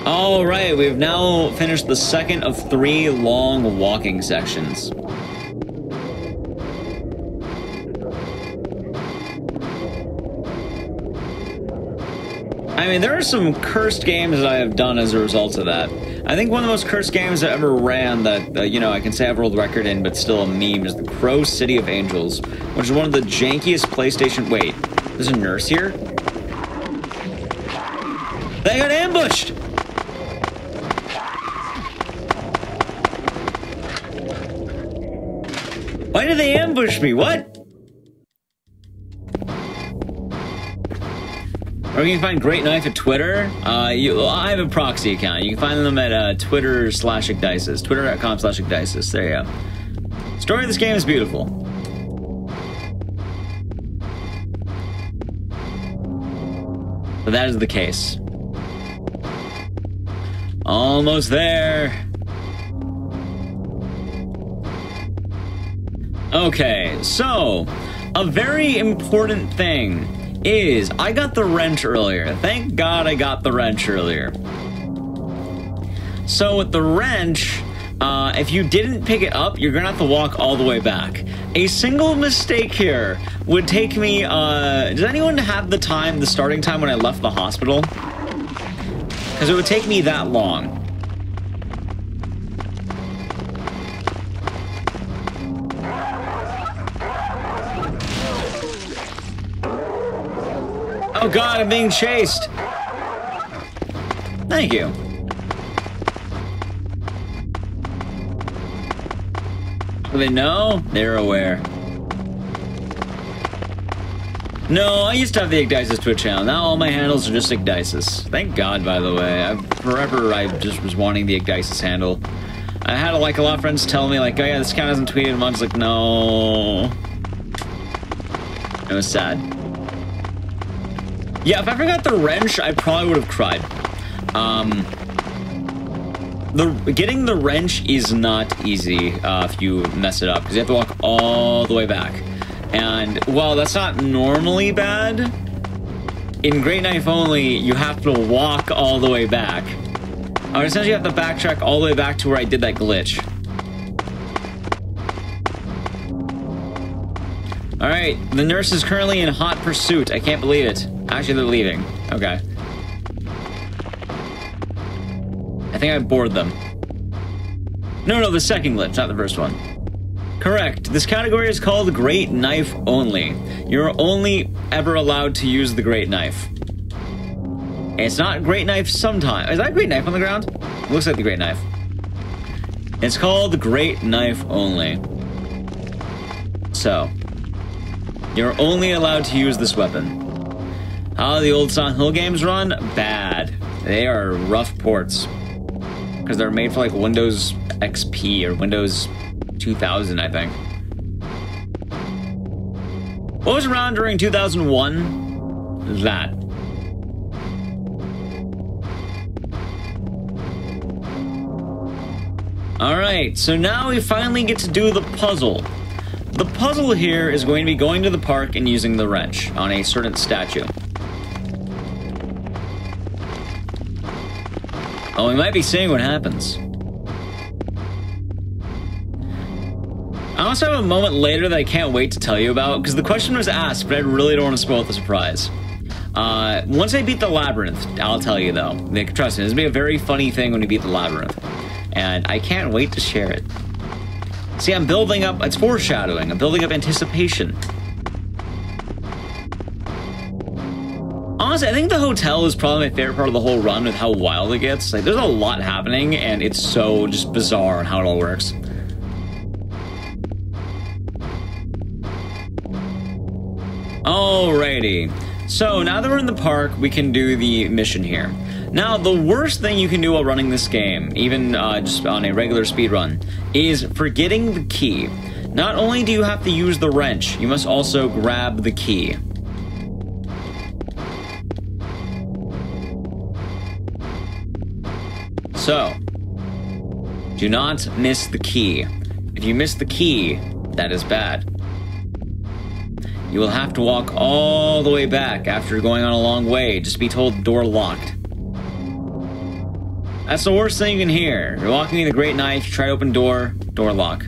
All right, we've now finished the second of 3 long walking sections. I mean, there are some cursed games that I have done as a result of that. I think one of the most cursed games I ever ran that, you know, I can say I have a world record in, but still a meme, is the Crow City of Angels, which is one of the jankiest PlayStation... Wait, there's a nurse here? They got ambushed! Why did they ambush me? What? Or you can find Great Knife at Twitter. I have a proxy account. You can find them at Twitter/Igdisis. Twitter.com/Igdisis. There you go. Story of this game is beautiful. But that is the case. Almost there. Okay, so a very important thing is I got the wrench earlier. Thank God I got the wrench earlier. So with the wrench, if you didn't pick it up, you're gonna have to walk all the way back. A single mistake here would take me, does anyone have the time, the starting time when I left the hospital? Because it would take me that long. Oh God, I'm being chased. Thank you. Do they know? They're aware. No, I used to have the Igdisis Twitch channel. Now all my handles are just Igdisis. Thank God, by the way. Forever I just was wanting the Igdisis handle. I had like a lot of friends tell me like, oh yeah, this account hasn't tweeted in a month. Like, no. It was sad. Yeah, if I forgot the wrench, I probably would have cried. Getting the wrench is not easy if you mess it up, because you have to walk all the way back. And while that's not normally bad, in Great Knife only, you have to walk all the way back. I would essentially have to backtrack all the way back to where I did that glitch. Alright, the nurse is currently in hot pursuit. I can't believe it. Actually, they're leaving. Okay. I think I bored them. No, the second glitch, not the first one. Correct. This category is called Great Knife Only. You're only ever allowed to use the Great Knife. It's not Great Knife sometimes. Is that Great Knife on the ground? It looks like the Great Knife. It's called Great Knife Only. So, you're only allowed to use this weapon. How the old Silent Hill games run? Bad. They are rough ports. Because they're made for like Windows XP or Windows 2000, I think. What was around during 2001? That. Alright, so now we finally get to do the puzzle. The puzzle here is going to be going to the park and using the wrench on a certain statue. Oh, we might be seeing what happens. I also have a moment later that I can't wait to tell you about, because the question was asked, but I really don't want to spoil the surprise. Once I beat the labyrinth, I'll tell you though. Like, trust me, this will be a very funny thing when you beat the labyrinth. And I can't wait to share it. See, I'm building up, it's foreshadowing, I'm building up anticipation. Honestly, I think the hotel is probably my favorite part of the whole run with how wild it gets. Like, there's a lot happening, and it's so just bizarre on how it all works. Alrighty. So, now that we're in the park, we can do the mission here. Now, the worst thing you can do while running this game, even just on a regular speedrun, is forgetting the key. Not only do you have to use the wrench, you must also grab the key. So, do not miss the key. If you miss the key, that is bad. You will have to walk all the way back after going on a long way, just to be told the door locked. That's the worst thing you can hear. You're walking with a great knife, you try to open door, door lock.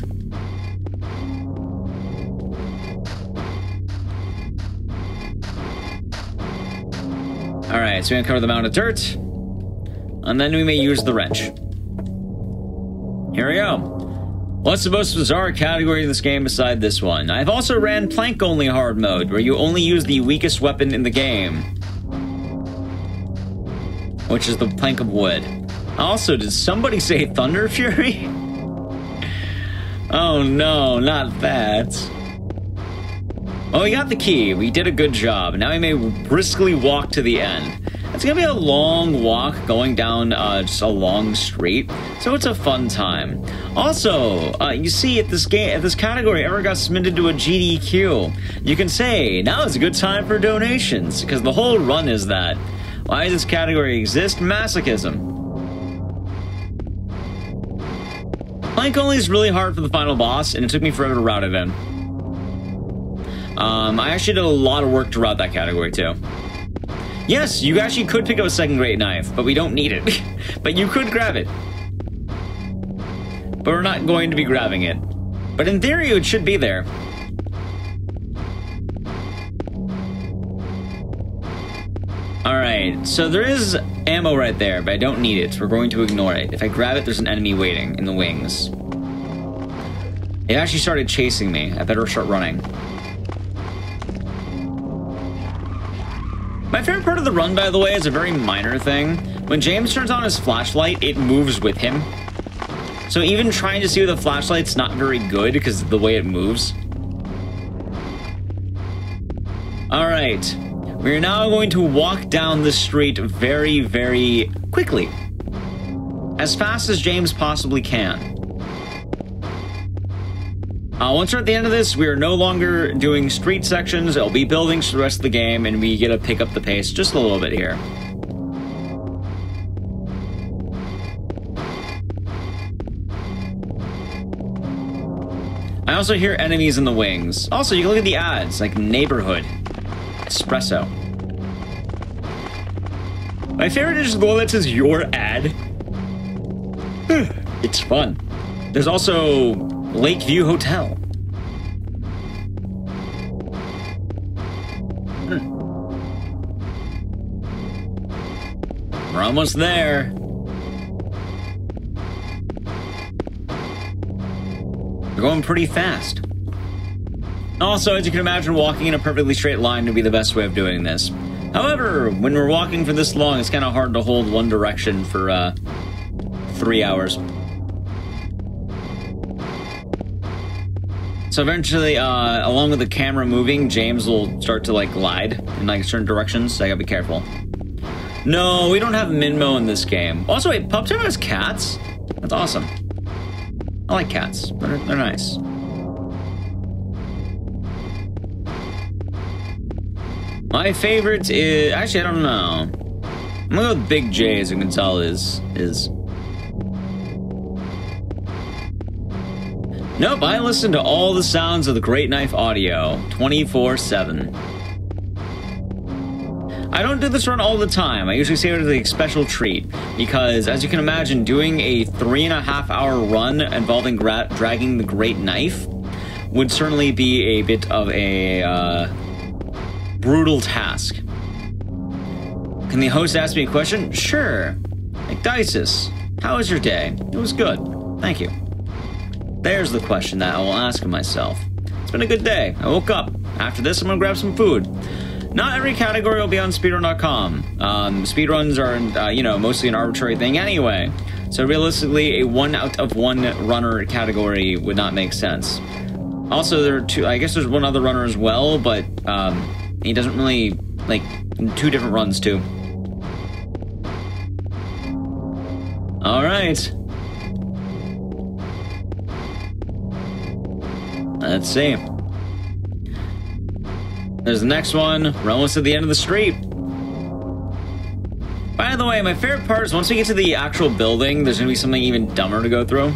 Alright, so we uncover the mound of dirt. And then we may use the wrench. Here we go. What's the most bizarre category in this game beside this one? I've also ran plank only hard mode, where you only use the weakest weapon in the game. Which is the plank of wood. Also, did somebody say Thunder Fury? Oh no, not that. Well, we got the key. We did a good job. Now we may briskly walk to the end. It's gonna be a long walk going down just a long street, so it's a fun time. Also, you see, if this category ever got submitted to a GDQ, you can say, now is a good time for donations, because the whole run is that. Why does this category exist? Masochism. Plank only is really hard for the final boss, and it took me forever to route it in. I actually did a lot of work to route that category, too. Yes, you actually could pick up a second great knife, but we don't need it. But you could grab it. But we're not going to be grabbing it. But in theory, it should be there. Alright, so there is ammo right there, but I don't need it. We're going to ignore it. If I grab it, there's an enemy waiting in the wings. It actually started chasing me. I better start running. My favorite part of the run, by the way, is a very minor thing. When James turns on his flashlight, it moves with him. So even trying to see with a flashlight's not very good because of the way it moves. Alright. We're now going to walk down the street very, very quickly. As fast as James possibly can. Once we're at the end of this, we are no longer doing street sections. It'll be buildings for the rest of the game, and we get to pick up the pace just a little bit here. I also hear enemies in the wings. Also, you can look at the ads, like Neighborhood, Espresso. My favorite is the one that says your ad. It's fun. There's also Lakeview Hotel. We're almost there. We're going pretty fast. Also, as you can imagine, walking in a perfectly straight line would be the best way of doing this. However, when we're walking for this long, it's kind of hard to hold one direction for 3 hours. So eventually, along with the camera moving, James will start to like glide in like certain directions, so I gotta be careful. No, we don't have Minmo in this game. Also, wait, Pup Time has cats? That's awesome. I like cats. They're nice. My favorite is... Actually, I don't know. I'm gonna go with Big J, as you can tell, is... Nope, I listen to all the sounds of the Great Knife audio, 24/7. I don't do this run all the time. I usually save it as a special treat, because, as you can imagine, doing a 3.5-hour run involving dragging the Great Knife would certainly be a bit of a brutal task. Can the host ask me a question? Sure. Like, Dices, how was your day? It was good. Thank you. There's the question that I will ask myself. It's been a good day. I woke up. After this, I'm gonna grab some food. Not every category will be on speedrun.com. Speedruns are, you know, mostly an arbitrary thing anyway. So realistically, a 1 out of 1 runner category would not make sense. Also, there are two, I guess there's one other runner as well, but he doesn't really, like, 2 different runs too. All right. Let's see. There's the next one. We're almost at the end of the street. By the way, my favorite part is once we get to the actual building, there's gonna be something even dumber to go through.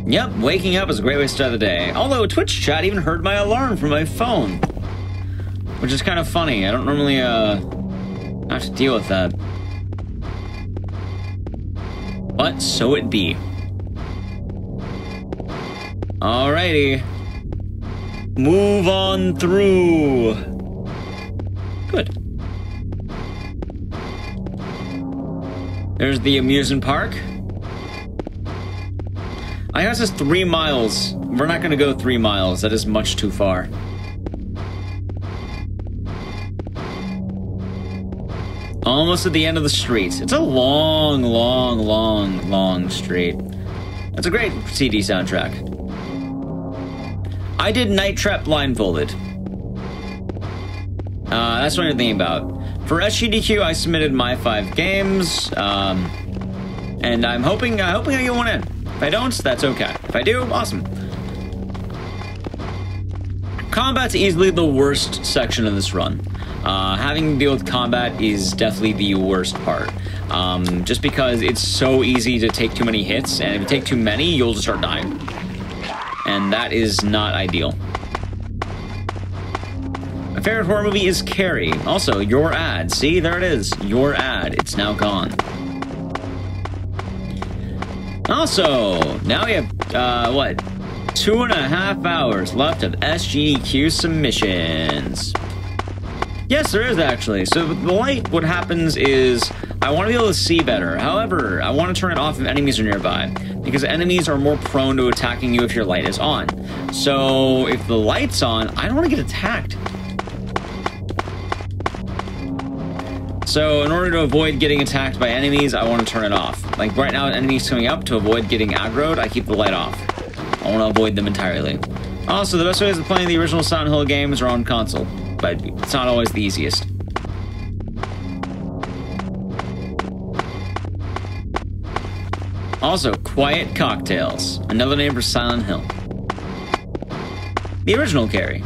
Yep, waking up is a great way to start the day. Although Twitch chat even heard my alarm from my phone, which is kind of funny. I don't normally have to deal with that. But so it be. Alrighty. Move on through. Good. There's the amusement park. I guess it's 3 miles. We're not going to go 3 miles. That is much too far. Almost at the end of the street. It's a long, long, long, long street. That's a great CD soundtrack. I did Night Trap blindfolded. That's what I'm thinking about. For SGDQ, I submitted my 5 games, and I'm hoping I get one in. If I don't, that's okay. If I do, awesome. Combat's easily the worst section of this run. Having to deal with combat is definitely the worst part. Just because it's so easy to take too many hits, and if you take too many, you'll just start dying. And that is not ideal. My favorite horror movie is Carrie. Also, your ad. See, there it is. Your ad. It's now gone. Also, now we have, what? 2.5 hours left of SGDQ submissions. Yes, there is actually. So with the light, what happens is I want to be able to see better. However, I want to turn it off if enemies are nearby, because enemies are more prone to attacking you if your light is on. So if the light's on, I don't want to get attacked. So in order to avoid getting attacked by enemies, I want to turn it off. Like right now, enemies coming up, to avoid getting aggroed, I keep the light off. I want to avoid them entirely. Also, the best ways of playing the original Silent Hill games are on console, but it's not always the easiest. Also, Quiet Cocktails, another name for Silent Hill. The original Carrie.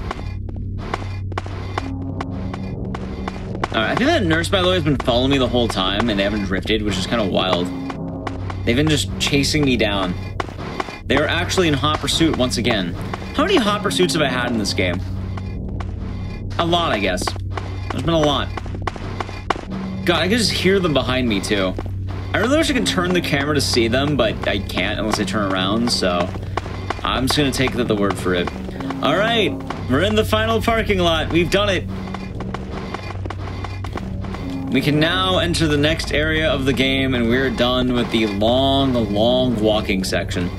Alright, I think that nurse, by the way, has been following me the whole time, and they haven't drifted, which is kind of wild. They've been just chasing me down. They are actually in hot pursuit once again. How many hot pursuits have I had in this game? A lot, I guess. There's been a lot. God, I can just hear them behind me, too. I really wish I could turn the camera to see them, but I can't unless I turn around, so I'm just gonna take the word for it. Alright, we're in the final parking lot. We've done it. We can now enter the next area of the game, and we're done with the long, long walking section.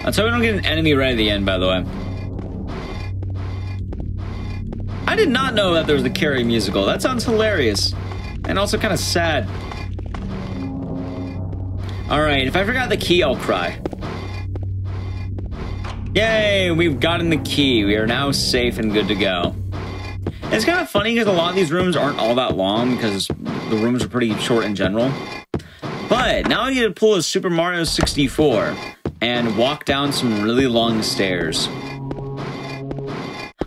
That's why we don't get an enemy right at the end, by the way. I did not know that there was a Carrie musical. That sounds hilarious. And also kind of sad. Alright, if I forgot the key, I'll cry. Yay, we've gotten the key. We are now safe and good to go. It's kind of funny because a lot of these rooms aren't all that long because the rooms are pretty short in general. But now I get to pull a Super Mario 64 and walk down some really long stairs.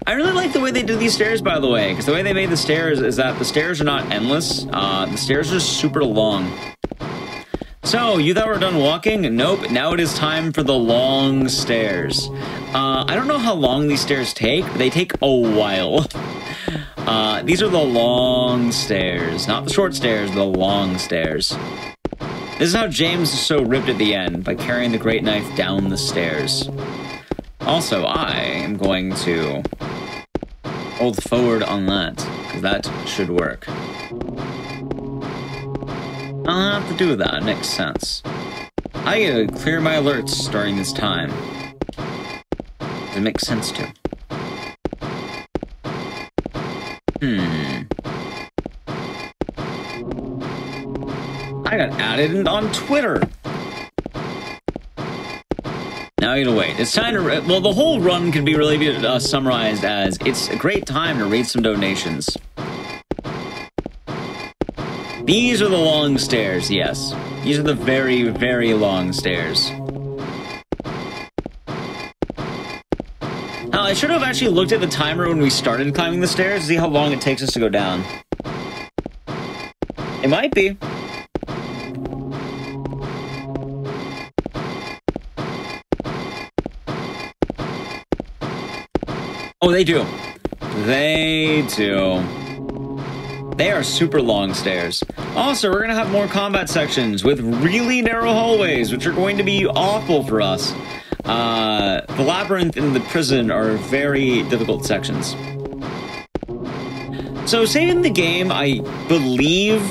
I really like the way they did these stairs, by the way, because the way they made the stairs is that the stairs are not endless. The stairs are super long. So, you thought we're done walking? Nope, now it is time for the long stairs. I don't know how long these stairs take, but they take a while. These are the long stairs, not the short stairs, the long stairs. This is how James is so ripped at the end, by carrying the great knife down the stairs. Also, I am going to hold forward on that, because that should work. I'll have to do that, it makes sense. I gotta clear my alerts during this time. It makes sense too. I got added on Twitter. Now you gotta wait. It's time to... Well, the whole run can be really summarized as it's a great time to read some donations. These are the long stairs, yes. These are the very, very long stairs. Now, I should have actually looked at the timer when we started climbing the stairs to see how long it takes us to go down. It might be. Oh, they do. They do. They are super long stairs. Also, we're going to have more combat sections with really narrow hallways, which are going to be awful for us. The labyrinth and the prison are very difficult sections. So, saving the game, I believe,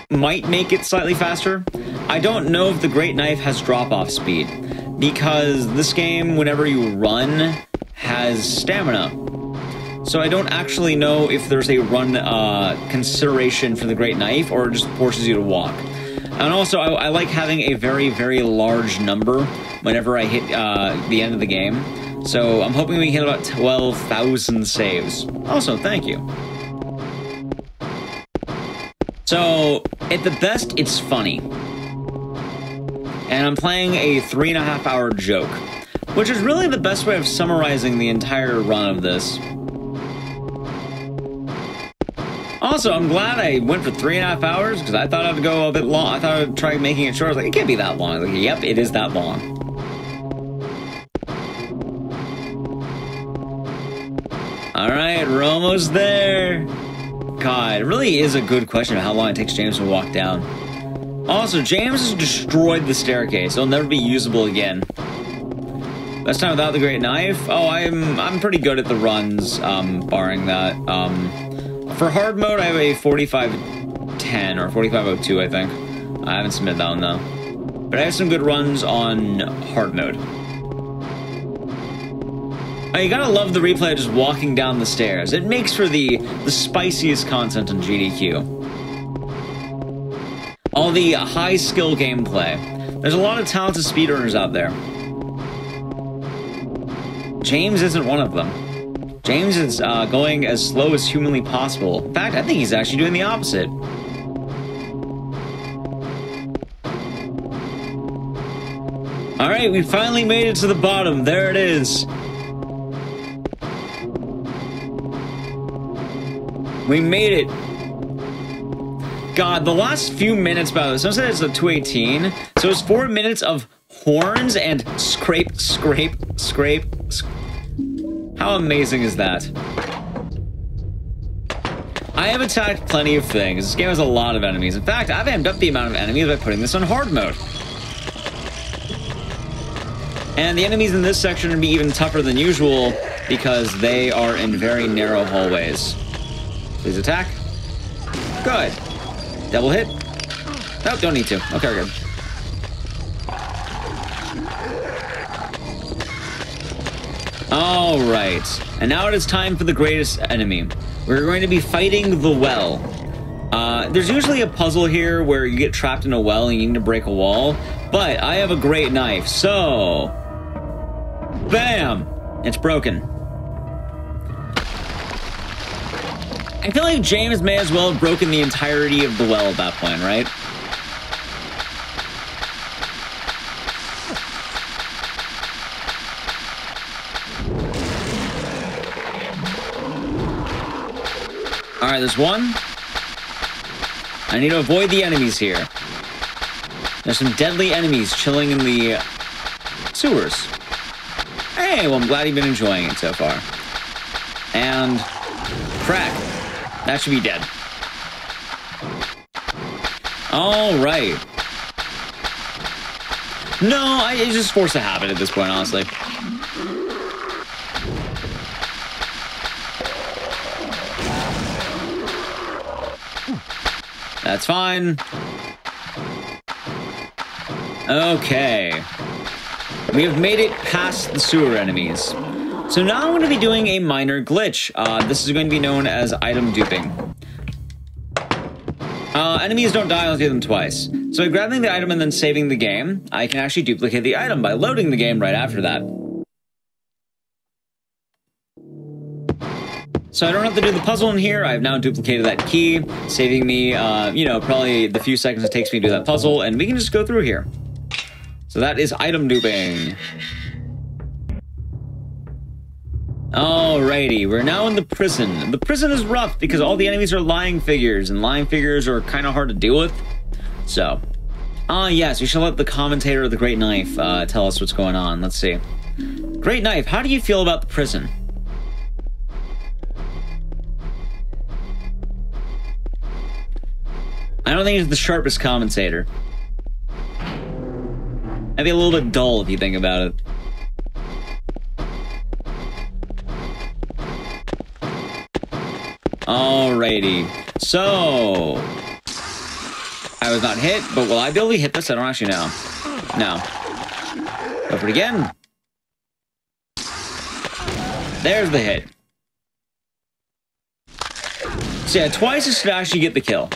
might make it slightly faster. I don't know if the Great Knife has drop-off speed, because this game, whenever you run, has stamina. So I don't actually know if there's a run consideration for the Great Knife, or it just forces you to walk. And also, I like having a very, very large number whenever I hit the end of the game. So I'm hoping we hit about 12,000 saves. Also, thank you. So, at the best, it's funny. And I'm playing a 3.5-hour joke, which is really the best way of summarizing the entire run of this. Also, I'm glad I went for 3.5 hours, because I thought I'd go a bit long. I thought I'd try making it short. I was like, it can't be that long. I was like, yep, it is that long. Alright, we're almost there. God, it really is a good question of how long it takes James to walk down. Also, James has destroyed the staircase. It'll never be usable again. This time without the Great Knife? Oh, I'm pretty good at the runs, barring that. For hard mode, I have a 4510 or 4502, I think. I haven't submitted that one, though. But I have some good runs on hard mode. Oh, you gotta love the replay of just walking down the stairs. It makes for the spiciest content on GDQ. All the high-skill gameplay. There's a lot of talented speedrunners out there. James isn't one of them. James is going as slow as humanly possible. In fact, I think he's actually doing the opposite. Alright, we finally made it to the bottom. There it is. We made it. God, the last few minutes, by the way, someone said it's a 218, so it's 4 minutes of horns and scrape, scrape, scrape. How amazing is that? I have attacked plenty of things. This game has a lot of enemies. In fact, I've amped up the amount of enemies by putting this on hard mode. And the enemies in this section are going to be even tougher than usual because they are in very narrow hallways. Please attack. Good. Double hit. Nope, don't need to. Okay, we're good. All right, and now it is time for the greatest enemy. We're going to be fighting the well. There's usually a puzzle here where you get trapped in a well and you need to break a wall, but I have a great knife, so... Bam! It's broken. I feel like James may as well have broken the entirety of the well at that point, right? Alright, there's one. I need to avoid the enemies here. There's some deadly enemies chilling in the sewers. Hey, well, I'm glad you've been enjoying it so far. And crack. That should be dead. All right. No, it's just forced to happen at this point, honestly. That's fine. Okay. We have made it past the sewer enemies. So now I'm going to be doing a minor glitch. This is going to be known as item duping. Enemies don't die unless you hit them twice. So by grabbing the item and then saving the game, I can actually duplicate the item by loading the game right after that. So I don't have to do the puzzle in here. I've now duplicated that key, saving me, you know, probably the few seconds it takes me to do that puzzle, and we can just go through here. So that is item duping. Alrighty, we're now in the prison. The prison is rough because all the enemies are lying figures, and lying figures are kind of hard to deal with. So, yes, we shall let the commentator of the Great Knife tell us what's going on. Let's see. Great Knife, how do you feel about the prison? I don't think he's the sharpest commentator. I'd be a little bit dull if you think about it. Alrighty. So... I was not hit, but will I be able to hit this? I don't actually know. No. Go for it again. There's the hit. So yeah, twice it should actually get the kill.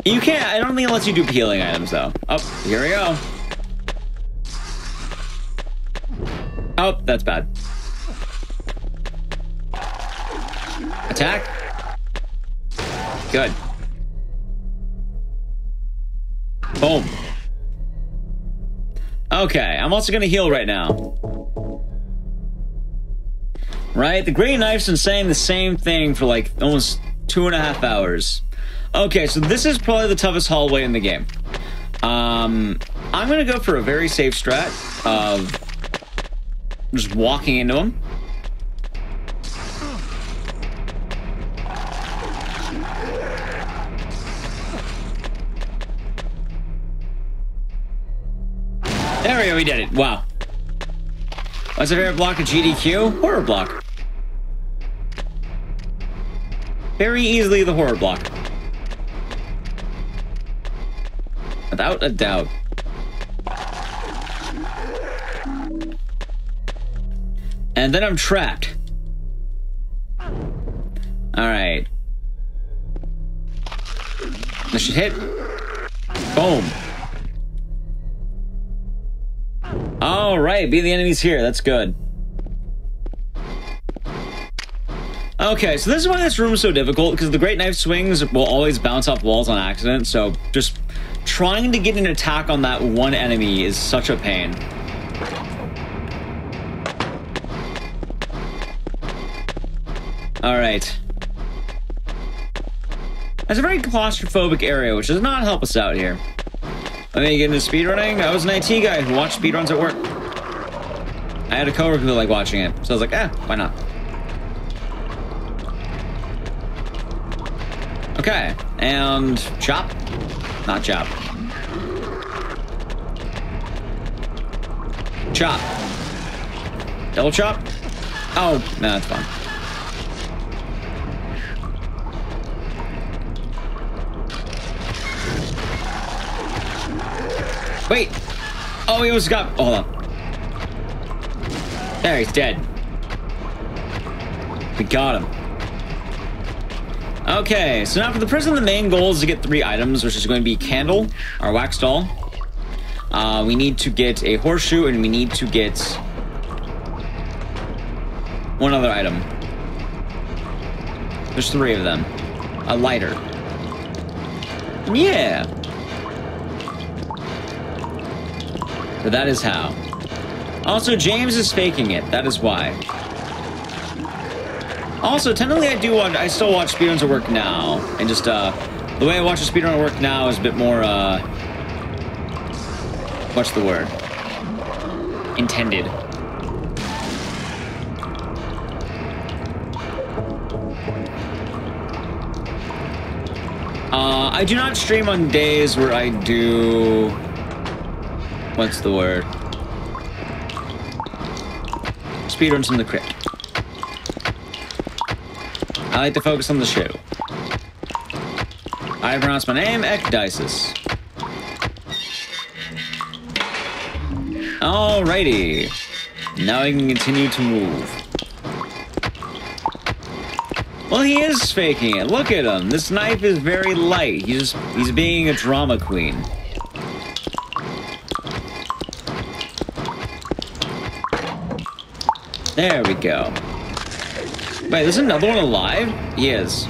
You can't, I don't think it lets you do healing items, though. Oh, here we go. Oh, that's bad. Attack. Good. Boom. Okay, I'm also gonna heal right now. Right? The Great Knife's been saying the same thing for like almost 2.5 hours. Okay, so this is probably the toughest hallway in the game. I'm gonna go for a very safe strat of just walking into him. There we go, we did it. Wow. What's your favorite block of GDQ? Horror block. Very easily the horror block. Without a doubt. And then I'm trapped. Alright. This should hit. Boom. Alright, beat the enemies here. That's good. Okay, so this is why this room is so difficult, because the Great Knife swings will always bounce off walls on accident, so just trying to get an attack on that one enemy is such a pain. Alright. It's a very claustrophobic area, which does not help us out here. Let me get into speedrunning. I was an IT guy who watched speedruns at work. I had a coworker who liked watching it, so I was like, why not? Okay, and chop. Not chop. Chop. Double chop? Oh, no, that's fine. Wait. Oh, he was got. Hold on. There, he's dead. We got him. Okay, so now for the prison, the main goal is to get 3 items, which is going to be candle, our wax doll. We need to get a horseshoe, and we need to get one other item. There's 3 of them. A lighter. Yeah. So that is how. Also, James is faking it. That is why. Also, technically, I still watch speedruns at work now, and just the way I watch a speedrun at work now is a bit more what's the word? Intended. I do not stream on days where I do... What's the word? Speedruns from the Crypt. I like to focus on the show. I pronounce my name, Ekdisis. Alrighty. Now I can continue to move. Well, he is faking it. Look at him. This knife is very light. He's being a drama queen. There we go. Wait, there's another one alive? He is.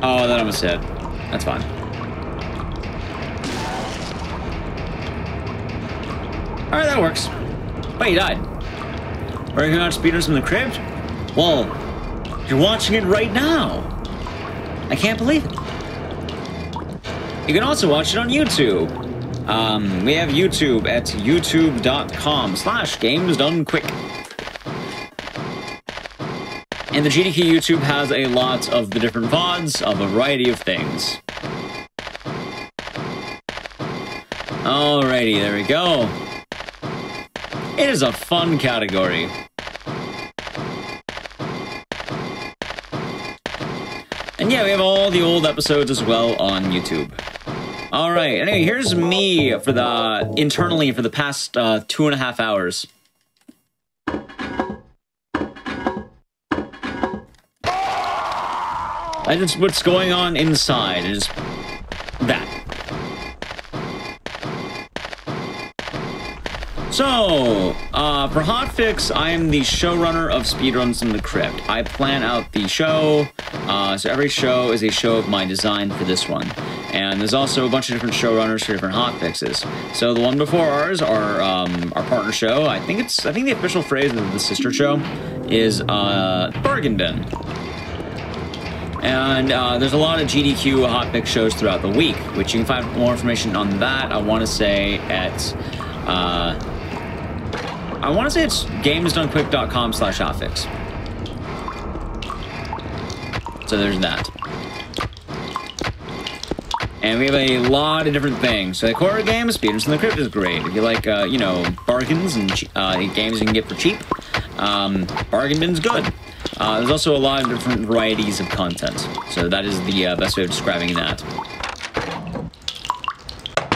Oh, that almost hit. That's fine. Alright, that works. Wait, he died. Working on Speedruns from the Crypt? Well, you're watching it right now. I can't believe it. You can also watch it on YouTube. We have YouTube at youtube.com/gamesdonequick. And the GDQ YouTube has a lot of the different VODs of a variety of things. Alrighty, there we go. It is a fun category. And yeah, we have all the old episodes as well on YouTube. Alright, anyway, here's me for the internally for the past 2.5 hours. I just what's going on inside is that. So, for Hotfix, I am the showrunner of Speedruns from the Crypt. I plan out the show, so every show is a show of my design for this one. And there's also a bunch of different showrunners for different hotfixes. So the one before ours, our partner show, I think the official phrase of the sister show is Bargain Bin. And there's a lot of GDQ hotfix shows throughout the week, which you can find more information on that. I want to say at it's gamesdonequick.com/hotfix. So there's that. And we have a lot of different things. So like horror games, Speedruns from the Crypt is great. If you like, you know, bargains and games you can get for cheap, Bargain Bin's good. There's also a lot of different varieties of content. So that is the best way of describing that.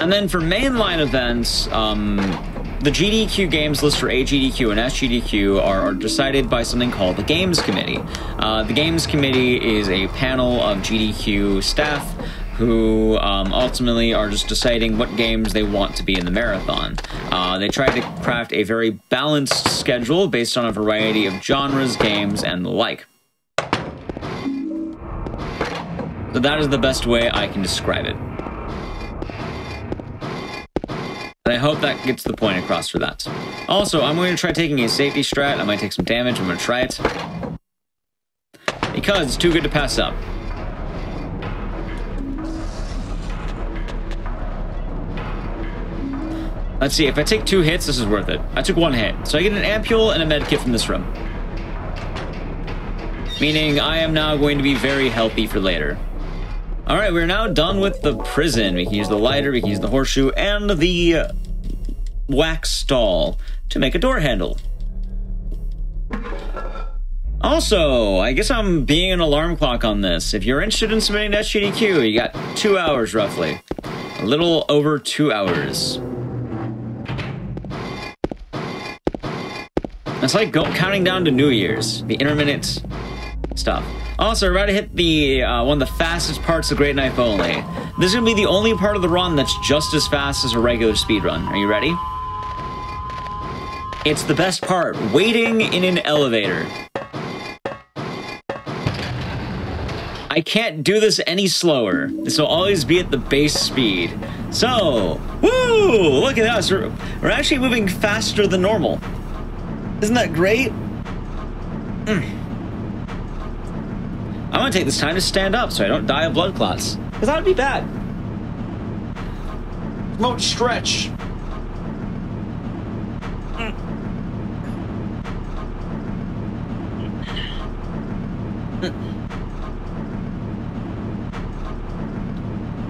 And then for mainline events, the GDQ games list for AGDQ and SGDQ are decided by something called the Games Committee. The Games Committee is a panel of GDQ staff who ultimately are just deciding what games they want to be in the marathon. They try to craft a very balanced schedule based on a variety of genres, games, and the like. So that is the best way I can describe it. And I hope that gets the point across for that. Also, I'm going to try taking a safety strat. I might take some damage. I'm going to try it. Because it's too good to pass up. Let's see, if I take 2 hits, this is worth it. I took 1 hit, so I get an ampule and a medkit from this room. Meaning, I am now going to be very healthy for later. Alright, we're now done with the prison. We can use the lighter, we can use the horseshoe, and the wax stall to make a door handle. Also, I guess I'm being an alarm clock on this. If you're interested in submitting to SGDQ, you got 2 hours roughly. A little over 2 hours. It's like counting down to New Year's. The intermittent stuff. Also, we're about to hit the one of the fastest parts of Great Knife Only. This is going to be the only part of the run that's just as fast as a regular speedrun. Are you ready? It's the best part. Waiting in an elevator. I can't do this any slower. This will always be at the base speed. So, woo! Look at us. We're actually moving faster than normal. Isn't that great? I'm gonna take this time to stand up so I don't die of blood clots. Because that would be bad. Promote stretch.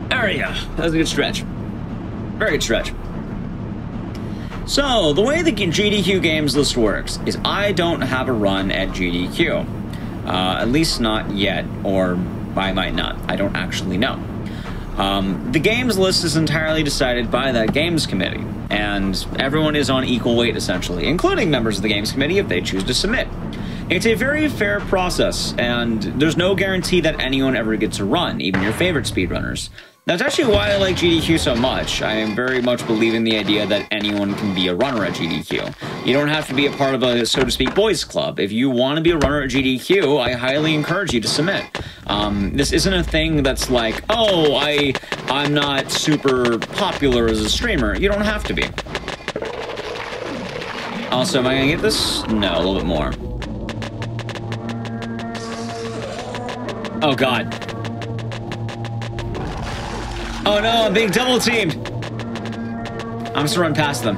There we go. That was a good stretch. Very good stretch. So, the way the GDQ games list works is I don't have a run at GDQ. At least not yet, or I might not. I don't actually know. The games list is entirely decided by that games committee, and everyone is on equal weight, essentially, including members of the games committee if they choose to submit. It's a very fair process, and there's no guarantee that anyone ever gets a run, even your favorite speedrunners. That's actually why I like GDQ so much. I am very much believe in the idea that anyone can be a runner at GDQ. You don't have to be a part of a, so to speak, boys club. If you want to be a runner at GDQ, I highly encourage you to submit. This isn't a thing that's like, oh, I'm not super popular as a streamer. You don't have to be. Also, am I going to get this? No, a little bit more. Oh, God. Oh no, I'm being double teamed. I'm just gonna run past them.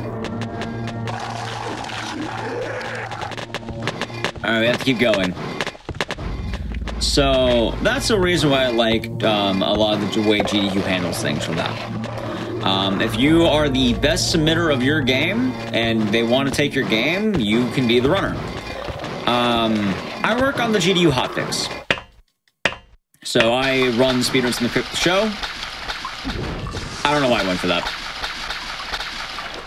Alright, we have to keep going. So, that's the reason why I like a lot of the way GDQ handles things from that. If you are the best submitter of your game, and they want to take your game, you can be the runner. I work on the GDU hotfix. So I run Speedruns From the Crypt show. I don't know why I went for that.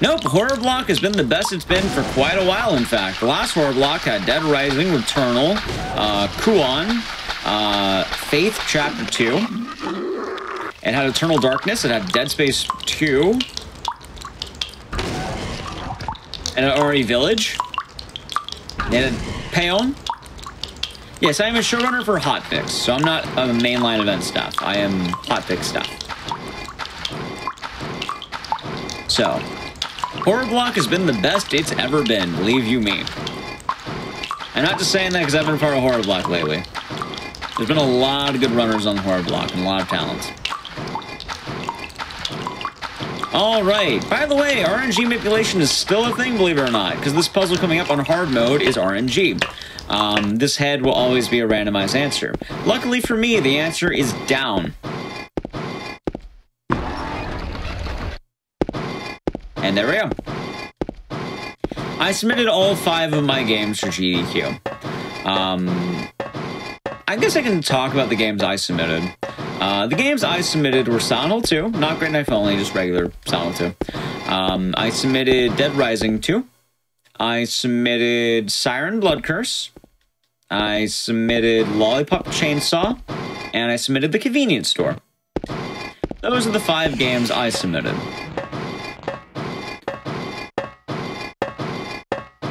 Nope, Horror Block has been the best it's been for quite a while, in fact. The last Horror Block had Dead Rising, Returnal, Kuon, Faith Chapter 2. It had Eternal Darkness, it had Dead Space 2. And Ori Village. It had Payon. Yes, I am a showrunner for Hotfix, so I'm not a mainline event staff. I am Hotfix staff. So, Horror Block has been the best it's ever been, believe you me. I'm not just saying that because I've been part of Horror Block lately. There's been a lot of good runners on Horror Block and a lot of talent. Alright, by the way, RNG manipulation is still a thing, believe it or not, because this puzzle coming up on hard mode is RNG. This head will always be a randomized answer. Luckily for me, the answer is down. And there we go. I submitted all 5 of my games for GDQ. I guess I can talk about the games I submitted. The games I submitted were Silent Hill 2, not Great Knife Only, just regular Silent Hill 2. I submitted Dead Rising 2. I submitted Siren Blood Curse. I submitted Lollipop Chainsaw. And I submitted The Convenience Store. Those are the 5 games I submitted.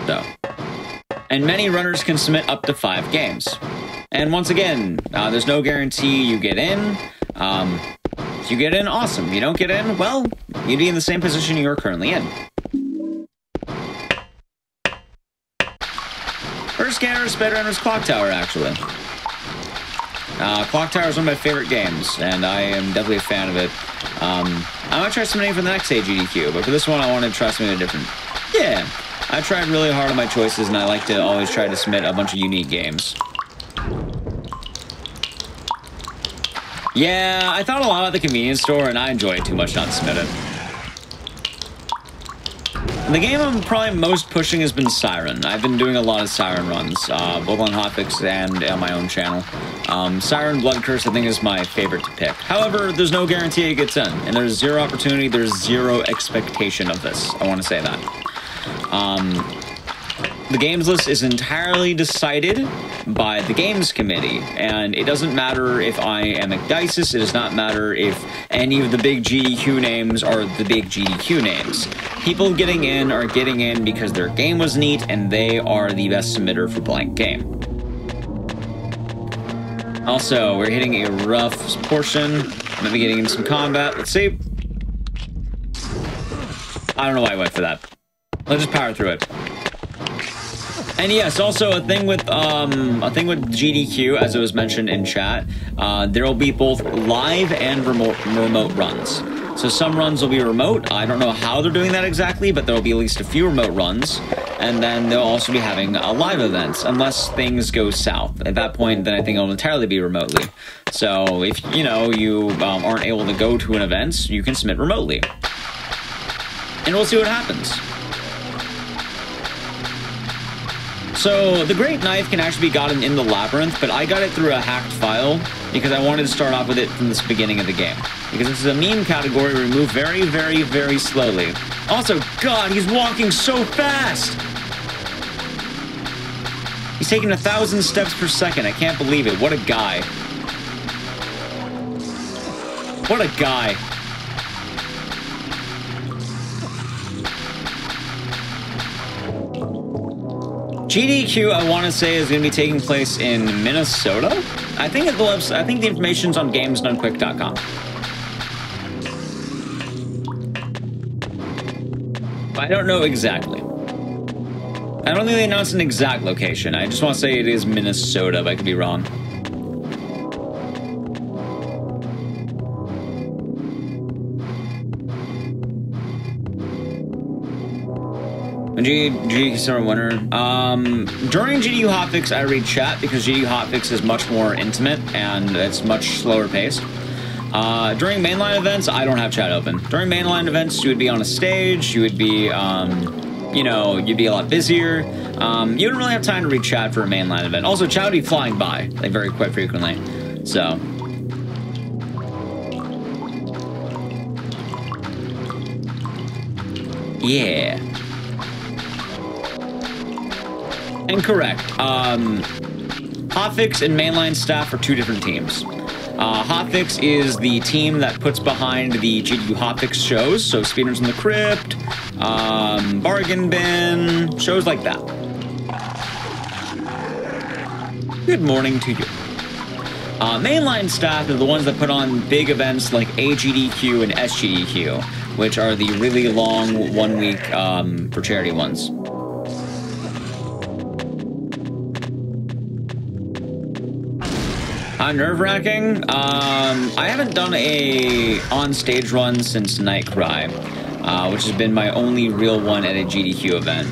So. And many runners can submit up to 5 games. And once again, there's no guarantee you get in. If you get in, awesome. If you don't get in, well, you'd be in the same position you're currently in. First scariest, Speedruns Clock Tower, actually. Clock Tower is one of my favorite games, and I am definitely a fan of it. I'm gonna try submitting for the next AGDQ, but for this one, I wanted to try something different. Yeah, I tried really hard on my choices, and I like to always try to submit a bunch of unique games. Yeah, I thought a lot about The Convenience Store, and I enjoy it too much not to submit it. The game I'm probably most pushing has been Siren. I've been doing a lot of Siren runs, both on Hotfix and on my own channel. Siren Blood Curse, I think, is my favorite to pick. However, there's no guarantee it gets in, and there's zero opportunity, there's zero expectation of this. I want to say that. The games list is entirely decided by the games committee, and it doesn't matter if I am Ecdysis, it does not matter if any of the big GDQ names are the big GDQ names. People getting in are getting in because their game was neat and they are the best submitter for blank game. Also, we're hitting a rough portion. Maybe getting into some combat. Let's see. I don't know why I went for that. Let's just power through it. And yes, also a thing with GDQ, as it was mentioned in chat, there will be both live and remote runs. So some runs will be remote. I don't know how they're doing that exactly, but there will be at least a few remote runs, and then they'll also be having live events, unless things go south. At that point, then I think it'll entirely be remotely. So if you aren't able to go to an event, you can submit remotely, and we'll see what happens. So, the Great Knife can actually be gotten in the Labyrinth, but I got it through a hacked file because I wanted to start off with it from the beginning of the game. Because this is a meme category, we move very, very, very slowly. Also, God, he's walking so fast! He's taking 1,000 steps per second, I can't believe it. What a guy. What a guy. GDQ, I want to say, is going to be taking place in Minnesota. I think the information's on gamesdonequick.com. I don't know exactly. I don't think they announced an exact location. I just want to say it is Minnesota, but I could be wrong. GDQ Summer Winter. During GDQ Hotfix, I read chat because GDQ Hotfix is much more intimate and it's much slower paced. During mainline events, I don't have chat open. During mainline events, you would be on a stage, you would be, you'd be a lot busier. You wouldn't really have time to read chat for a mainline event. Also, chat would be flying by, like, very quite frequently. So. Yeah. Incorrect. Hotfix and mainline staff are two different teams. Hotfix is the team that puts behind the GDQ Hotfix shows, so Speedruns From the Crypt, Bargain Bin, shows like that. Good morning to you. Mainline staff are the ones that put on big events like AGDQ and SGDQ, which are the really long 1 week for charity ones. Nerve-wracking. I haven't done a on-stage run since Nightcry, which has been my only real one at a GDQ event.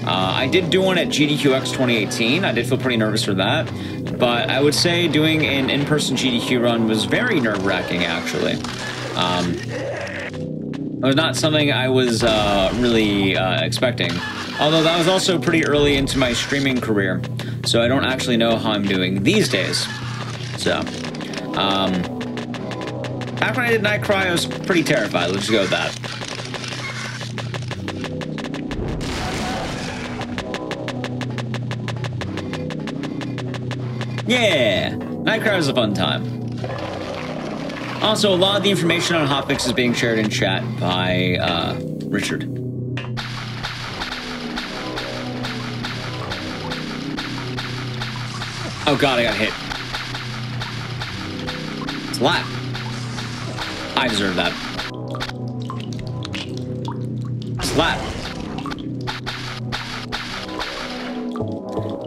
I did do one at GDQX 2018. I did feel pretty nervous for that, but I would say doing an in-person GDQ run was very nerve-wracking, actually. It was not something I was really expecting, although that was also pretty early into my streaming career, so I don't actually know how I'm doing these days. So, after I did Nightcry, I was pretty terrified. Let's just go with that. Yeah! Nightcry was a fun time. Also, a lot of the information on Hotfix is being shared in chat by, Richard. Oh god, I got hit. Slap. I deserve that. Slap.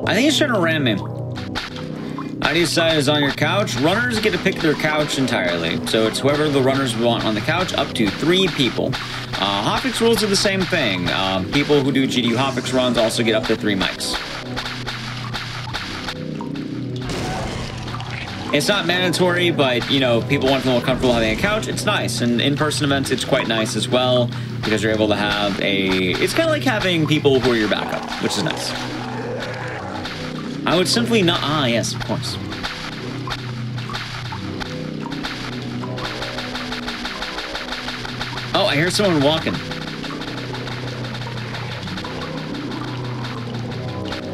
I think he's trying to ram me. ID side is on your couch. Runners get to pick their couch entirely. So it's whoever the runners want on the couch, up to 3 people. Hotfix rules are the same thing. People who do GDQ Hotfix runs also get up to 3 mics. It's not mandatory, but, you know, people want to feel more comfortable having a couch. It's nice. And in-person events, it's quite nice as well, because you're able to have it's kind of like having people who are your backup, which is nice. I would simply not... Ah, yes, of course. Oh, I hear someone walking.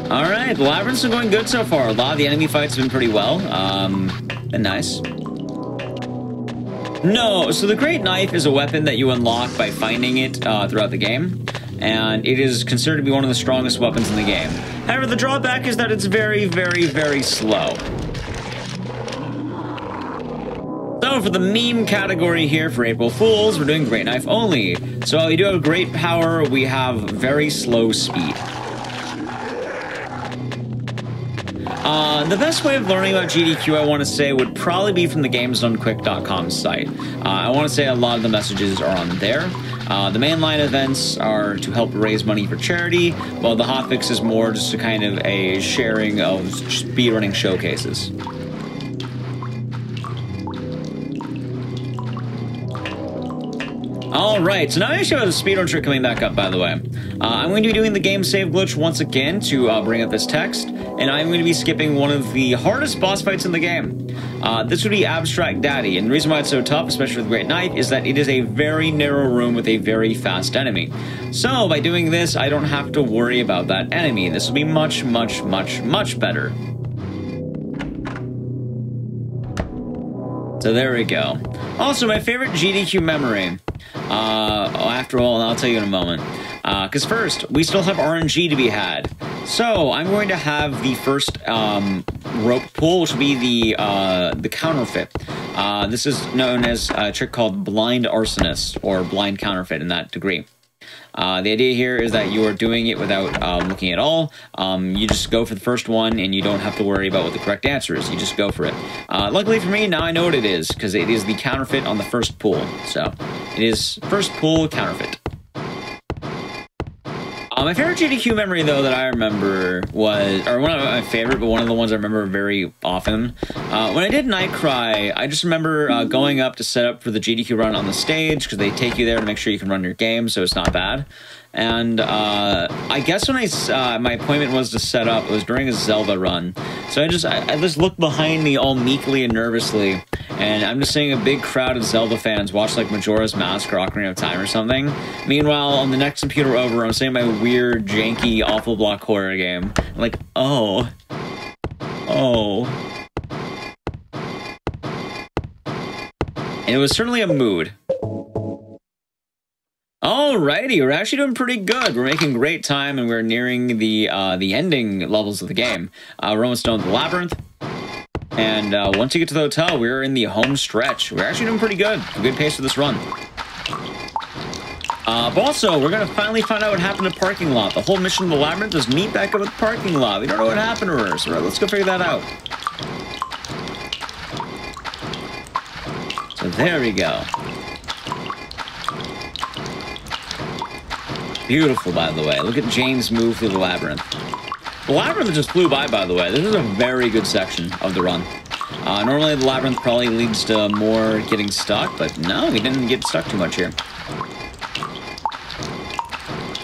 Alright, the labyrinths are going good so far. A lot of the enemy fights have been pretty well. And nice. No, so the Great Knife is a weapon that you unlock by finding it throughout the game. And it is considered to be one of the strongest weapons in the game. However, the drawback is that it's very, very, very slow. So for the meme category here for April Fools, we're doing Great Knife only. So while we do have great power, we have very slow speed. The best way of learning about GDQ, I want to say, would probably be from the GamesDoneQuick.com site. I want to say a lot of the messages are on there. The mainline events are to help raise money for charity, while the hotfix is more just a kind of a sharing of speedrunning showcases. Alright, so now I actually have a speedrun trick coming back up, by the way. I'm going to be doing the game save glitch once again to bring up this text, and I'm going to be skipping one of the hardest boss fights in the game. This would be Abstract Daddy, and the reason why it's so tough, especially with Great Knife, is that it is a very narrow room with a very fast enemy. So, by doing this, I don't have to worry about that enemy. This will be much, much, much, much better. So there we go. Also, my favorite GDQ memory. After all, I'll tell you in a moment. Because first, we still have RNG to be had. So, I'm going to have the first rope pull, which will be the counterfeit. This is known as a trick called blind arsonist, or blind counterfeit in that degree. The idea here is that you are doing it without looking at all. You just go for the first one, and you don't have to worry about what the correct answer is. You just go for it. Luckily for me, now I know what it is, because it is the counterfeit on the first pull. So, it is first pull counterfeit. My favorite GDQ memory, though, that I remember was, or one of my favorite, but one of the ones I remember very often. When I did Nightcry, I just remember going up to set up for the GDQ run on the stage, because they take you there to make sure you can run your game, so it's not bad. And I guess when my appointment was to set up, it was during a Zelda run. So I just looked behind me all meekly and nervously, and I'm just seeing a big crowd of Zelda fans watch like Majora's Mask or Ocarina of Time or something. Meanwhile, on the next computer over, I'm saying my weird, janky, awful block horror game. I'm like, oh. And it was certainly a mood. Alrighty, we're actually doing pretty good. We're making great time, and we're nearing the ending levels of the game. We're almost done with the labyrinth. And once you get to the hotel, we're in the home stretch. We're actually doing pretty good. A good pace for this run. But also, we're going to finally find out what happened to parking lot. The whole mission of the labyrinth is meet back up with parking lot. We don't know what happened to her, so let's go figure that out. So there we go. Beautiful, by the way. Look at James move through the labyrinth. The labyrinth just flew by the way. This is a very good section of the run. Normally, the labyrinth probably leads to more getting stuck, but no, we didn't get stuck too much here.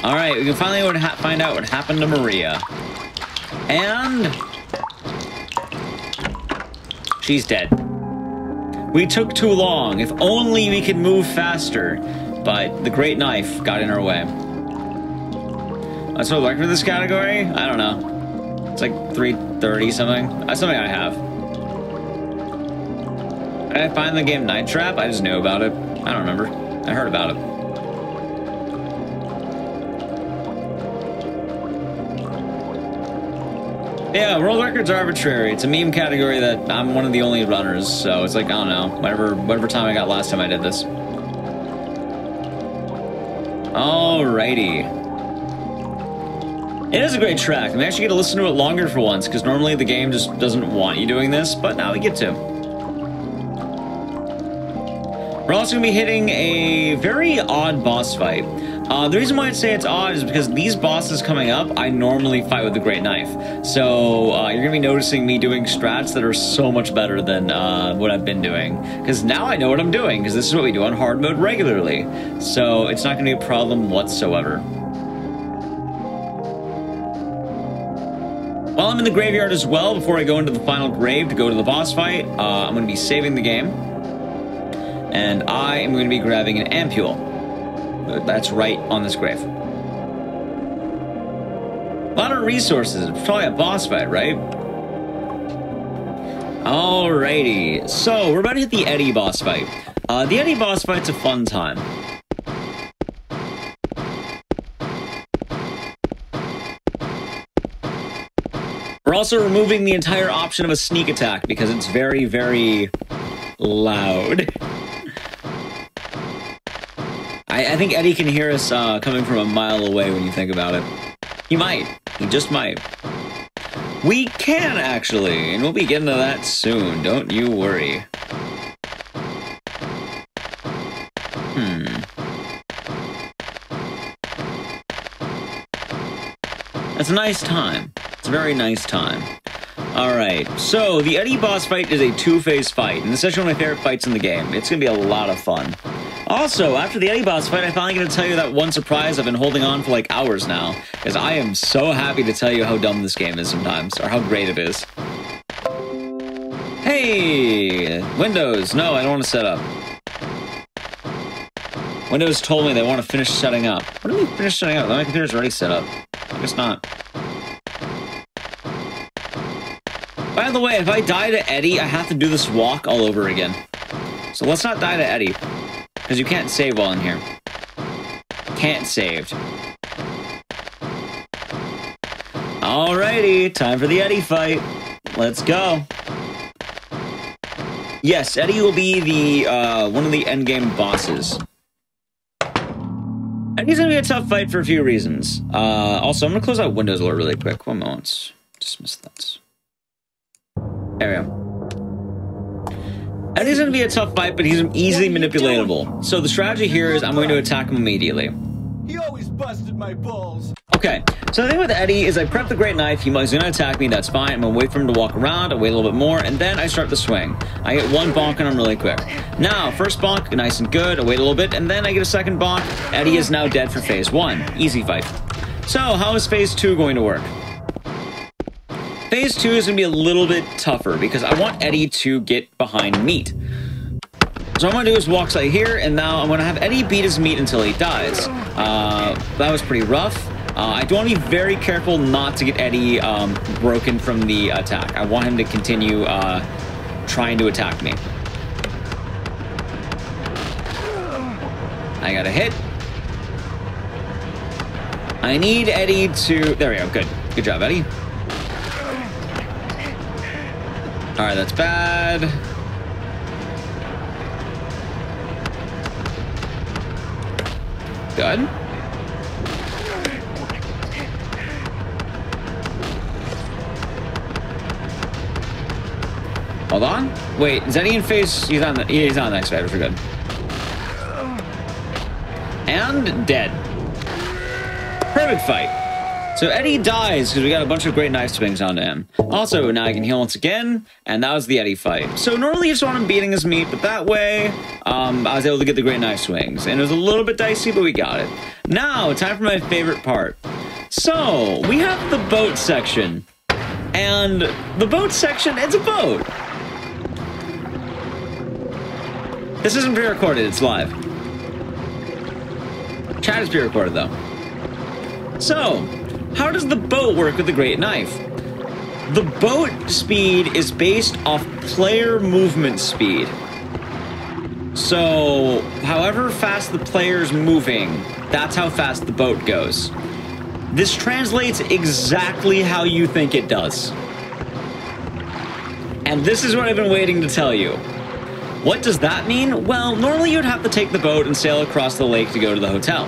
Alright, we can finally find out what happened to Maria. And... she's dead. We took too long. If only we could move faster. But the Great Knife got in our way. What's the record for this category? I don't know. It's like 330 something. That's something I have. Did I find the game Night Trap? I just knew about it. I don't remember. I heard about it. Yeah, world records are arbitrary. It's a meme category that I'm one of the only runners, so it's like, I don't know, whatever time I got last time I did this. Alrighty. It is a great track. I actually get to listen to it longer for once, because normally the game just doesn't want you doing this, but now we get to. We're also going to be hitting a very odd boss fight. The reason why I'd say it's odd is because these bosses coming up, I normally fight with the Great Knife. So you're going to be noticing me doing strats that are so much better than what I've been doing. Because now I know what I'm doing, because this is what we do on hard mode regularly. So it's not going to be a problem whatsoever. While I'm in the graveyard as well, before I go into the final grave to go to the boss fight, I'm going to be saving the game. And I am going to be grabbing an ampule. That's right on this grave. A lot of resources. It's probably a boss fight, right? Alrighty. So, we're about to hit the Eddie boss fight. The Eddie boss fight's a fun time. We're also removing the entire option of a sneak attack because it's very, very loud. I think Eddie can hear us coming from a mile away when you think about it. He might. He just might. We can, actually, and we'll be getting to that soon. Don't you worry. That's a nice time. It's a very nice time. Alright, so the Eddie boss fight is a two-phase fight, and it's actually one of my favorite fights in the game. It's going to be a lot of fun. Also, after the Eddie boss fight, I finally get to tell you that one surprise I've been holding on for like hours now, because I am so happy to tell you how dumb this game is sometimes, or how great it is. Hey! Windows, no, I don't want to set up. Windows told me they want to finish setting up. What do you mean finish setting up? My computer's already set up. I guess not. By the way, if I die to Eddie, I have to do this walk all over again. So let's not die to Eddie. Because you can't save while in here. Can't save. Alrighty, time for the Eddie fight. Let's go. Yes, Eddie will be the one of the endgame bosses. Eddie's gonna be a tough fight for a few reasons. Also, I'm gonna close out Windows Alert really quick. 1 moment. Dismiss that. There we go. Eddie's going to be a tough fight, but he's easily manipulatable. So the strategy here is I'm going to attack him immediately. He always busted my balls. Okay, so the thing with Eddie is I prep the Great Knife, he's going to attack me, that's fine. I'm going to wait for him to walk around, I wait a little bit more, and then I start the swing. I get one bonk on him really quick. Now, first bonk, nice and good, I wait a little bit, and then I get a second bonk. Eddie is now dead for phase 1. Easy fight. So, how is phase 2 going to work? Phase 2 is going to be a little bit tougher because I want Eddie to get behind meat. So what I'm going to do is walk side here, and now I'm going to have Eddie beat his meat until he dies. That was pretty rough. I do want to be very careful not to get Eddie broken from the attack. I want him to continue trying to attack me. I got a hit. I need Eddie to... There we go, good. Good job, Eddie. Alright, that's bad. Good. Hold on. Wait, is Eddie in phase? He's on the next phase. We're good. And dead. Perfect fight. So Eddie dies because we got a bunch of great knife swings onto him. Also, now I can heal once again, and that was the Eddie fight. So normally you just want him beating his meat, but that way I was able to get the great knife swings. And it was a little bit dicey, but we got it. Now, time for my favorite part. So, we have the boat section. And the boat section, it's a boat. This isn't pre-recorded, it's live. Chat is pre-recorded, though. So, how does the boat work with the Great Knife? The boat speed is based off player movement speed. So, however fast the player's moving, that's how fast the boat goes. This translates exactly how you think it does. And this is what I've been waiting to tell you. What does that mean? Well, normally you'd have to take the boat and sail across the lake to go to the hotel.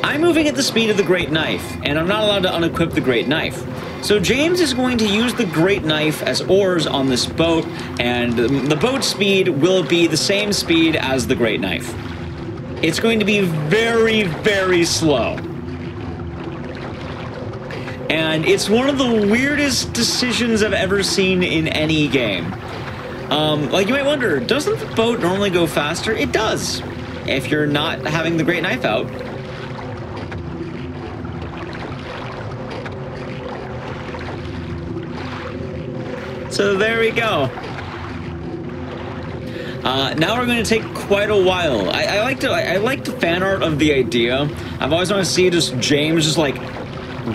I'm moving at the speed of the Great Knife, and I'm not allowed to unequip the Great Knife. So James is going to use the great knife as oars on this boat, and the boat speed will be the same speed as the great knife. It's going to be very, very slow. And it's one of the weirdest decisions I've ever seen in any game. Like, you might wonder, doesn't the boat normally go faster? It does, if you're not having the great knife out. So there we go. Now we're going to take quite a while. I like the fan art of the idea. I've always wanted to see just James just like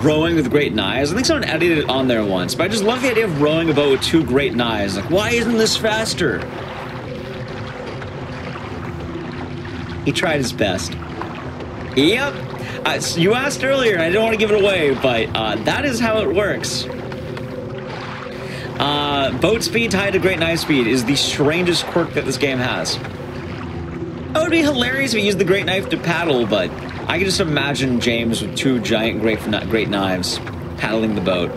rowing with great knives. I think someone edited it on there once, but I just love the idea of rowing a boat with 2 great knives. Like, why isn't this faster? He tried his best. Yep. You asked earlier, and I didn't want to give it away, but that is how it works. Boat speed tied to great knife speed is the strangest quirk that this game has. Oh, it would be hilarious if you used the great knife to paddle, but I can just imagine James with 2 giant great knives paddling the boat.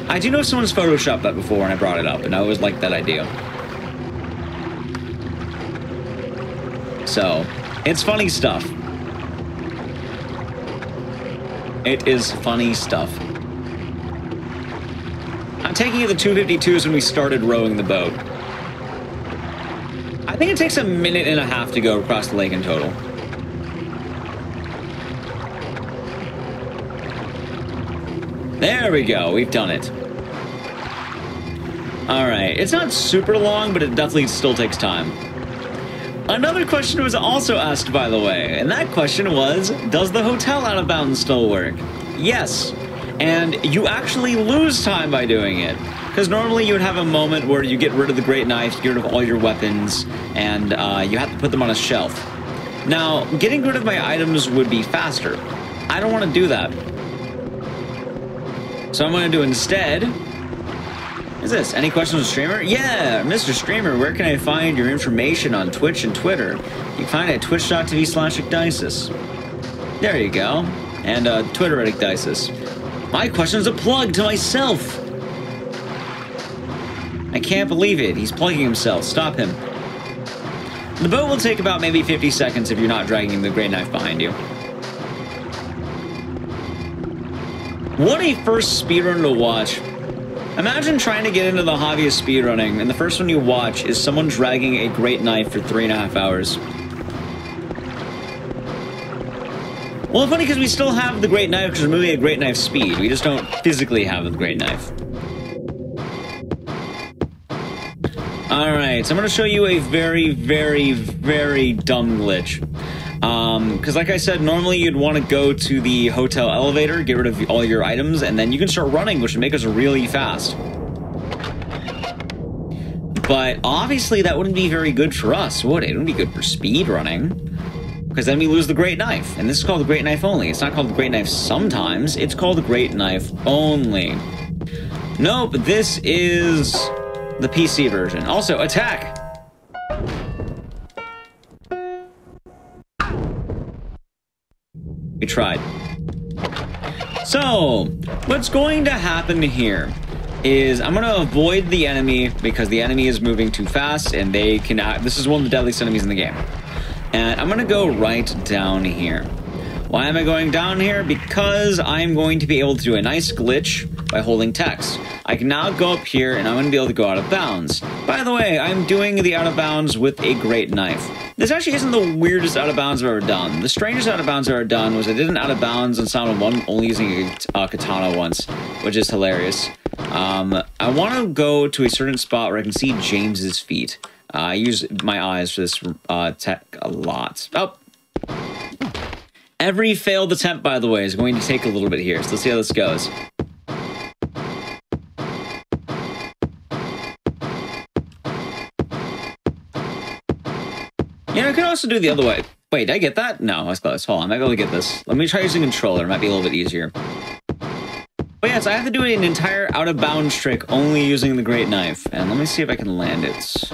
I do know someone's photoshopped that before, and I brought it up, and I always liked that idea. So, it's funny stuff. It is funny stuff. I'm taking it the 252s when we started rowing the boat. I think it takes a minute and a half to go across the lake in total. There we go, we've done it. Alright, it's not super long, but it definitely still takes time. Another question was also asked, by the way, and that question was, does the hotel out of bounds still work? Yes, and you actually lose time by doing it. Because normally you would have a moment where you get rid of the great knife, you get rid of all your weapons, and you have to put them on a shelf. Now, getting rid of my items would be faster. I don't want to do that. So I'm going to do instead... Is this? Any questions, Streamer? Yeah, Mr. Streamer, where can I find your information on Twitch and Twitter? You can find it at twitch.tv/Ecdysis. There you go. And Twitter at Ecdysis. My question's a plug to myself. I can't believe it. He's plugging himself. Stop him. The boat will take about maybe 50 seconds if you're not dragging the great knife behind you. What a first speedrun to watch. Imagine trying to get into the hobby of speedrunning, and the first one you watch is someone dragging a great knife for 3.5 hours. Well, it's funny because we still have the great knife because we're moving at great knife speed. We just don't physically have the great knife. Alright, so I'm going to show you a very, very, very dumb glitch. Because like I said, normally you'd want to go to the hotel elevator, get rid of all your items, and then you can start running, which would make us really fast. But obviously that wouldn't be very good for us, would it? It wouldn't be good for speed running. Because then we lose the great knife. And this is called the great knife only. It's not called the great knife sometimes, it's called the great knife only. Nope, this is the PC version. Also, attack! We tried. So, what's going to happen here is I'm going to avoid the enemy because the enemy is moving too fast and they cannot. This is one of the deadliest enemies in the game. And I'm going to go right down here. Why am I going down here? Because I'm going to be able to do a nice glitch by holding text. I can now go up here and I'm going to be able to go out of bounds. By the way, I'm doing the out of bounds with a great knife. This actually isn't the weirdest out of bounds I've ever done. The strangest out of bounds I've ever done was I did an out of bounds on Sound 1 only using a katana once, which is hilarious. I want to go to a certain spot where I can see James's feet. I use my eyes for this tech a lot. Oh! Every failed attempt, by the way, is going to take a little bit here, so let's see how this goes. You know, I could also do the other way. Wait, did I get that? No, I was close. Hold on, I might be able to get this. Let me try using a controller. It might be a little bit easier. But yeah, so I have to do an entire out-of-bounds trick only using the great knife. And let me see if I can land it.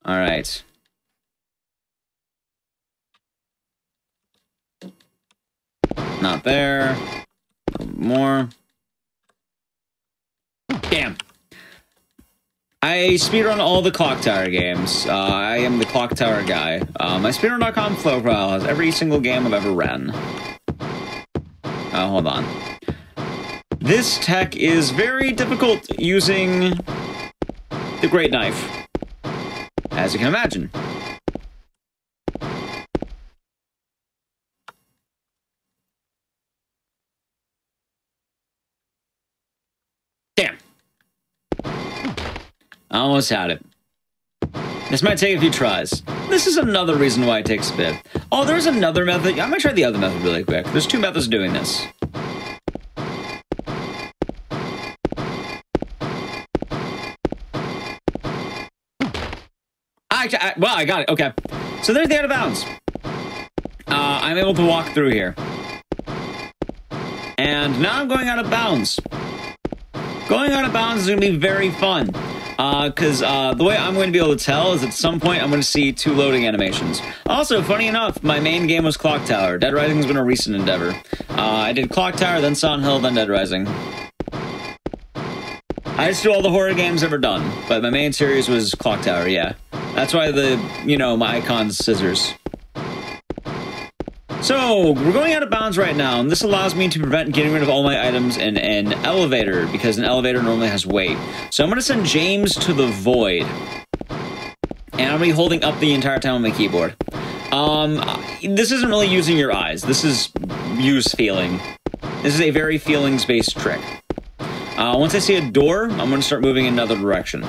Alright. Not there. More. Damn. I speedrun all the Clock Tower games. I am the Clock Tower guy. My speedrun.com flow file has every single game I've ever ran. Hold on. This tech is very difficult using the Great Knife, as you can imagine. Damn. I almost had it. This might take a few tries. This is another reason why it takes a bit. Oh, there's another method. I'm gonna try the other method really quick. There's two methods of doing this. Well, I got it. Okay. So there's the out of bounds. I'm able to walk through here. And now I'm going out of bounds. Going out of bounds is going to be very fun. Because the way I'm going to be able to tell is at some point I'm going to see two loading animations. Also, funny enough, my main game was Clock Tower. Dead Rising has been a recent endeavor. I did Clock Tower, then Silent Hill, then Dead Rising. I just do all the horror games ever done, but my main series was Clock Tower, yeah. That's why my icon's scissors. So, we're going out of bounds right now, and this allows me to prevent getting rid of all my items in an elevator, because an elevator normally has weight. So I'm going to send James to the void. And I'm going to be holding up the entire time on my keyboard. This isn't really using your eyes. This is use feeling. This is a very feelings-based trick. Once I see a door, I'm going to start moving in another direction.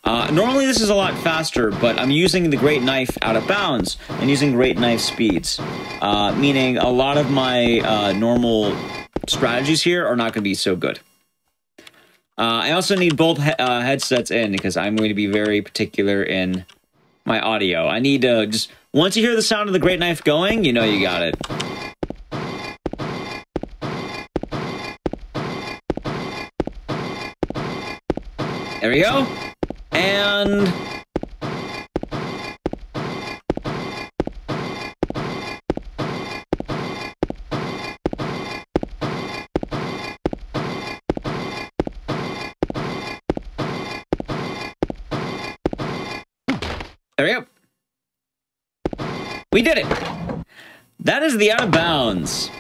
Normally this is a lot faster, but I'm using the Great Knife out of bounds and using Great Knife speeds. Meaning a lot of my normal strategies here are not going to be so good. I also need both headsets in because I'm going to be very particular in my audio. I need to just... Once you hear the sound of the Great Knife going, you know you got it. There we go. And... there we go. We did it. That is the out of bounds.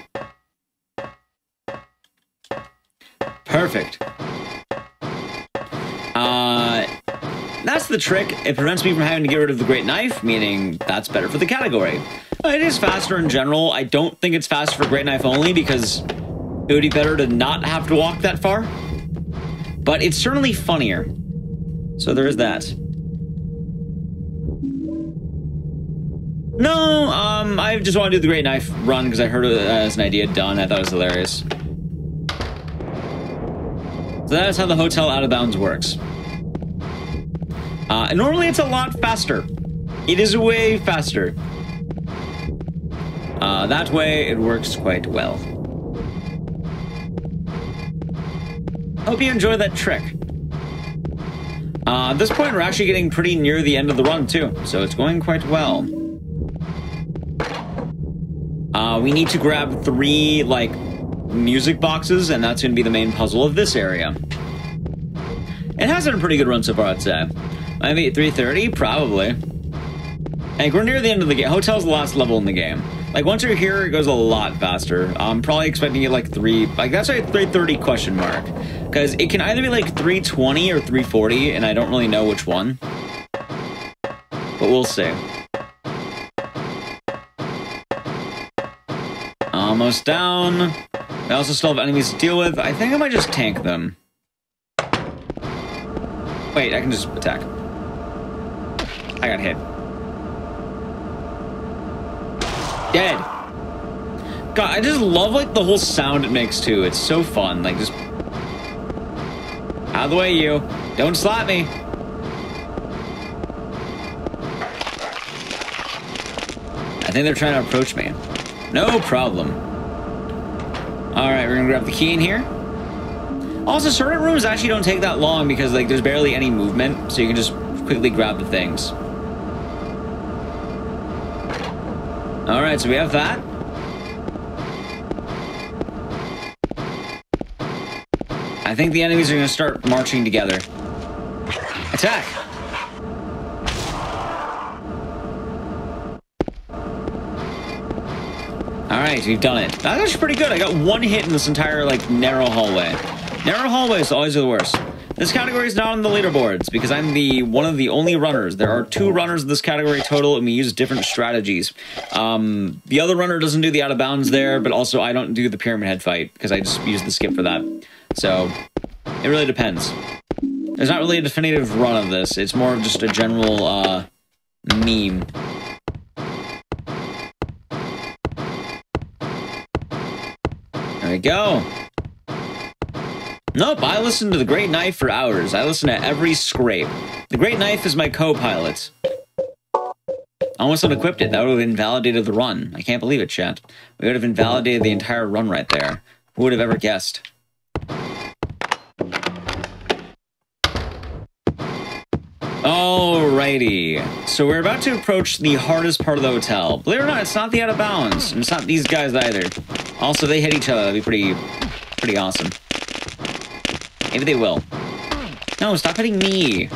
Perfect. That's the trick. It prevents me from having to get rid of the Great Knife, meaning that's better for the category. It is faster in general. I don't think it's faster for Great Knife only because it would be better to not have to walk that far. But it's certainly funnier. So there is that. No, I just want to do the Great Knife run because I heard it as an idea done. I thought it was hilarious. So that is how the hotel out of bounds works. And normally it's a lot faster. It is way faster. That way it works quite well. Hope you enjoy that trick. At this point, we're actually getting pretty near the end of the run, too. So it's going quite well. We need to grab 3, music boxes, and that's going to be the main puzzle of this area. It has been a pretty good run so far, I'd say. Maybe at 3:30? Probably. And we're near the end of the game. Hotel's the last level in the game. Once you're here, it goes a lot faster. I'm probably expecting it that's why 3:30 question mark. Because it can either be 3:20 or 3:40, and I don't really know which one. But we'll see. Almost down. We also still have enemies to deal with. I think I might just tank them. Wait, I can just attack. I got hit. Dead. God, I just love, the whole sound it makes, too. It's so fun. Just... out of the way, you. Don't slap me. I think they're trying to approach me. No problem. Alright, we're gonna grab the key in here. Also, certain rooms actually don't take that long because, there's barely any movement, so you can just quickly grab the things. Alright, so we have that. I think the enemies are going to start marching together. Attack! Alright, we've done it. That's actually pretty good. I got one hit in this entire, like, narrow hallway. Narrow hallways always are the worst. This category is not on the leaderboards because I'm one of the only runners. There are 2 runners in this category total, and we use different strategies. The other runner doesn't do the out of bounds there, but also I don't do the pyramid head fight because I just use the skip for that. So it really depends. There's not really a definitive run of this. It's more of just a general meme. There we go. Nope, I listen to the Great Knife for hours. I listen to every scrape. The Great Knife is my co-pilot. I almost unequipped it. That would have invalidated the run. I can't believe it, chat. We would have invalidated the entire run right there. Who would have ever guessed? Alrighty. So we're about to approach the hardest part of the hotel. Believe it or not, it's not the out of bounds. And it's not these guys either. Also, they hit each other. That'd be pretty awesome. Maybe they will. No, stop hitting me.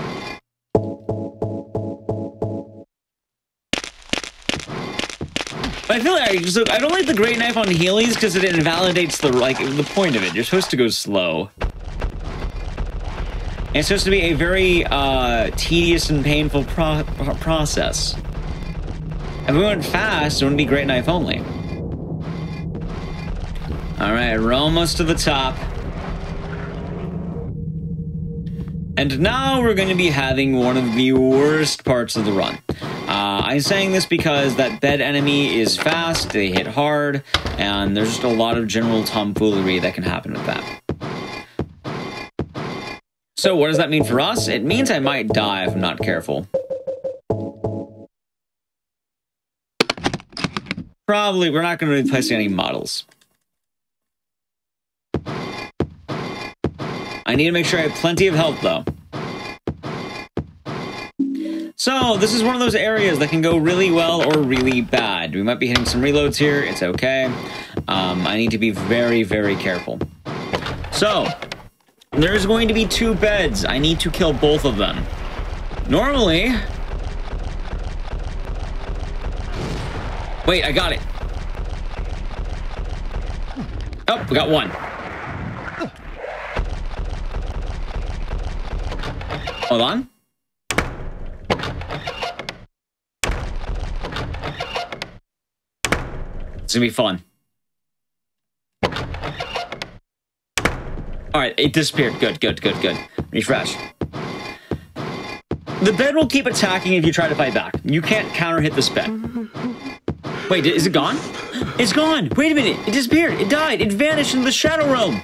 But I feel like I don't like the Great Knife on Heelys because it invalidates the point of it. You're supposed to go slow. And it's supposed to be a very tedious and painful process. If we went fast, it wouldn't be Great Knife only. Alright, we're almost to the top. And now we're going to be having one of the worst parts of the run. I'm saying this because that bed enemy is fast, they hit hard, and there's just a lot of general tomfoolery that can happen with that. So what does that mean for us? It means I might die if I'm not careful. Probably, we're not going to be placing any models. I need to make sure I have plenty of health, though. So, this is one of those areas that can go really well or really bad. We might be hitting some reloads here. It's okay. I need to be very, very careful. So, there's going to be 2 beds. I need to kill both of them. Normally... Wait, I got it. Oh, we got one. Hold on. It's gonna be fun. Alright, it disappeared. Good, good, good, good. Refresh. The bed will keep attacking if you try to fight back. You can't counter-hit this bed. Wait, is it gone? It's gone! Wait a minute! It disappeared! It died! It vanished into the Shadow Realm!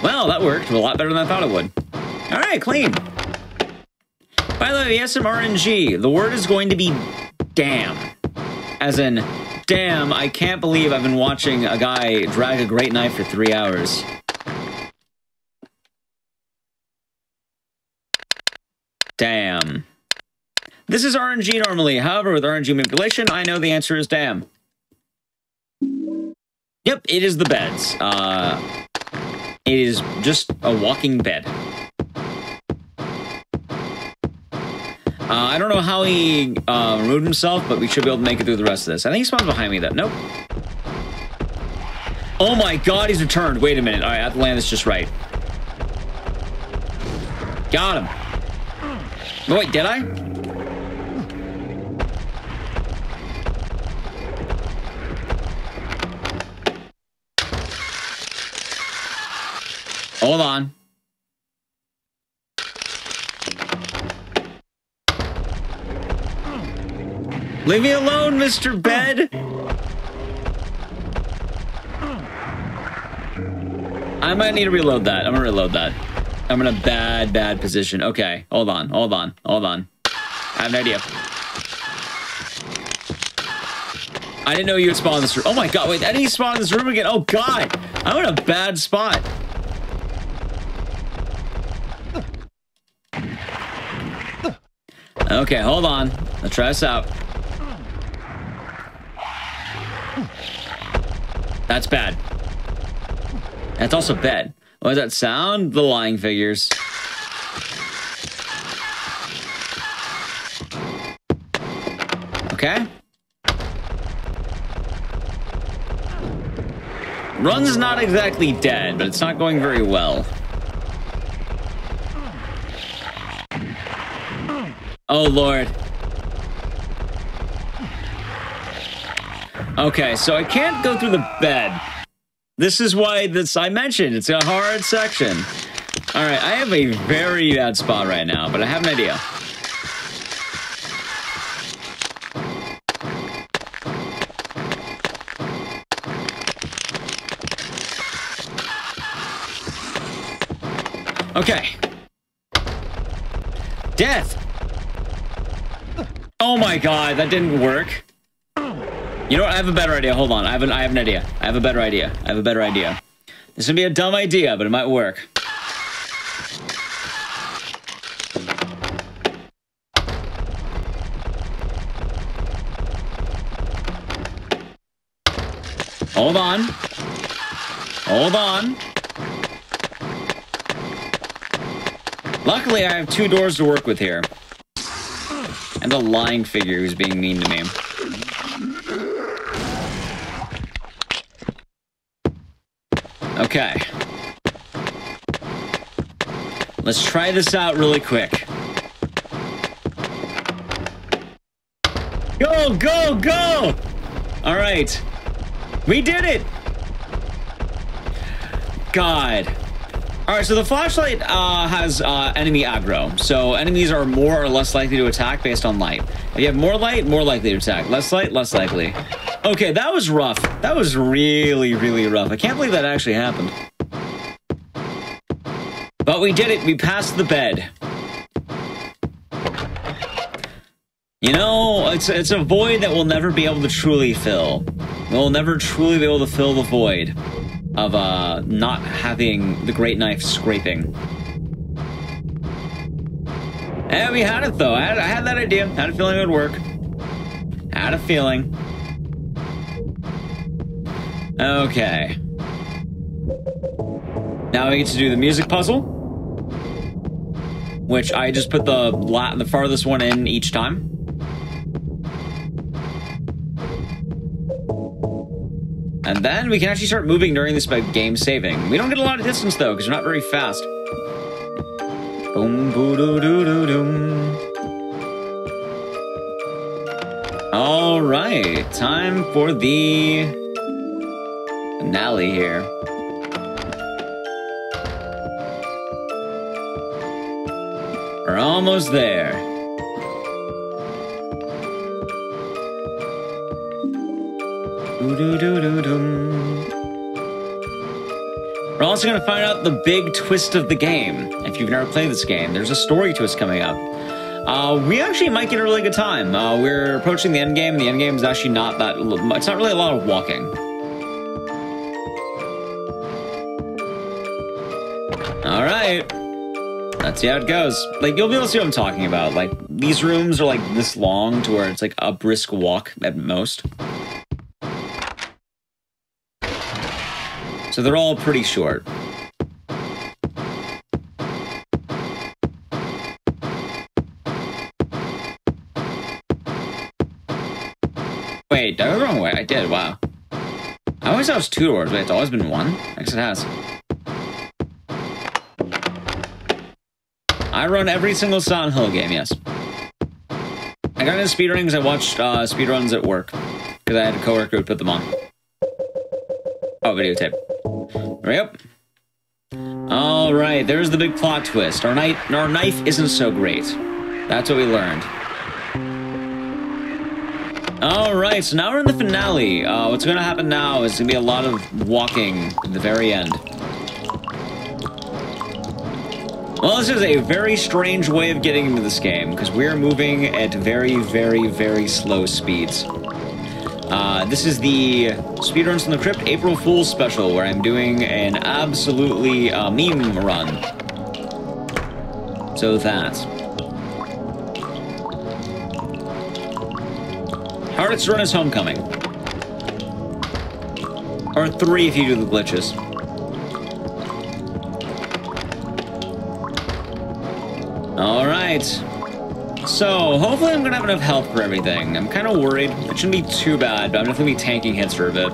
Well, that worked a lot better than I thought it would. Alright, clean. By the way, we have some RNG. The word is going to be damn. As in, damn, I can't believe I've been watching a guy drag a Great Knife for 3 hours. Damn. This is RNG normally. However, with RNG manipulation, I know the answer is damn. Yep, it is the beds. It is just a walking bed. I don't know how he removed himself, but we should be able to make it through the rest of this. I think he spawns behind me, though. Nope. Oh my god, he's returned. Wait a minute. All right, I have to land this just right. Got him. Oh, wait, did I? Hold on. Leave me alone, Mr. Bed! I might need to reload that. I'm gonna reload that. I'm in a bad position. Okay, hold on. I have an idea. I didn't know you would spawn in this room. Oh my god, wait, I didn't spawn in this room again. Oh god, I'm in a bad spot. Okay, hold on. Let's try this out. That's bad. That's also bad. What does that sound? The lying figures. Okay. Run's not exactly dead, but it's not going very well. Oh, Lord. Okay, so I can't go through the bed. This is why I mentioned it's a hard section. All right, I have a very bad spot right now, but I have an idea. Okay. Death. Oh my God, that didn't work. You know what? I have a better idea. Hold on. I have an idea. I have a better idea. I have a better idea. This would be a dumb idea, but it might work. Hold on. Hold on. Luckily, I have 2 doors to work with here. And a lying figure who's being mean to me. Okay. Let's try this out really quick. Go, go, go! All right. We did it! God. All right, so the flashlight has enemy aggro. So enemies are more or less likely to attack based on light. If you have more light, more likely to attack. Less light, less likely. Okay, that was rough. That was really, really rough. I can't believe that actually happened. But we did it. We passed the bed. You know, it's a void that we'll never be able to truly fill. We'll never truly be able to fill the void of not having the great knife scraping. And we had it, though. I had that idea. Had a feeling it would work. Had a feeling. Okay. Now we get to do the music puzzle, which I just put the farthest one in each time. And then we can actually start moving during this game saving. We don't get a lot of distance, though, because we're not very fast. Boom, boo, doo, doo, doo, doom. All right, time for the finale here. We're almost there. We're also going to find out the big twist of the game. If you've never played this game, there's a story twist coming up. We actually might get a really good time. We're approaching the end game. The end game is actually not that... It's not really a lot of walking. All right. Let's see how it goes. Like, you'll be able to see what I'm talking about. Like, these rooms are like this long to where it's like a brisk walk at most. So they're all pretty short. Wait, did I go the wrong way? I did, wow. I always thought it was 2 doors. Wait, it's always been 1? I guess it has. I run every single Silent Hill game, yes. I got into speedrunning because I watched speedruns at work. Because I had a coworker who put them on. Oh, videotape. Yep. All right, there's the big plot twist. Our knife isn't so great. That's what we learned. All right, so now we're in the finale. What's going to happen now is going to be a lot of walking at the very end. Well, this is a very strange way of getting into this game, because we're moving at very, very, very slow speeds. This is the Speedruns from the Crypt April Fool's special, where I'm doing an absolutely meme run. So that. Hardest run is Homecoming. Or 3 if you do the glitches. All right. So, hopefully I'm gonna have enough health for everything. I'm kind of worried. It shouldn't be too bad, but I'm definitely be tanking hits for a bit.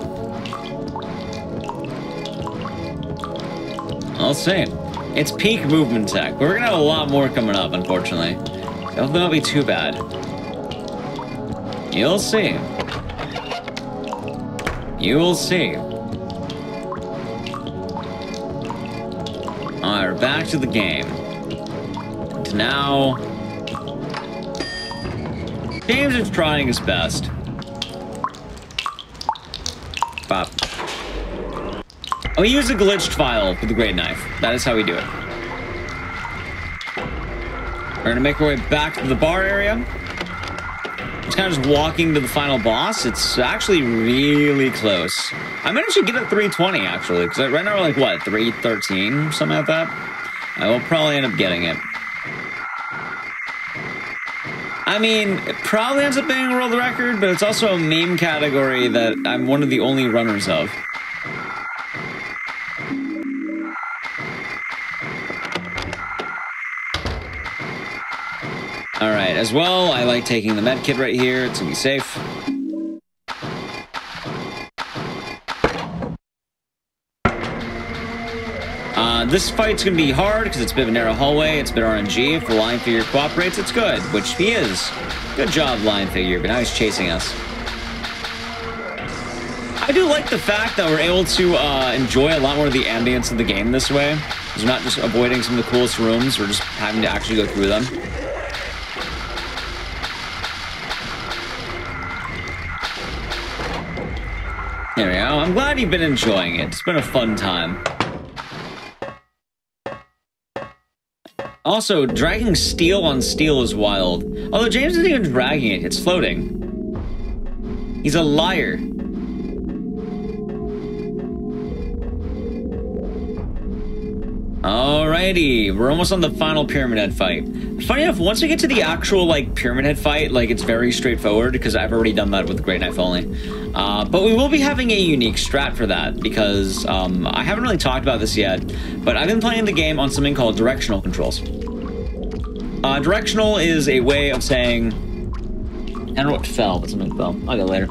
I'll say. It's peak movement tech. We're gonna have a lot more coming up, unfortunately. Hopefully it won't be too bad. You'll see. You will see. Alright, we're back to the game. And now... James is trying his best. Bop. Oh, we use a glitched file with the great knife. That is how we do it. We're gonna make our way back to the bar area. It's kind of just walking to the final boss. It's actually really close. I managed to get it 320, actually, because right now we're like, what, 313? Something like that? I will probably end up getting it. I mean, it probably ends up being a world record, but it's also a meme category that I'm one of the only runners of. Alright, as well, I like taking the med kit right here. It's gonna be safe. This fight's gonna be hard because it's a bit of a narrow hallway. It's a bit RNG. If the line figure cooperates, it's good, which he is. Good job, line figure, but now he's chasing us. I do like the fact that we're able to enjoy a lot more of the ambience of the game this way. Because we're not just avoiding some of the coolest rooms, we're just having to actually go through them. There we go. I'm glad you've been enjoying it. It's been a fun time. Also, dragging steel on steel is wild. Although James isn't even dragging it, it's floating. He's a liar. Alrighty, we're almost on the final Pyramid Head fight. Funny enough, once we get to the actual, like, Pyramid Head fight, like, it's very straightforward, because I've already done that with the Great Knife only. But we will be having a unique strat for that, because I haven't really talked about this yet, but I've been playing the game on something called directional controls. Directional is a way of saying... I don't know what fell, but something fell. I'll get it later.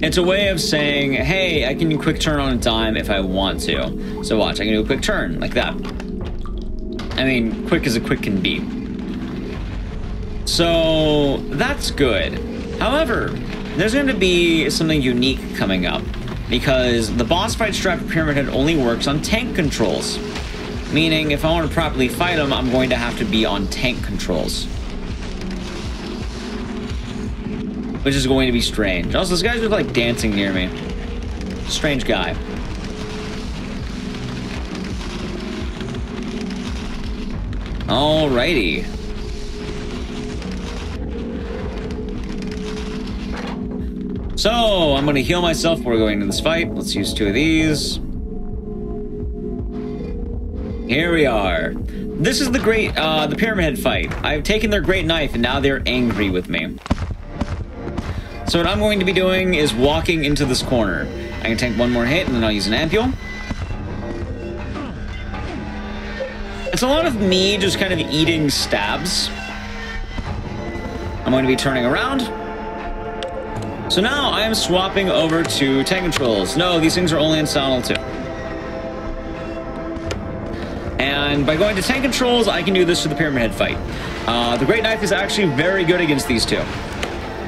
It's a way of saying, hey, I can do a quick turn on a dime if I want to. So watch, I can do a quick turn, like that. I mean, quick as a quick can be. So, that's good. However, there's going to be something unique coming up. Because the boss fight strat for Pyramid Head only works on tank controls. Meaning, if I want to properly fight him, I'm going to have to be on tank controls. Which is going to be strange. Also, this guy's just like dancing near me. Strange guy. Alrighty. So, I'm going to heal myself before going into this fight. Let's use 2 of these. Here we are. This is the Pyramid Head fight. I've taken their great knife and now they're angry with me. So what I'm going to be doing is walking into this corner. I can take one more hit and then I'll use an ampule. It's a lot of me just kind of eating stabs. I'm going to be turning around. So now I am swapping over to tank controls. No, these things are only in Silent 2. And by going to tank controls, I can do this for the Pyramid Head fight. The Great Knife is actually very good against these two.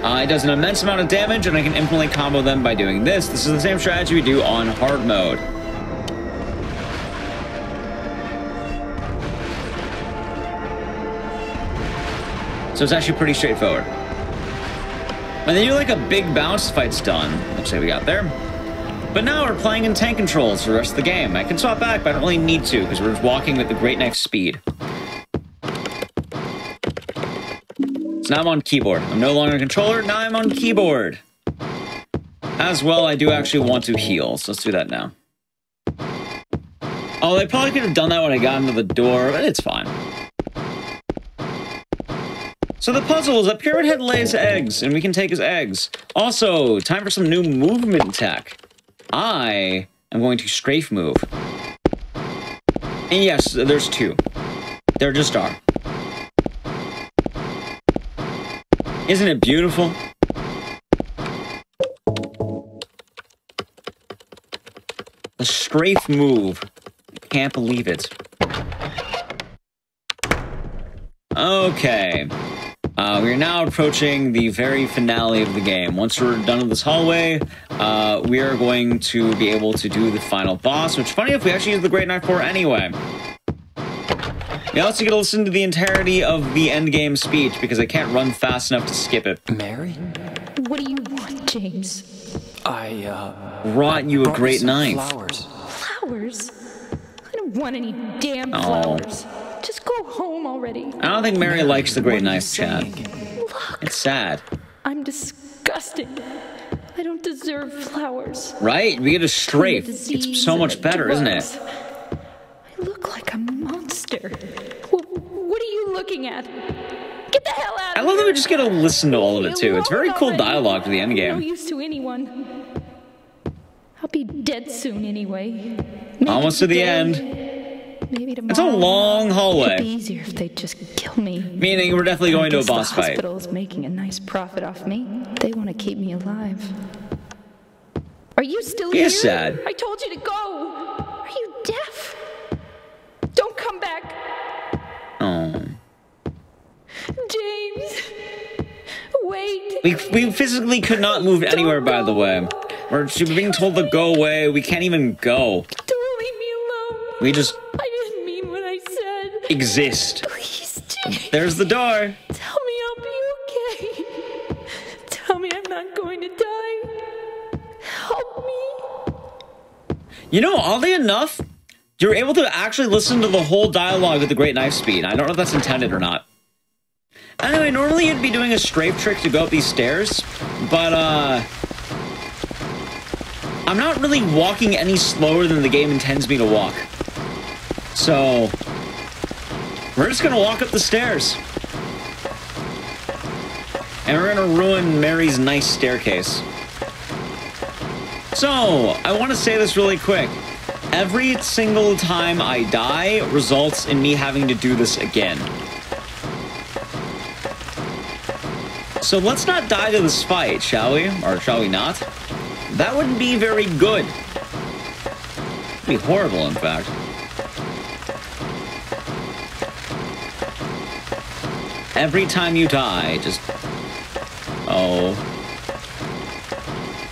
It does an immense amount of damage, and I can infinitely combo them by doing this. This is the same strategy we do on hard mode. So it's actually pretty straightforward. And then you like a big bounce fight's done. Looks like we got there. But now we're playing in tank controls for the rest of the game. I can swap back, but I don't really need to, because we're just walking with the Great Knife speed. So now I'm on keyboard. I'm no longer a controller, now I'm on keyboard. As well, I do actually want to heal, so let's do that now. Oh, they probably could have done that when I got into the door, but it's fine. So the puzzle is that Pyramid Head lays eggs, and we can take his eggs. Also, time for some new movement tech. I am going to strafe move. And yes, there's 2. There just are. Isn't it beautiful? The strafe move. I can't believe it. Okay. We are now approaching the very finale of the game. Once we're done with this hallway, we are going to be able to do the final boss, which, funny if we actually use the Great Knife for anyway. You also get to listen to the entirety of the endgame speech, because I can't run fast enough to skip it. Mary? What do you want, James? Brought you a great knife. Flowers. Flowers? I don't want any damn flowers. Just go home already. I don't think Mary likes the great what are you knife, Chad. Look, It's sad. I'm disgusted. I don't deserve flowers. Right? We get a strafe. It's so much better, isn't it? I look like a monster. What are you looking at? Get the hell out of here! I love that we just get to listen to all of it, too. It's very cool dialogue for the No endgame. use to anyone. I'll be dead soon anyway. Almost to the end. Maybe tomorrow. It's a long hallway. It'd be easier if they'd just kill me. Meaning we're definitely going to a I guess boss the fight. hospital is making a nice profit off me. They want to keep me alive. Are you still He here? is sad. I told you to go. Are you deaf? Don't come back. Oh. James. Wait. We physically could not move anywhere, by the way. We're being told to go away. We can't even go. Don't leave me alone. We just I didn't mean what I said. exist. Please, James. There's the door. Tell me I'll be okay. Tell me I'm not going to die. Help me. You know, oddly enough, you're able to actually listen to the whole dialogue at the Great Knife speed. I don't know if that's intended or not. Anyway, normally you'd be doing a strafe trick to go up these stairs, but, I'm not really walking any slower than the game intends me to walk. So, we're just gonna walk up the stairs. And we're gonna ruin Mary's nice staircase. So, I want to say this really quick. Every single time I die results in me having to do this again. So let's not die to this fight, shall we? Or shall we not? That wouldn't be very good. It'd be horrible, in fact. Every time you die, just... Oh.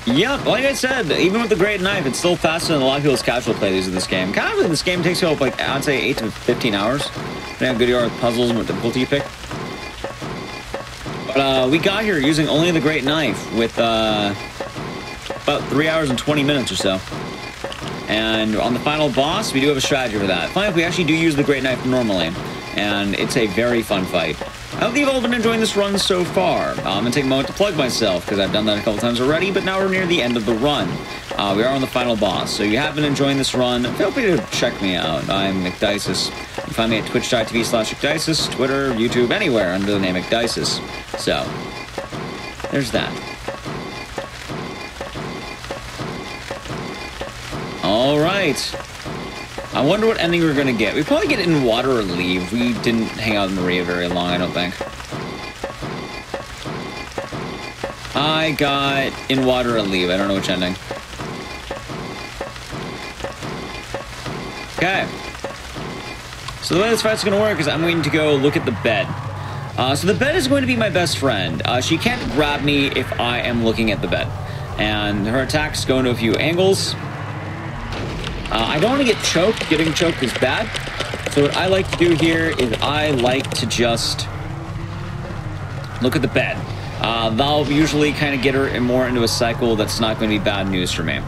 Yep, like I said, even with the Great Knife, it's still faster than a lot of people's casual playthroughs of this game. Kind of, this game takes you up, like, I'd say 8 to 15 hours. Depending on how good you are with puzzles and what difficulty you pick. But, we got here using only the Great Knife with, about 3 hours and 20 minutes or so. And on the final boss, we do have a strategy for that. Finally, we actually do use the Great Knife normally. And it's a very fun fight. I hope you've all been enjoying this run so far. I'm going to take a moment to plug myself, because I've done that a couple times already, but now we're near the end of the run. We are on the final boss, so if you have been enjoying this run, feel free to check me out. I'm McDices. You can find me at twitch.tv/McDices, Twitter, YouTube, anywhere under the name McDices. So, there's that. Alright. I wonder what ending we're gonna get. We probably get in water or leave. We didn't hang out in Maria very long, I don't think. I got in water or leave. I don't know which ending. Okay. So the way this fight's gonna work is I'm going to go look at the bed. So the bed is going to be my best friend. She can't grab me if I am looking at the bed. And her attacks go into a few angles. I don't want to get choked. Getting choked is bad. So what I like to do here is I like to just look at the bed. That'll usually kind of get her more into a cycle that's not going to be bad news for me.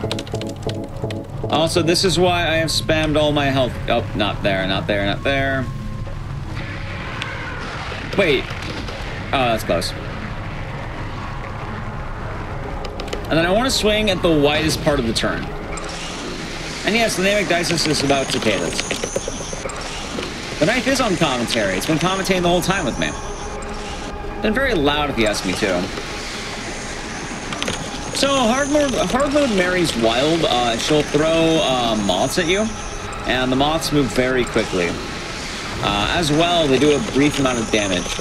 Also, this is why I have spammed all my health. Oh, not there, not there, not there. Wait. Oh, that's close. And then I want to swing at the widest part of the turn. And yes, the name of Dices is about cicadas. The knife is on commentary. It's been commentating the whole time with me. It's been very loud if you ask me to. So, hard mode Mary's wild. She'll throw moths at you, and the moths move very quickly. As well, they do a brief amount of damage.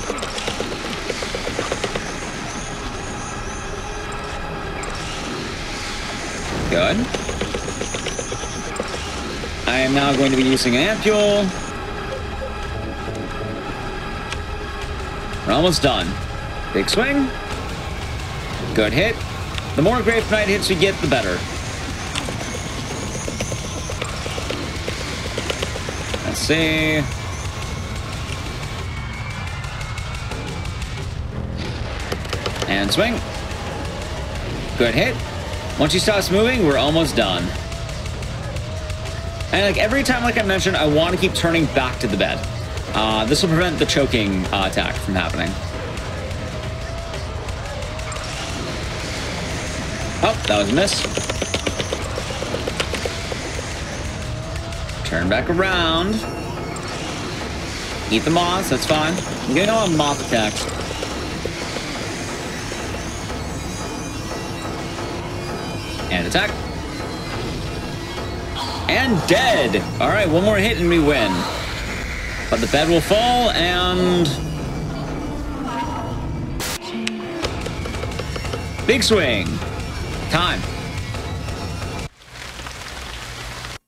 Good. I am now going to be using an ampule. We're almost done. Big swing. Good hit. The more Grape Knight hits we get, the better. Let's see. And swing. Good hit. Once he stops moving, we're almost done. And like every time, like I mentioned, I want to keep turning back to the bed. This will prevent the choking attack from happening. Oh, that was a miss. Turn back around. Eat the moths, that's fine. I'm getting a lot of moth attacks. And attack. And dead. All right, one more hit and we win. But the bed will fall and... Big swing. Time.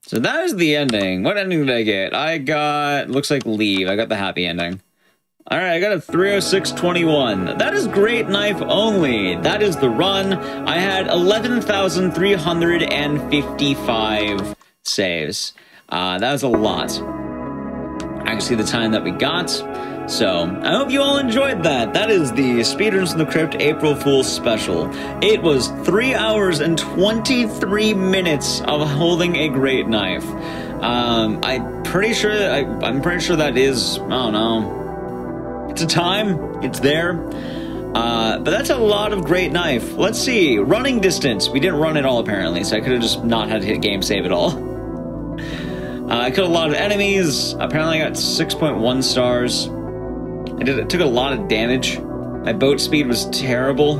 So that is the ending. What ending did I get? I got... Looks like leave. I got the happy ending. All right, I got a 306.21. That is Great Knife only. That is the run. I had 11,355 saves. That was a lot. I can see the time that we got. So, I hope you all enjoyed that. That is the Speedruns from the Crypt April Fool's Special. It was 3 hours and 23 minutes of holding a Great Knife. I'm pretty sure that is, I don't know. It's a time. It's there. But that's a lot of Great Knife. Let's see. Running distance. We didn't run at all, apparently, so I could have just not had to hit game save at all. I killed a lot of enemies. Apparently I got 6.1 stars. It took a lot of damage. My boat speed was terrible.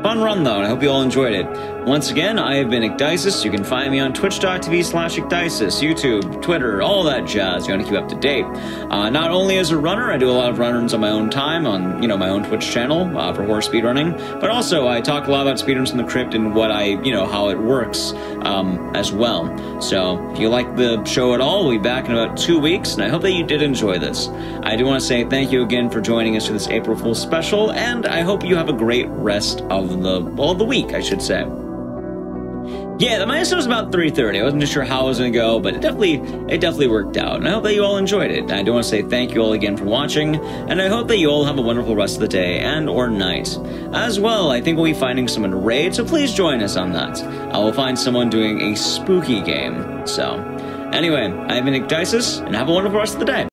Fun run, though, and I hope you all enjoyed it. Once again, I have been Ecdysis. You can find me on twitch.tv/Ecdysis, YouTube, Twitter, all that jazz. You want to keep up to date. Not only as a runner, I do a lot of run-runs on my own time on, my own Twitch channel for horror speedrunning, but also I talk a lot about Speedruns from the Crypt and what how it works as well. So if you like the show at all, we'll be back in about 2 weeks, and I hope that you did enjoy this. I do want to say thank you again for joining us for this April Fool's special, and I hope you have a great rest of the week, I should say. Yeah, the milestone was about 3:30. I wasn't too sure how it was going to go, but it definitely worked out. And I hope that you all enjoyed it. And I do want to say thank you all again for watching, and I hope that you all have a wonderful rest of the day and or night. As well, I think we'll be finding someone to raid, so please join us on that. I will find someone doing a spooky game. So, anyway, I've been Ecdysis, and have a wonderful rest of the day.